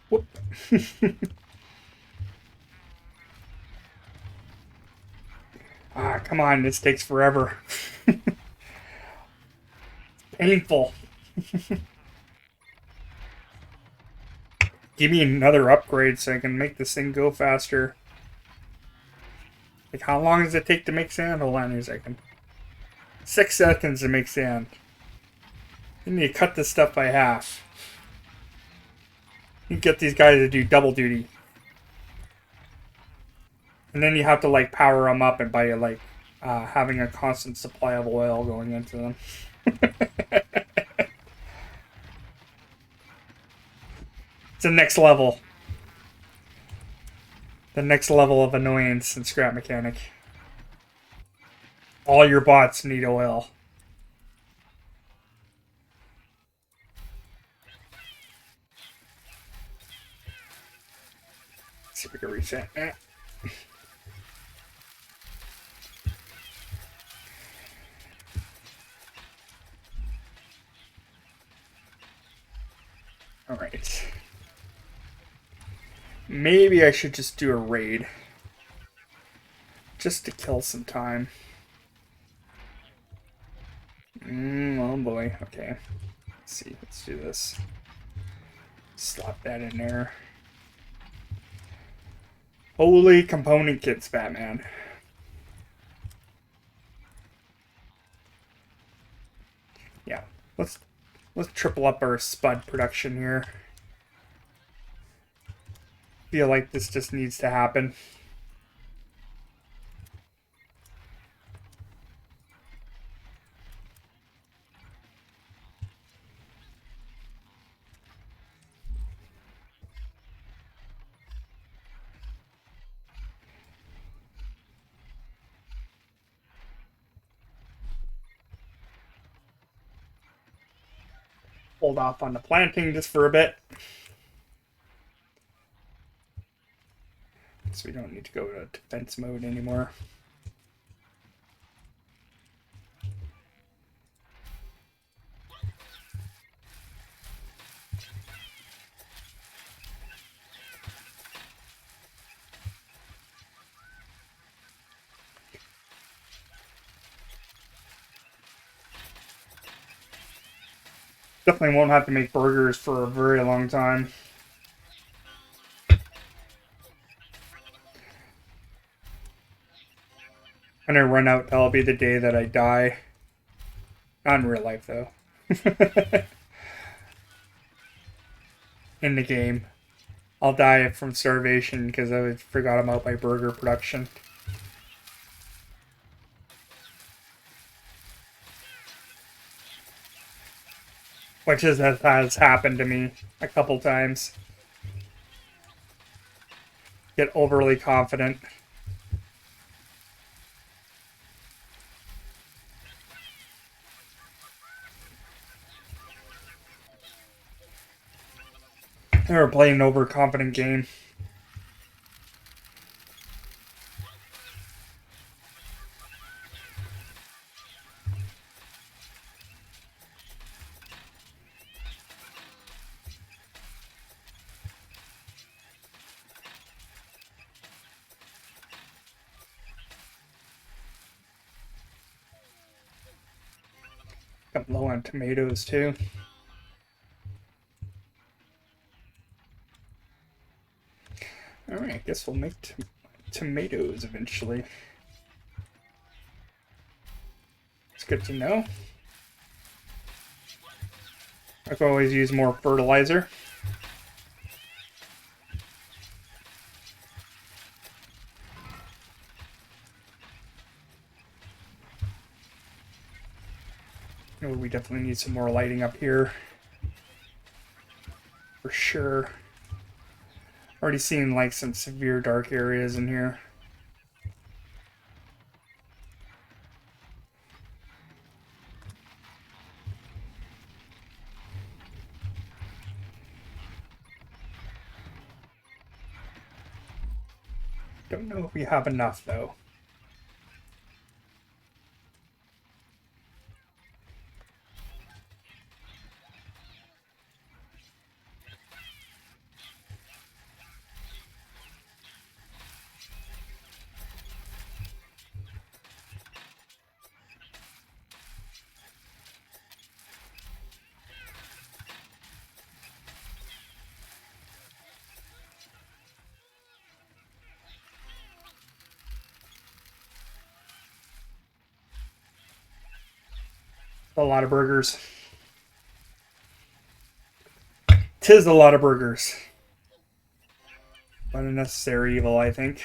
Whoop. Ah, come on, this takes forever. Painful. Give me another upgrade so I can make this thing go faster. Like, how long does it take to make sand? Hold on a second. 6 seconds to make sand. You need to cut this stuff by half. You get these guys to do double duty. And then you have to, like, power them up and by, like, having a constant supply of oil going into them. It's the next level. The next level of annoyance in Scrap Mechanic. All your bots need oil. Let's see if we can reset that. Alright. Maybe I should just do a raid. Just to kill some time. Oh boy. Okay. Let's see. Let's do this. Slap that in there. Holy component kits, Batman. Yeah. Let's triple up our spud production here. Feel like this just needs to happen. Hold off on the planting just for a bit. So we don't need to go to defense mode anymore. Definitely won't have to make burgers for a very long time. When I run out, that'll be the day that I die. Not in real life, though. In the game. I'll die from starvation because I forgot about my burger production. Which has happened to me a couple times. Get overly confident. They were playing an overconfident game. Got low on tomatoes too. Alright, I guess we'll make tomatoes eventually. It's good to know. I can always use more fertilizer. Oh, we definitely need some more lighting up here. For sure. Already seeing like some severe dark areas in here. Don't know if we have enough though. A lot of burgers. Tis a lot of burgers. Unnecessary evil, I think.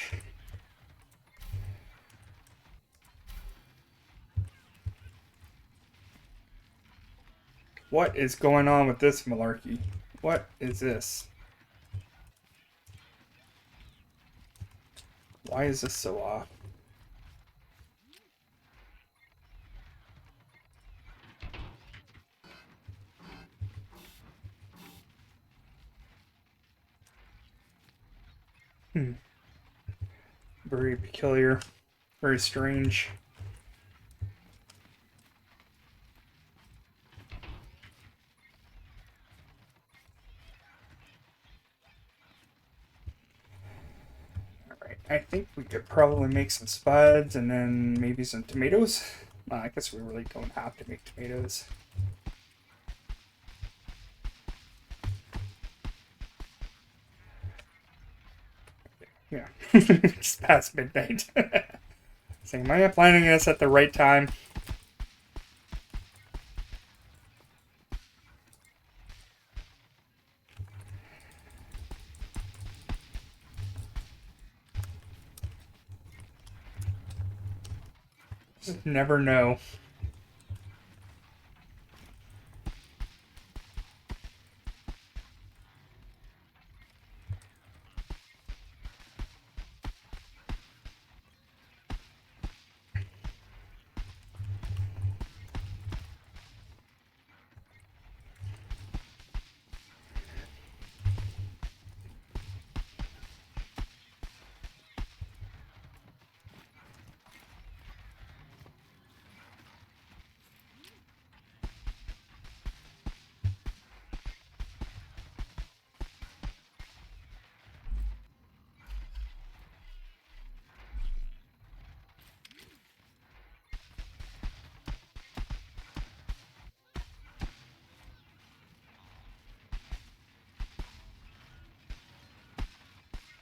What is going on with this malarkey? What is this? Why is this so off? Very peculiar. Very strange. Alright, I think we could probably make some spuds and then maybe some tomatoes. Well, I guess we really don't have to make tomatoes. Yeah, just past midnight. Saying, am I planning this at the right time? Just never know.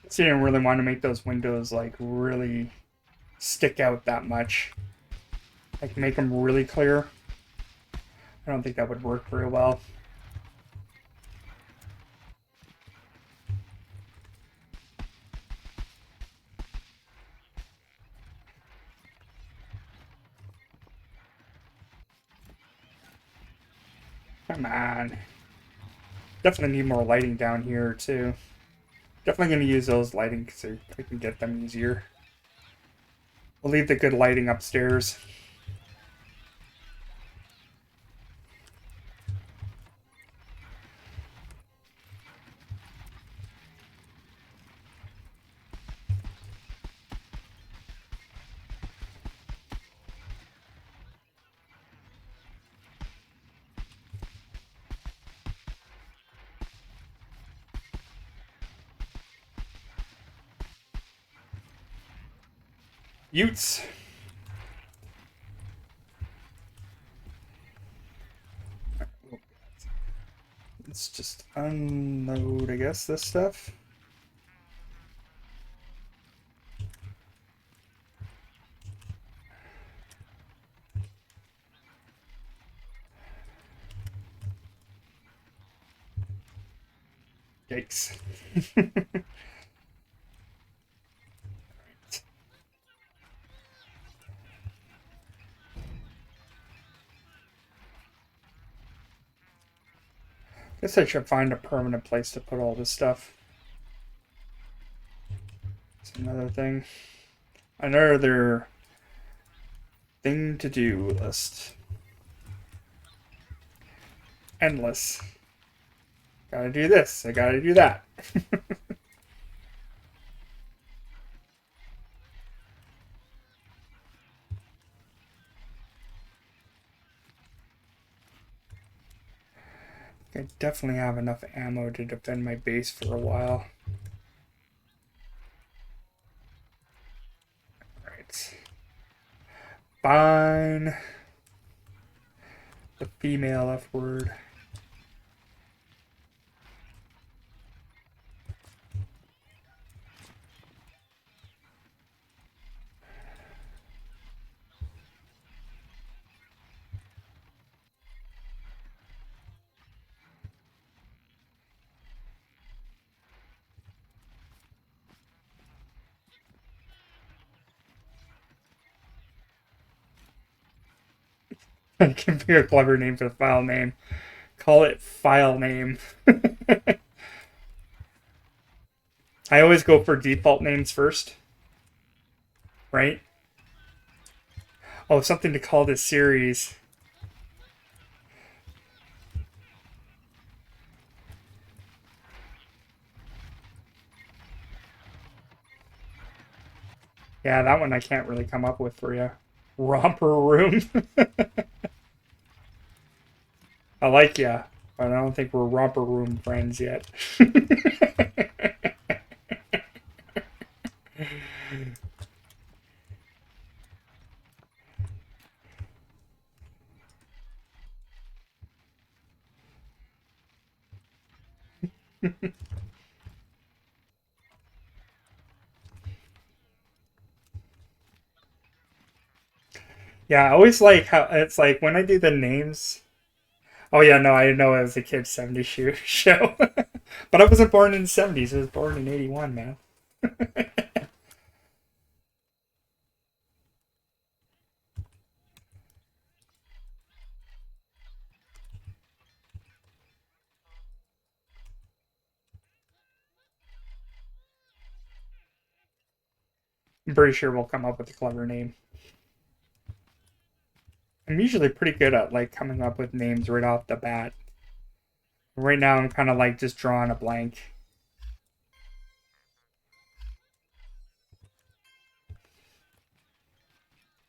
So you didn't really want to make those windows like really stick out that much. Like make them really clear. I don't think that would work very well. Come on. Definitely need more lighting down here too. Definitely going to use those lighting so I can get them easier. We'll leave the good lighting upstairs. Utes. Let's just unload, I guess, this stuff. Yikes. Guess I should find a permanent place to put all this stuff. It's another thing. Another thing to do list. Endless. Gotta do this. I gotta do that. I definitely have enough ammo to defend my base for a while. Alright. Fine. The female F word. It can be a clever name for the file name. Call it file name. I always go for default names first. Right? Oh, something to call this series. Yeah, that one I can't really come up with for you. Romper room. I like ya, but I don't think we're romper room friends yet. Yeah, I always like how it's like when I do the names. Oh yeah, no, I know it was a kid's 70s show. But I wasn't born in the 70s. I was born in 81, man. I'm pretty sure we'll come up with a clever name. I'm usually pretty good at like coming up with names right off the bat. Right now I'm kind of like just drawing a blank.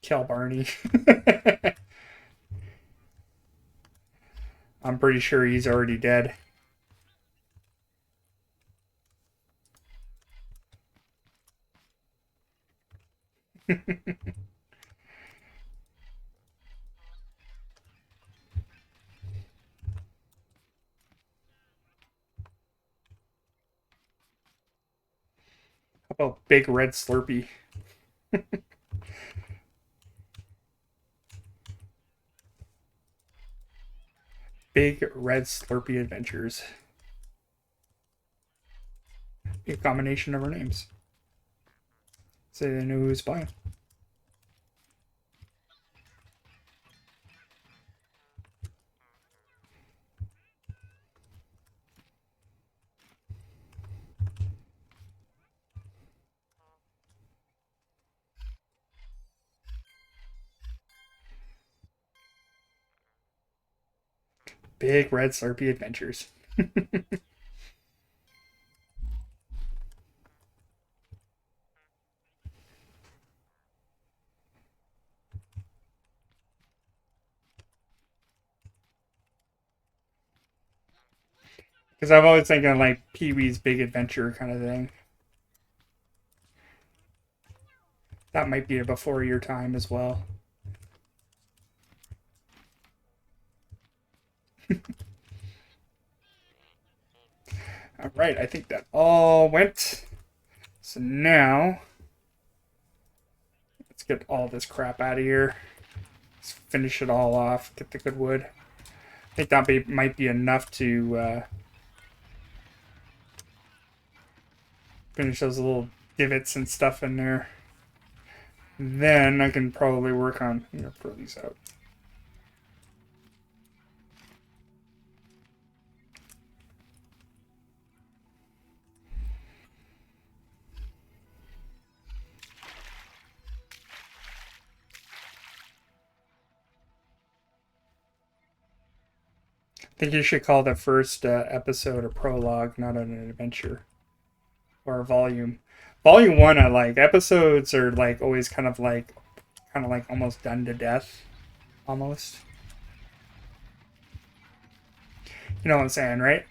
Kill Barney. I'm pretty sure he's already dead. How about Big Red Slurpee? Big Red Slurpee Adventures. A combination of our names. So they know who's buying. Big Red Slurpee Adventures. Because I've always thinking like Pee Wee's Big Adventure kind of thing. That might be a before your time as well. All right, I think that all went. So now, let's get all this crap out of here. Let's finish it all off. Get the good wood. I think that might be enough to finish those little divots and stuff in there. Then I can probably work on. I'm gonna throw these out. I think you should call the first episode a prologue, not an adventure or a volume. Volume one, I like. Episodes are like always kind of like almost done to death, almost. You know what I'm saying, right?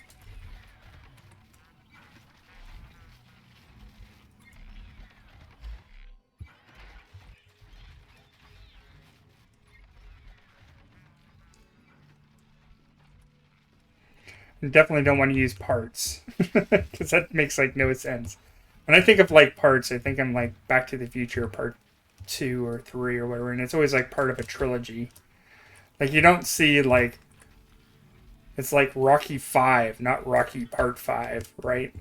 You definitely don't want to use parts because that makes like no sense. When I think of like parts, I think I'm like Back to the Future Part 2 or 3 or whatever, and it's always like part of a trilogy. Like you don't see like it's like Rocky 5, not Rocky Part 5, right?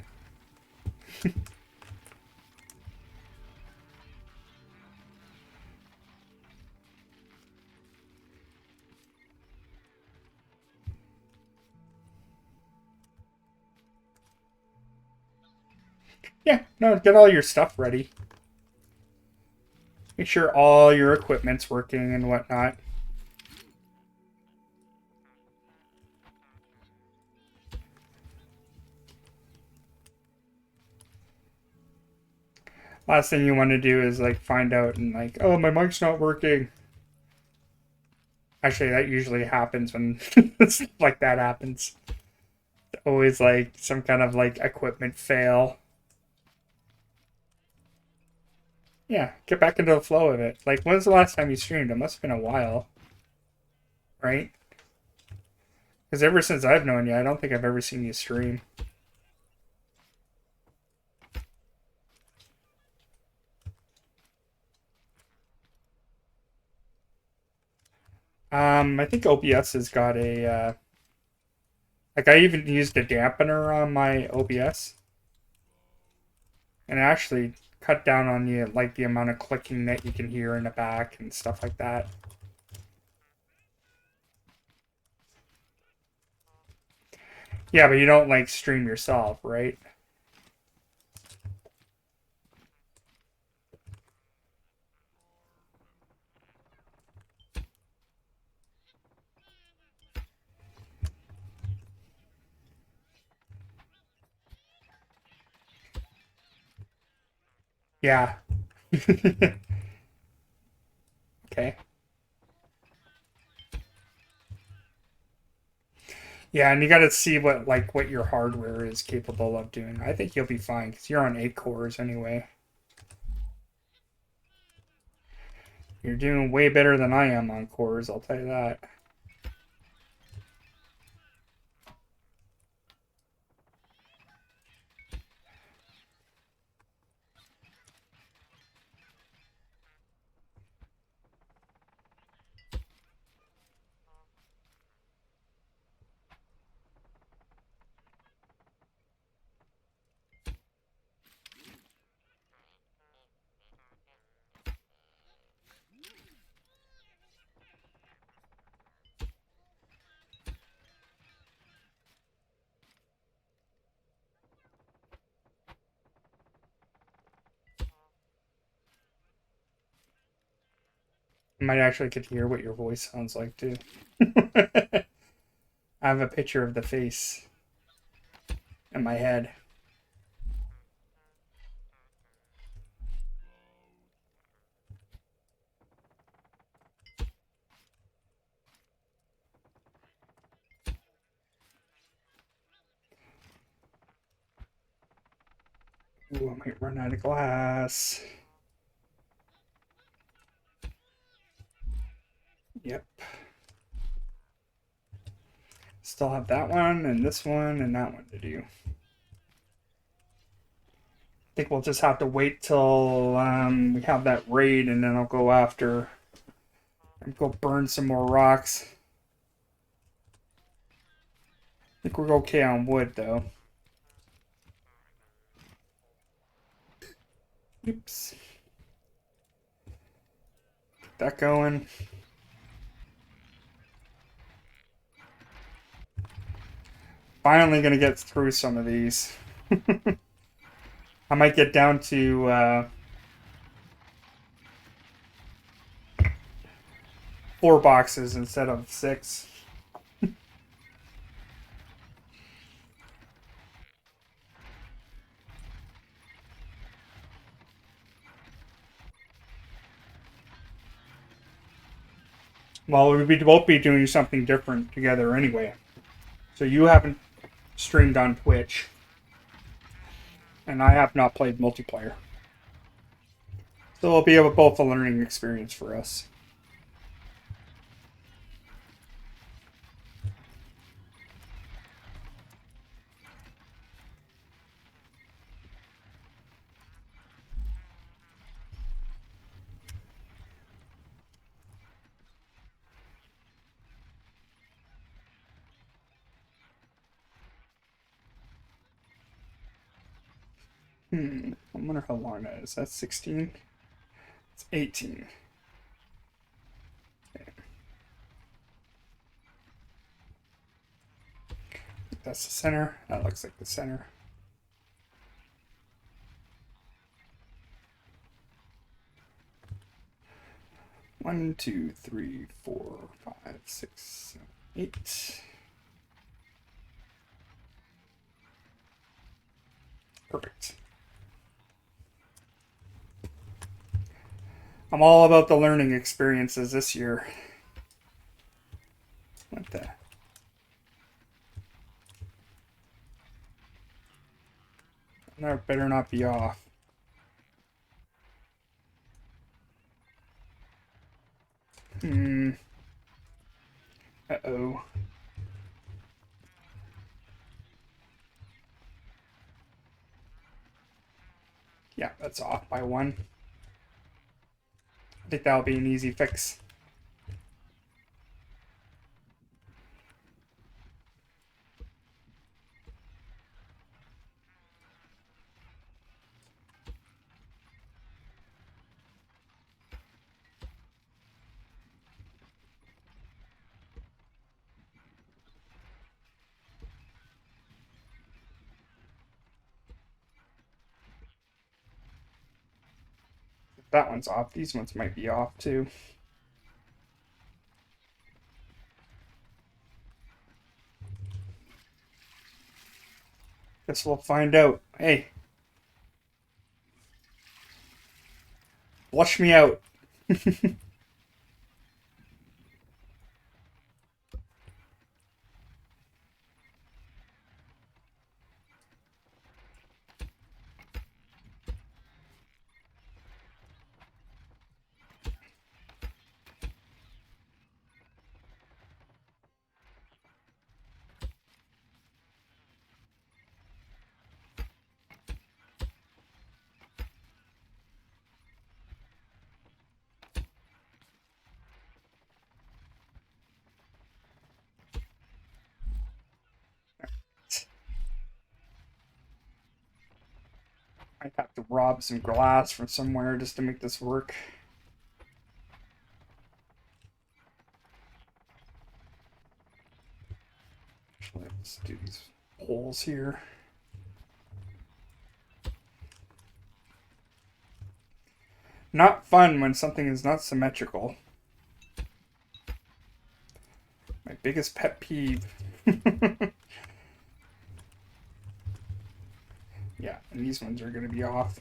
Yeah, no, get all your stuff ready. Make sure all your equipment's working and whatnot. Last thing you want to do is like find out and like, oh, my mic's not working. Actually, that usually happens when stuff like that happens. Always like some kind of like equipment fail. Yeah, get back into the flow of it. Like, when's the last time you streamed? It must have been a while, right? Because ever since I've known you, I don't think I've ever seen you stream. I think OBS has got a like I even used a dampener on my OBS, and it actually cut down on the like the amount of clicking that you can hear in the back and stuff like that. Yeah, but you don't like stream yourself, right? Yeah. Okay. Yeah, and you got to see what your hardware is capable of doing. I think you'll be fine because you're on 8 cores anyway. You're doing way better than I am on cores, I'll tell you that. I might actually get to hear what your voice sounds like too. I have a picture of the face in my head. Ooh, I might run out of glass. Yep. Still have that one and this one and that one to do. I think we'll just have to wait till we have that raid and then I'll go after and go burn some more rocks. I think we're okay on wood though. Oops. Get that going. Finally gonna get through some of these. I might get down to 4 boxes instead of 6. Well, we both be doing something different together anyway. So you haven't streamed on Twitch, and I have not played multiplayer. So it'll be both a learning experience for us. I wonder how long that is. That's 16. It's 18. Okay. That's the center. That looks like the center. One, two, three, 4, 5, 6, 7, 8. Perfect. I'm all about the learning experiences this year. What the? That better not be off. Uh-oh. Yeah, that's off by one. I think that'll be an easy fix. If that one's off, these ones might be off too. Guess we'll find out. Hey, flush me out. I'd have to rob some glass from somewhere just to make this work. Let's do these holes here. Not fun when something is not symmetrical. My biggest pet peeve. Yeah, and these ones are going to be off.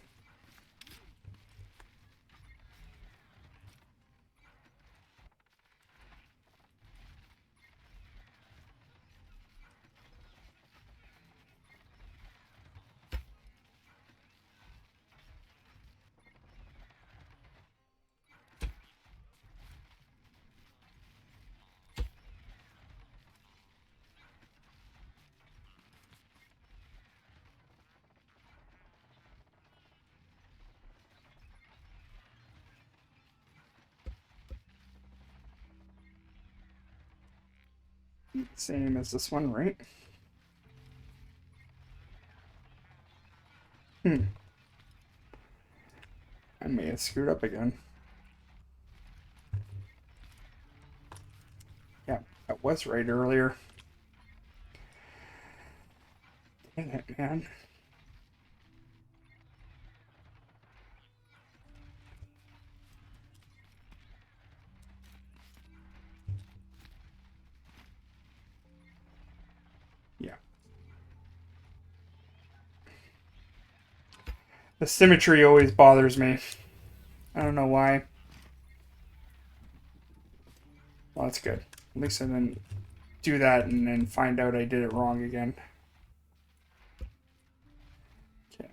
Same as this one, right? I may have screwed up again. Yeah, that was right earlier. Dang it, man. Yeah. The symmetry always bothers me. I don't know why. Well, that's good. At least I didn't do that and then find out I did it wrong again. Okay.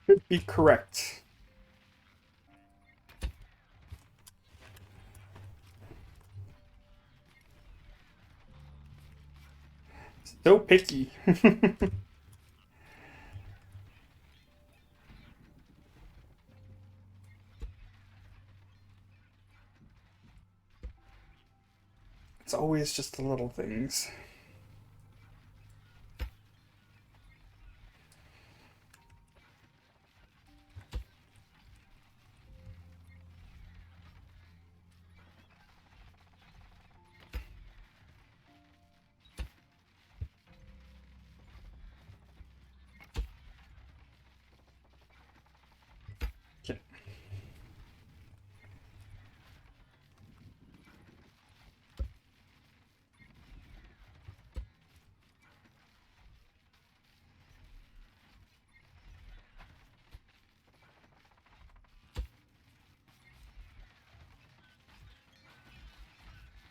Should be correct. So picky. It's always just the little things.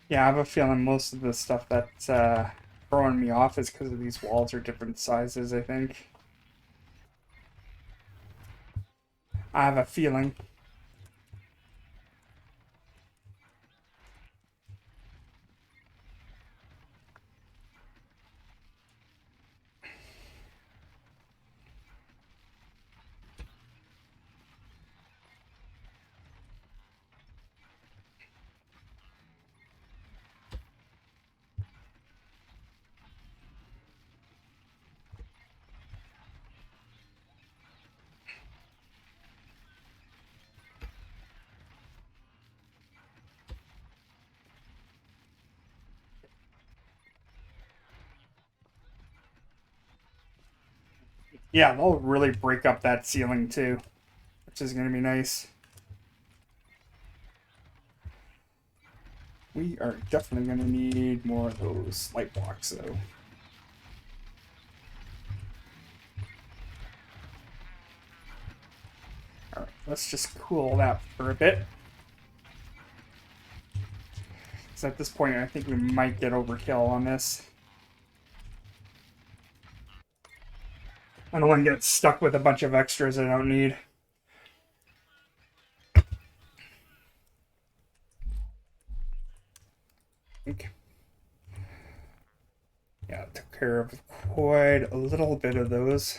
Yeah, I have a feeling most of the stuff that's throwing me off is because of these walls are different sizes, I think. I have a feeling. Yeah, they'll really break up that ceiling too, which is going to be nice. We are definitely going to need more of those light blocks though. Alright, let's just cool that for a bit. Because at this point, I think we might get overkill on this. I don't want to get stuck with a bunch of extras I don't need. Okay. Yeah, took care of quite a little bit of those.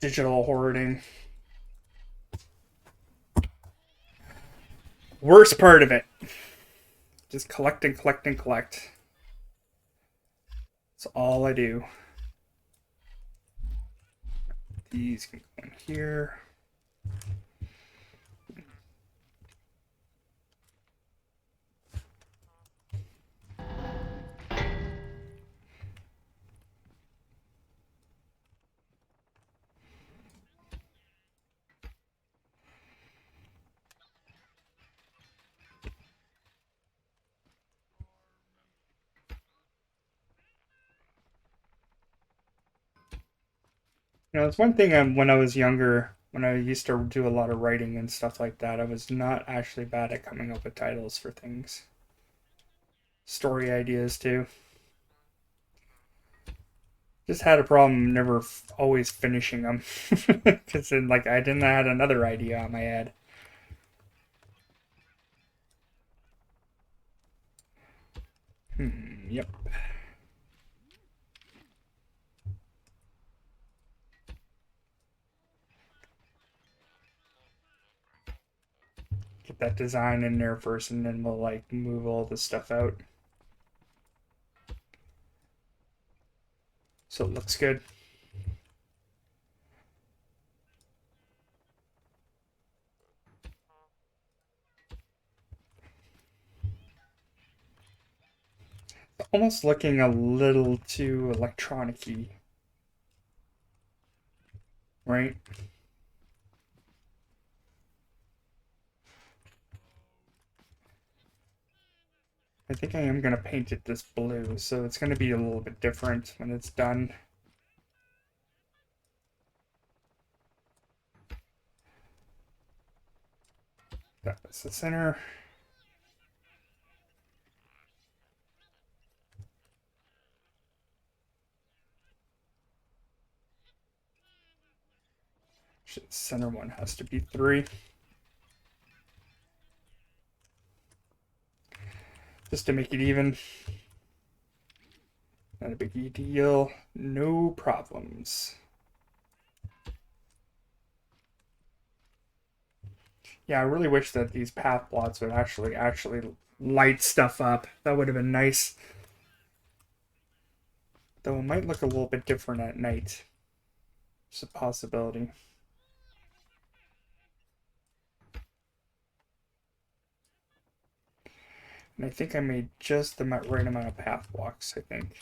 Digital hoarding. Worst part of it. Just collect and collect and collect. That's all I do. These can go in here. You know, it's one thing when I was younger, when I used to do a lot of writing and stuff like that, I was not actually bad at coming up with titles for things. Story ideas, too. Just had a problem never always finishing them. Because then, like, I didn't have another idea on my head. Yep. Get that design in there first, and then we'll, like, move all this stuff out. So it looks good. Almost looking a little too electronic-y, right? I think I am going to paint it this blue, so it's going to be a little bit different when it's done. That's the center. The center one has to be 3. Just to make it even. Not a big deal. No problems. Yeah, I really wish that these path plots would actually light stuff up. That would have been nice. Though it might look a little bit different at night. It's a possibility. And I think I made just the right amount of path blocks, I think.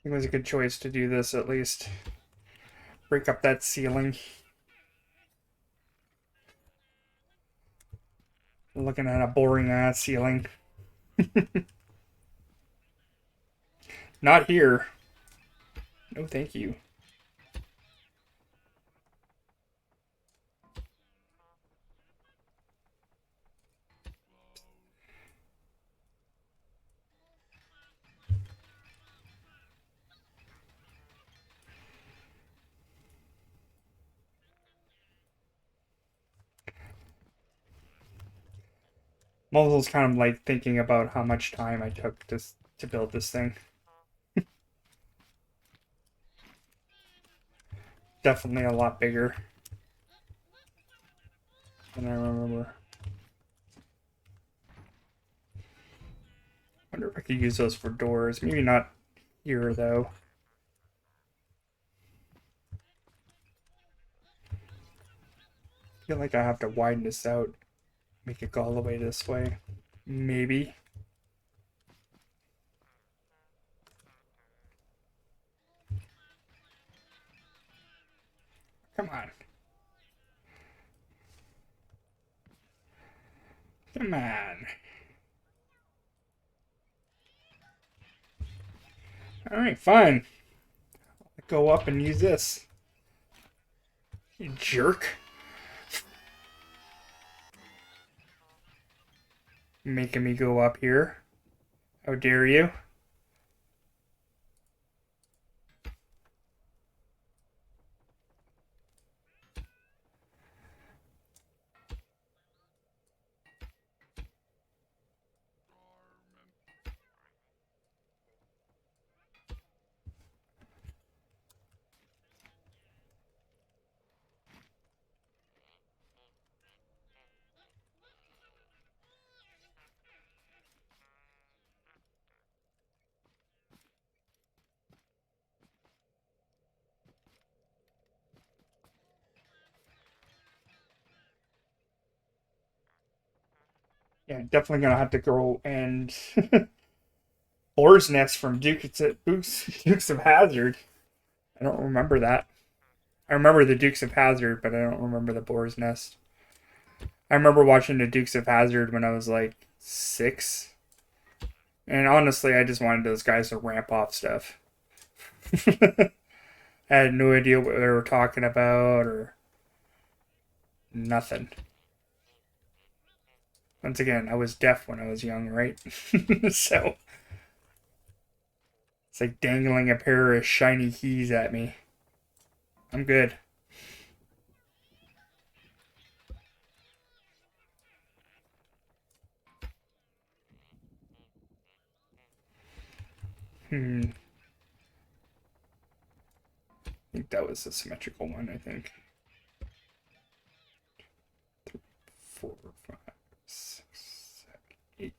It was a good choice to do this at least. Break up that ceiling. Looking at a boring ass ceiling. Not here. No, thank you. I'm almost kind of like thinking about how much time I took to build this thing. Definitely a lot bigger than I remember. Wonder if I could use those for doors. Maybe not here though. I feel like I have to widen this out, make it go all the way this way. Maybe. Come on. Come on. Alright, fine. Go up and use this. You jerk. Making me go up here. How dare you? Yeah, definitely gonna have to go and Boar's Nest from Dukes of Hazard. I don't remember that. I remember the Dukes of Hazard, but I don't remember the Boar's Nest. I remember watching the Dukes of Hazard when I was like 6. And honestly, I just wanted those guys to ramp off stuff. I had no idea what they were talking about or nothing. Once again, I was deaf when I was young, right? So it's like dangling a pair of shiny keys at me. I'm good. I think that was a symmetrical one, I think. 4, 5, 6, 7, 8.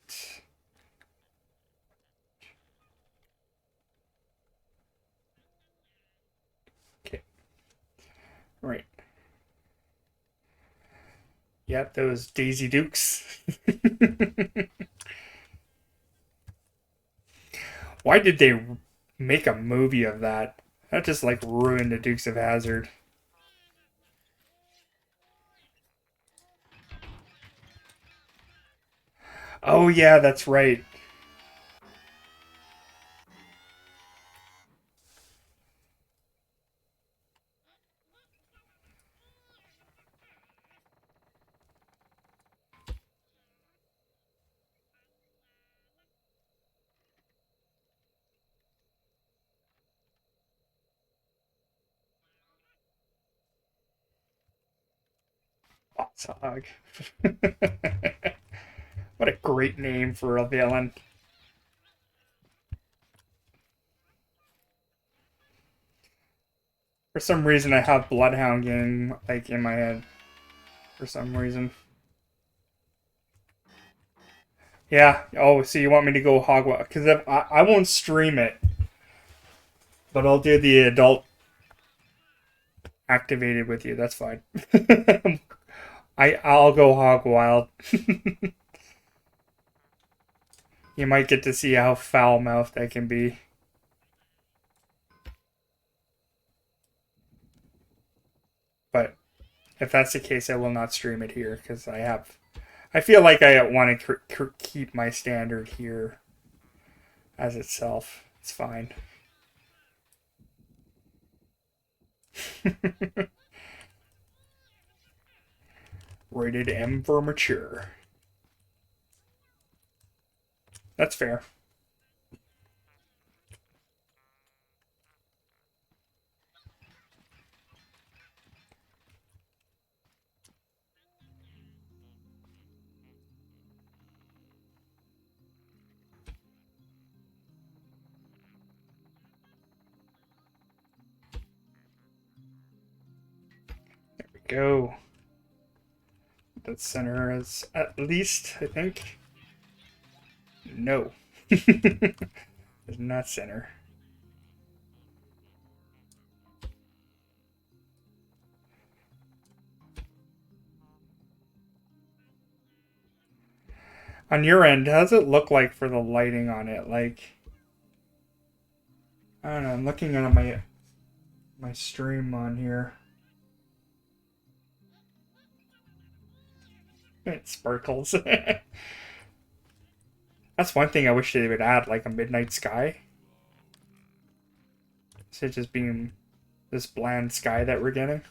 Okay. Right. Yep, those Daisy Dukes. Why did they make a movie of that? That just like ruined the Dukes of Hazard. Oh yeah, that's right. Boss Hog. What a great name for a villain. For some reason, I have Bloodhound Gang like in my head. For some reason. Yeah. Oh, so you want me to go Hogwarts? Because I won't stream it, but I'll do the adult activated with you. That's fine. I'll go hog wild. You might get to see how foul mouthed I can be. But if that's the case, I will not stream it here because I feel like I want to keep my standard here as itself. It's fine. Rated M for mature. That's fair. There we go. That center is at least, I think. No. It's not center. On your end, how does it look like for the lighting on it? Like, I don't know. I'm looking at my stream on here. It sparkles. That's one thing I wish they would add, like a midnight sky. Instead of just being this bland sky that we're getting.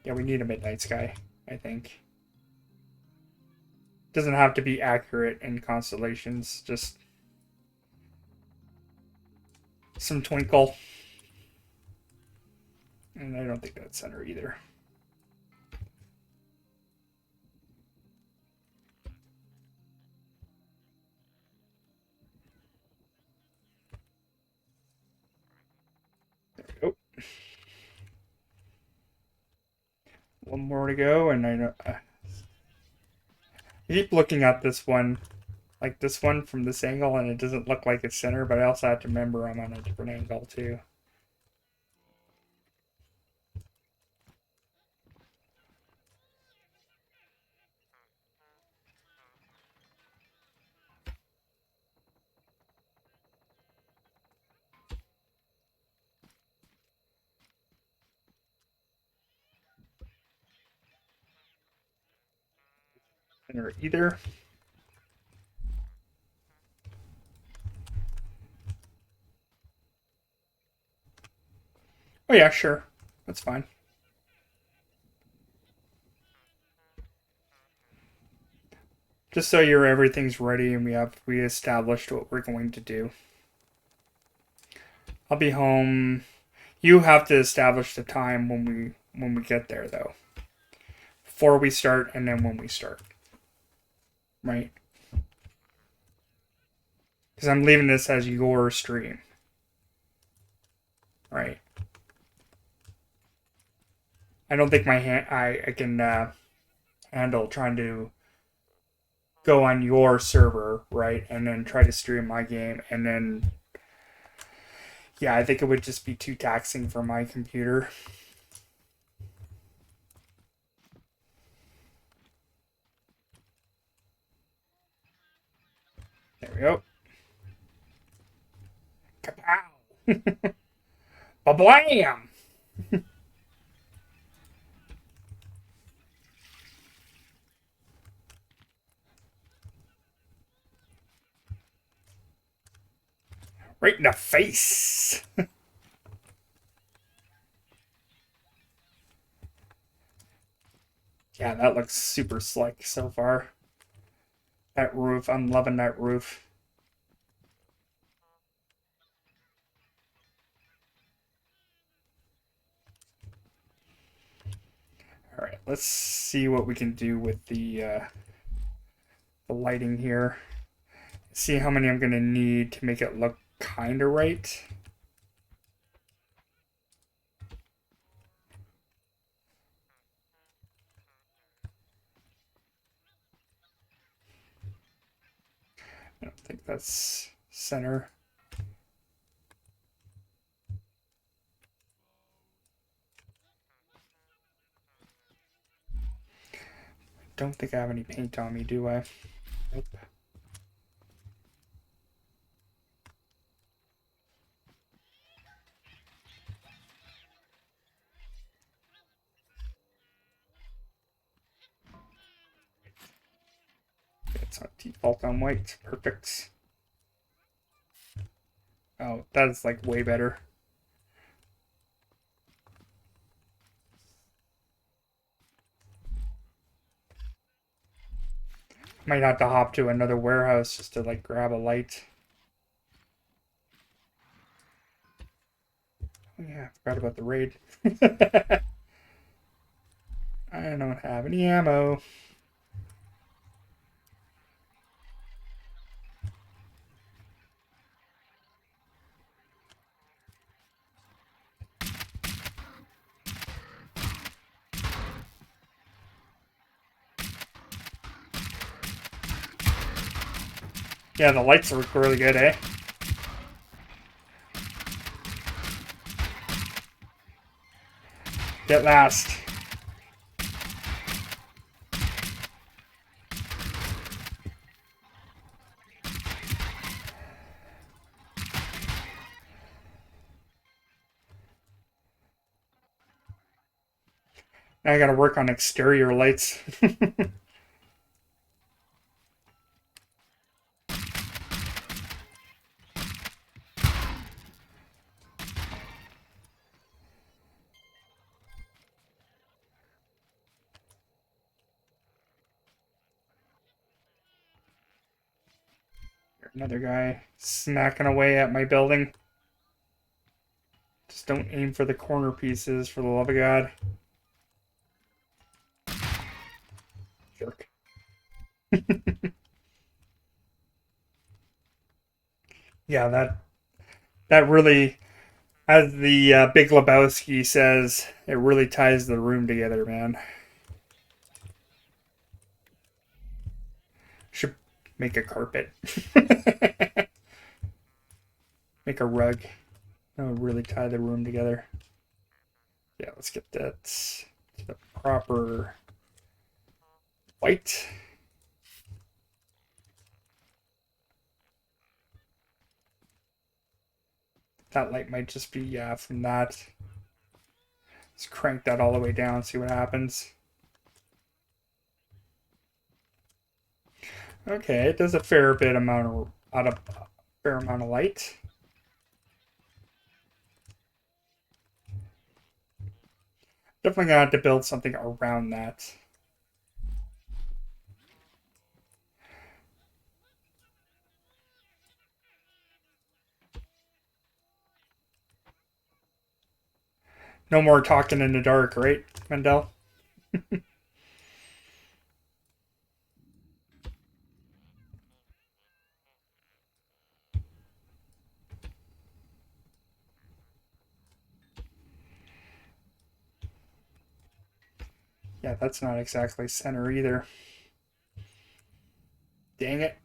Yeah, we need a midnight sky, I think. Doesn't have to be accurate in constellations, just some twinkle. And I don't think that's center either. There we go. One more to go, and I know. I keep looking at this one, like this one from this angle, and it doesn't look like it's center, but I also have to remember I'm on a different angle too. Center either. Oh yeah, sure. That's fine. Just so everything's ready and we established what we're going to do. I'll be home. You have to establish the time when we get there though. Before we start and then when we start. Right? Because I'm leaving this as your stream. Right? I don't think I can handle trying to go on your server, right, and then try to stream my game, and then yeah, I think it would just be too taxing for my computer. There we go. Kapow! Ba-blam! Right in the face! Yeah, that looks super slick so far. That roof, I'm loving that roof. Alright, let's see what we can do with the lighting here. See how many I'm going to need to make it look kind of right. I don't think that's center. Don't think I have any paint on me, do I? Nope. It's not default on white. Perfect. Oh, that is like way better. Might have to hop to another warehouse just to like grab a light. Oh, yeah, I forgot about the raid. I don't have any ammo. Yeah, the lights look really good, eh? Get last. Now I gotta work on exterior lights. Another guy smacking away at my building. Just don't aim for the corner pieces, for the love of God. Jerk. Yeah, that really, as the Big Lebowski says, it really ties the room together, man. Should make a carpet. Make a rug. That would really tie the room together. Yeah, let's get that to the proper white. That light might just be from that. Let's crank that all the way down, see what happens. Okay, it does a fair amount of light. Definitely gonna have to build something around that. No more talking in the dark, right, Mendel? Yeah, that's not exactly center either. Dang it.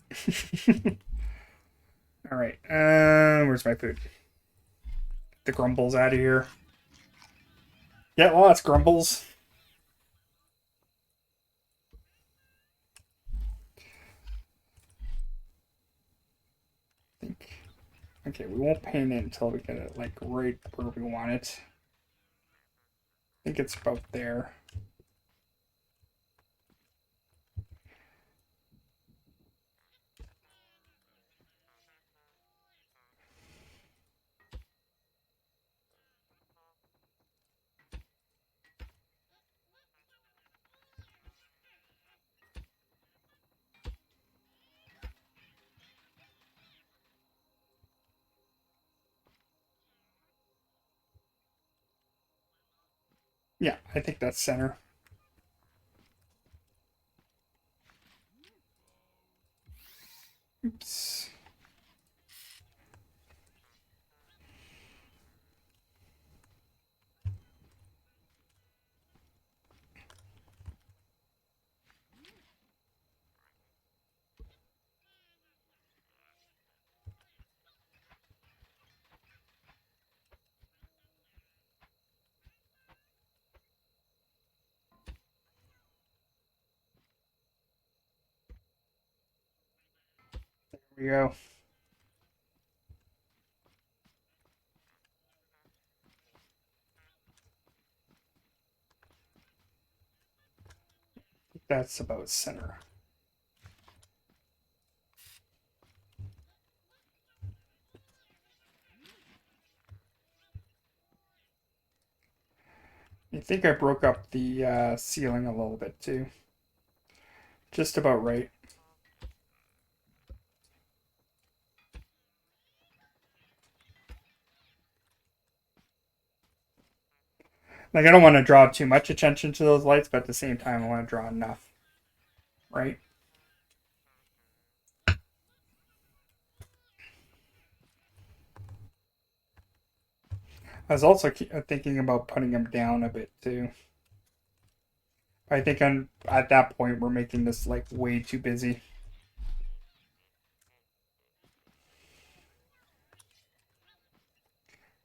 All right, where's my food? The grumbles out of here. Yeah, lots grumbles. I think. Okay, we won't paint it until we get it like right where we want it. I think it's about there. Yeah, I think that's center. Oops. There we go. That's about center. I think I broke up the ceiling a little bit too. Just about right. Like, I don't want to draw too much attention to those lights, but at the same time, I want to draw enough. Right? I was also thinking about putting them down a bit too. I think at that point we're making this like way too busy.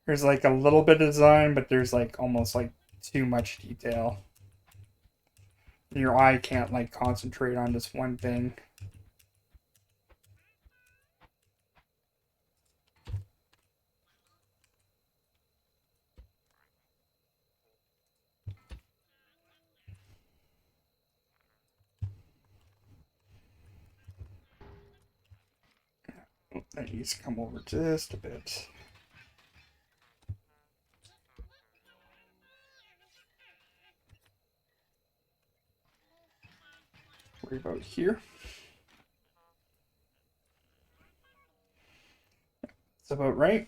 There's like a little bit of design, but there's like almost like too much detail. Your eye can't like concentrate on just one thing. That needs to come over just a bit. Worry about here. That's about right.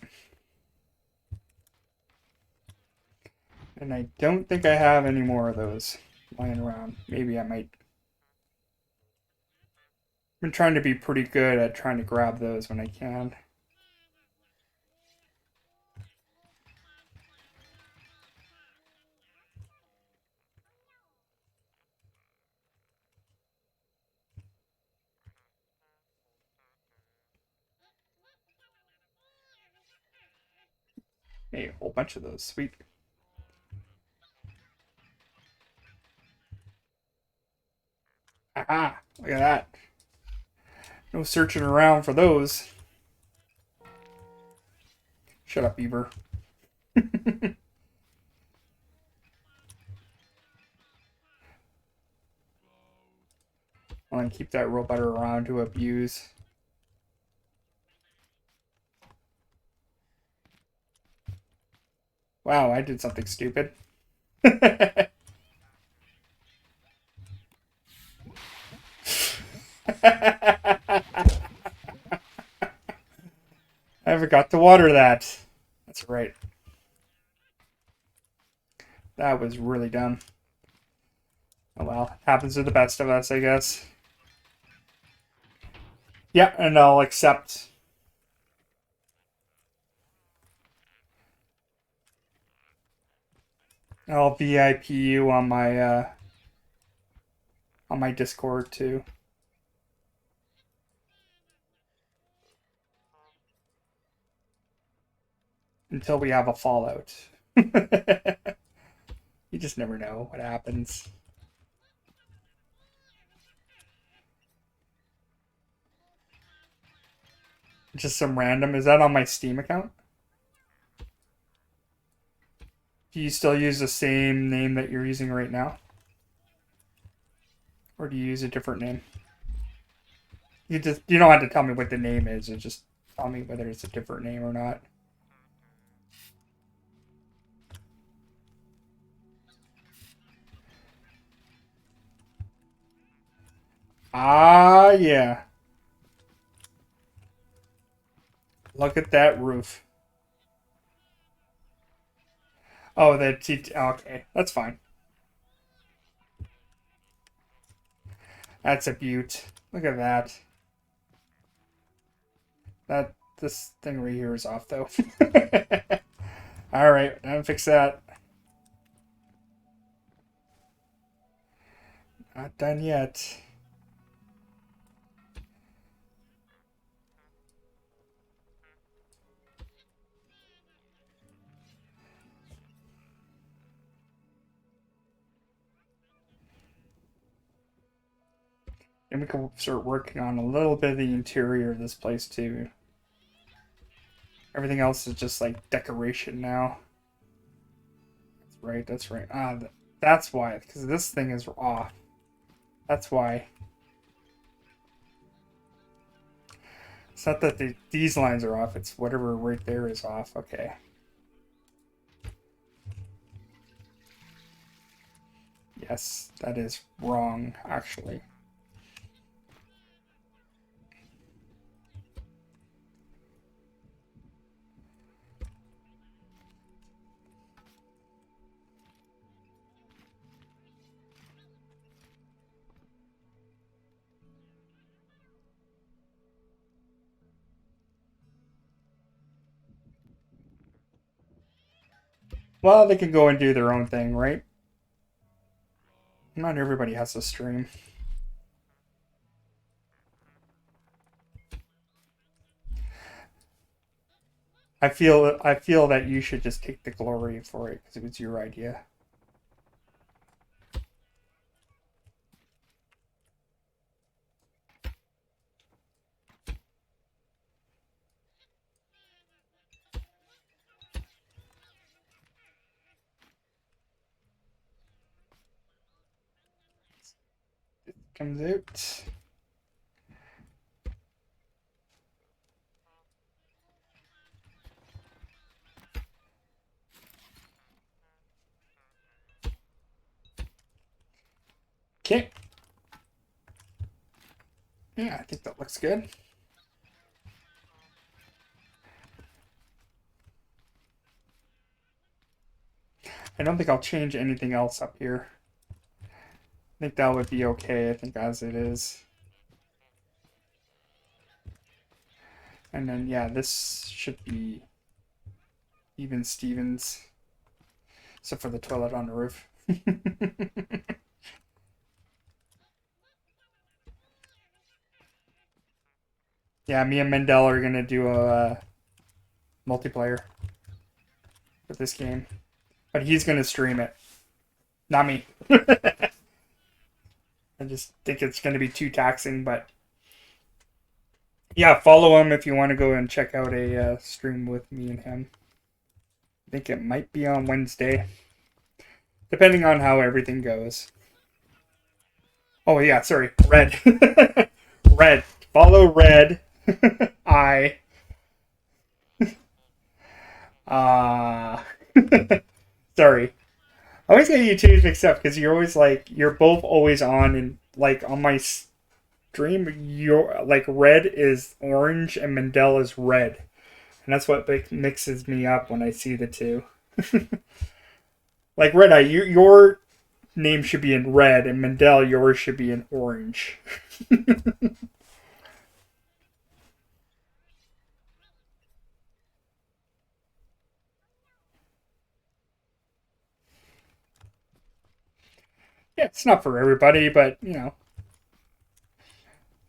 And I don't think I have any more of those lying around. Maybe I might. I've been trying to be pretty good at trying to grab those when I can. Hey, a whole bunch of those. Sweet. Aha! Look at that. No searching around for those. Shut up, Beaver. I want to keep that robot around to abuse. Wow, I did something stupid. I forgot to water that. That's right. That was really dumb. Oh well, happens to the best of us, I guess. Yeah, and I'll accept. I'll VIP you on my Discord too. Until we have a fallout. You just never know what happens. Just some random. Is that on my Steam account? Do you still use the same name that you're using right now? Or do you use a different name? You don't have to tell me what the name is, or just tell me whether it's a different name or not. Ah, yeah. Look at that roof. Oh, okay. That's fine. That's a beaut. Look at that. This thing right here is off though. All right, I'm fix that. Not done yet. And we can start working on a little bit of the interior of this place too. Everything else is just like decoration now. That's right, that's right. That's why, because this thing is off. That's why. It's not that these lines are off, it's whatever right there is off. Okay. Yes, that is wrong, actually. Well, they can go and do their own thing, right? Not everybody has to stream. I feel that you should just take the glory for it because it was your idea. It comes out. Okay. Yeah, I think that looks good. I don't think I'll change anything else up here. I think that would be okay, I think, as it is. And then, yeah, this should be even Stevens. Except for the toilet on the roof. Yeah, me and Mendel are going to do a multiplayer with this game. But he's going to stream it. Not me. I just think it's going to be too taxing, but yeah, follow him if you want to go and check out a stream with me and him. I think it might be on Wednesday, depending on how everything goes. Oh yeah, sorry, Red. Red. Follow Red. I. Sorry. I always get you two mixed up because you're always like, you're both always on, and like on my stream, you're like Red is orange and Mendel is red. And that's what mixes me up when I see the two. Like Red Eye, your name should be in red, and Mendel, yours should be in orange. Yeah, it's not for everybody, but you know.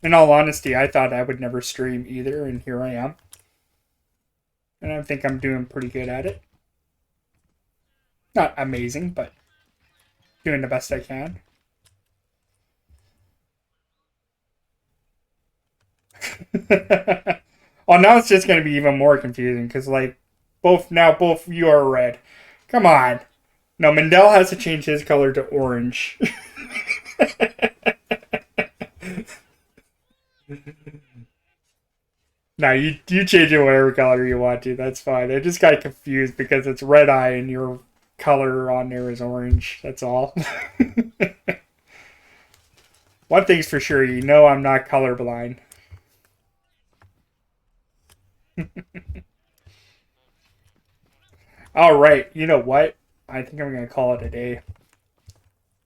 In all honesty, I thought I would never stream either, and here I am. And I think I'm doing pretty good at it. Not amazing, but doing the best I can. Oh, now it's just going to be even more confusing because, like, both you are red. Come on. No, Mendel has to change his color to orange. Now you change it whatever color you want to. That's fine. I just got confused because it's red eye and your color on there is orange. That's all. One thing's for sure, you know I'm not colorblind. All right, you know what? I think I'm gonna call it a day.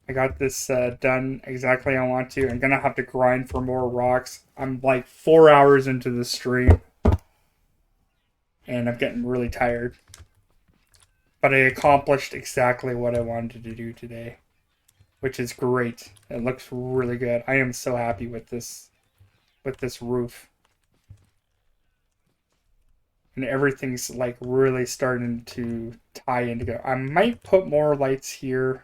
I got this done exactly how I want to. I'm gonna have to grind for more rocks. I'm like 4 hours into the stream. and I'm getting really tired. But I accomplished exactly what I wanted to do today, which is great. It looks really good. I am so happy with this roof. And everything's like really starting to tie in together. I might put more lights here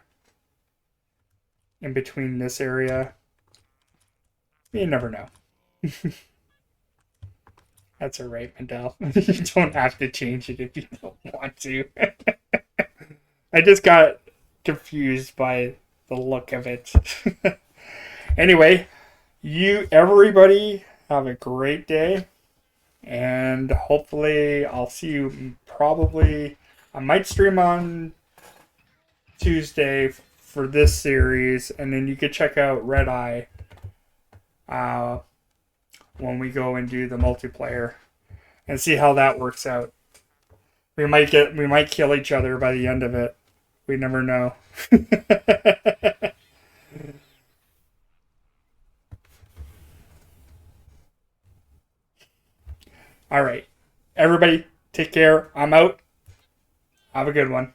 in between this area. You never know. That's all right, Mandel. You don't have to change it if you don't want to. I just got confused by the look of it. Anyway, everybody have a great day, and hopefully I'll see you probably. I might stream on Tuesday for this series, and then you could check out Red Eye when we go and do the multiplayer and see how that works out. We might kill each other by the end of it. We never know. All right. Everybody, take care. I'm out. Have a good one.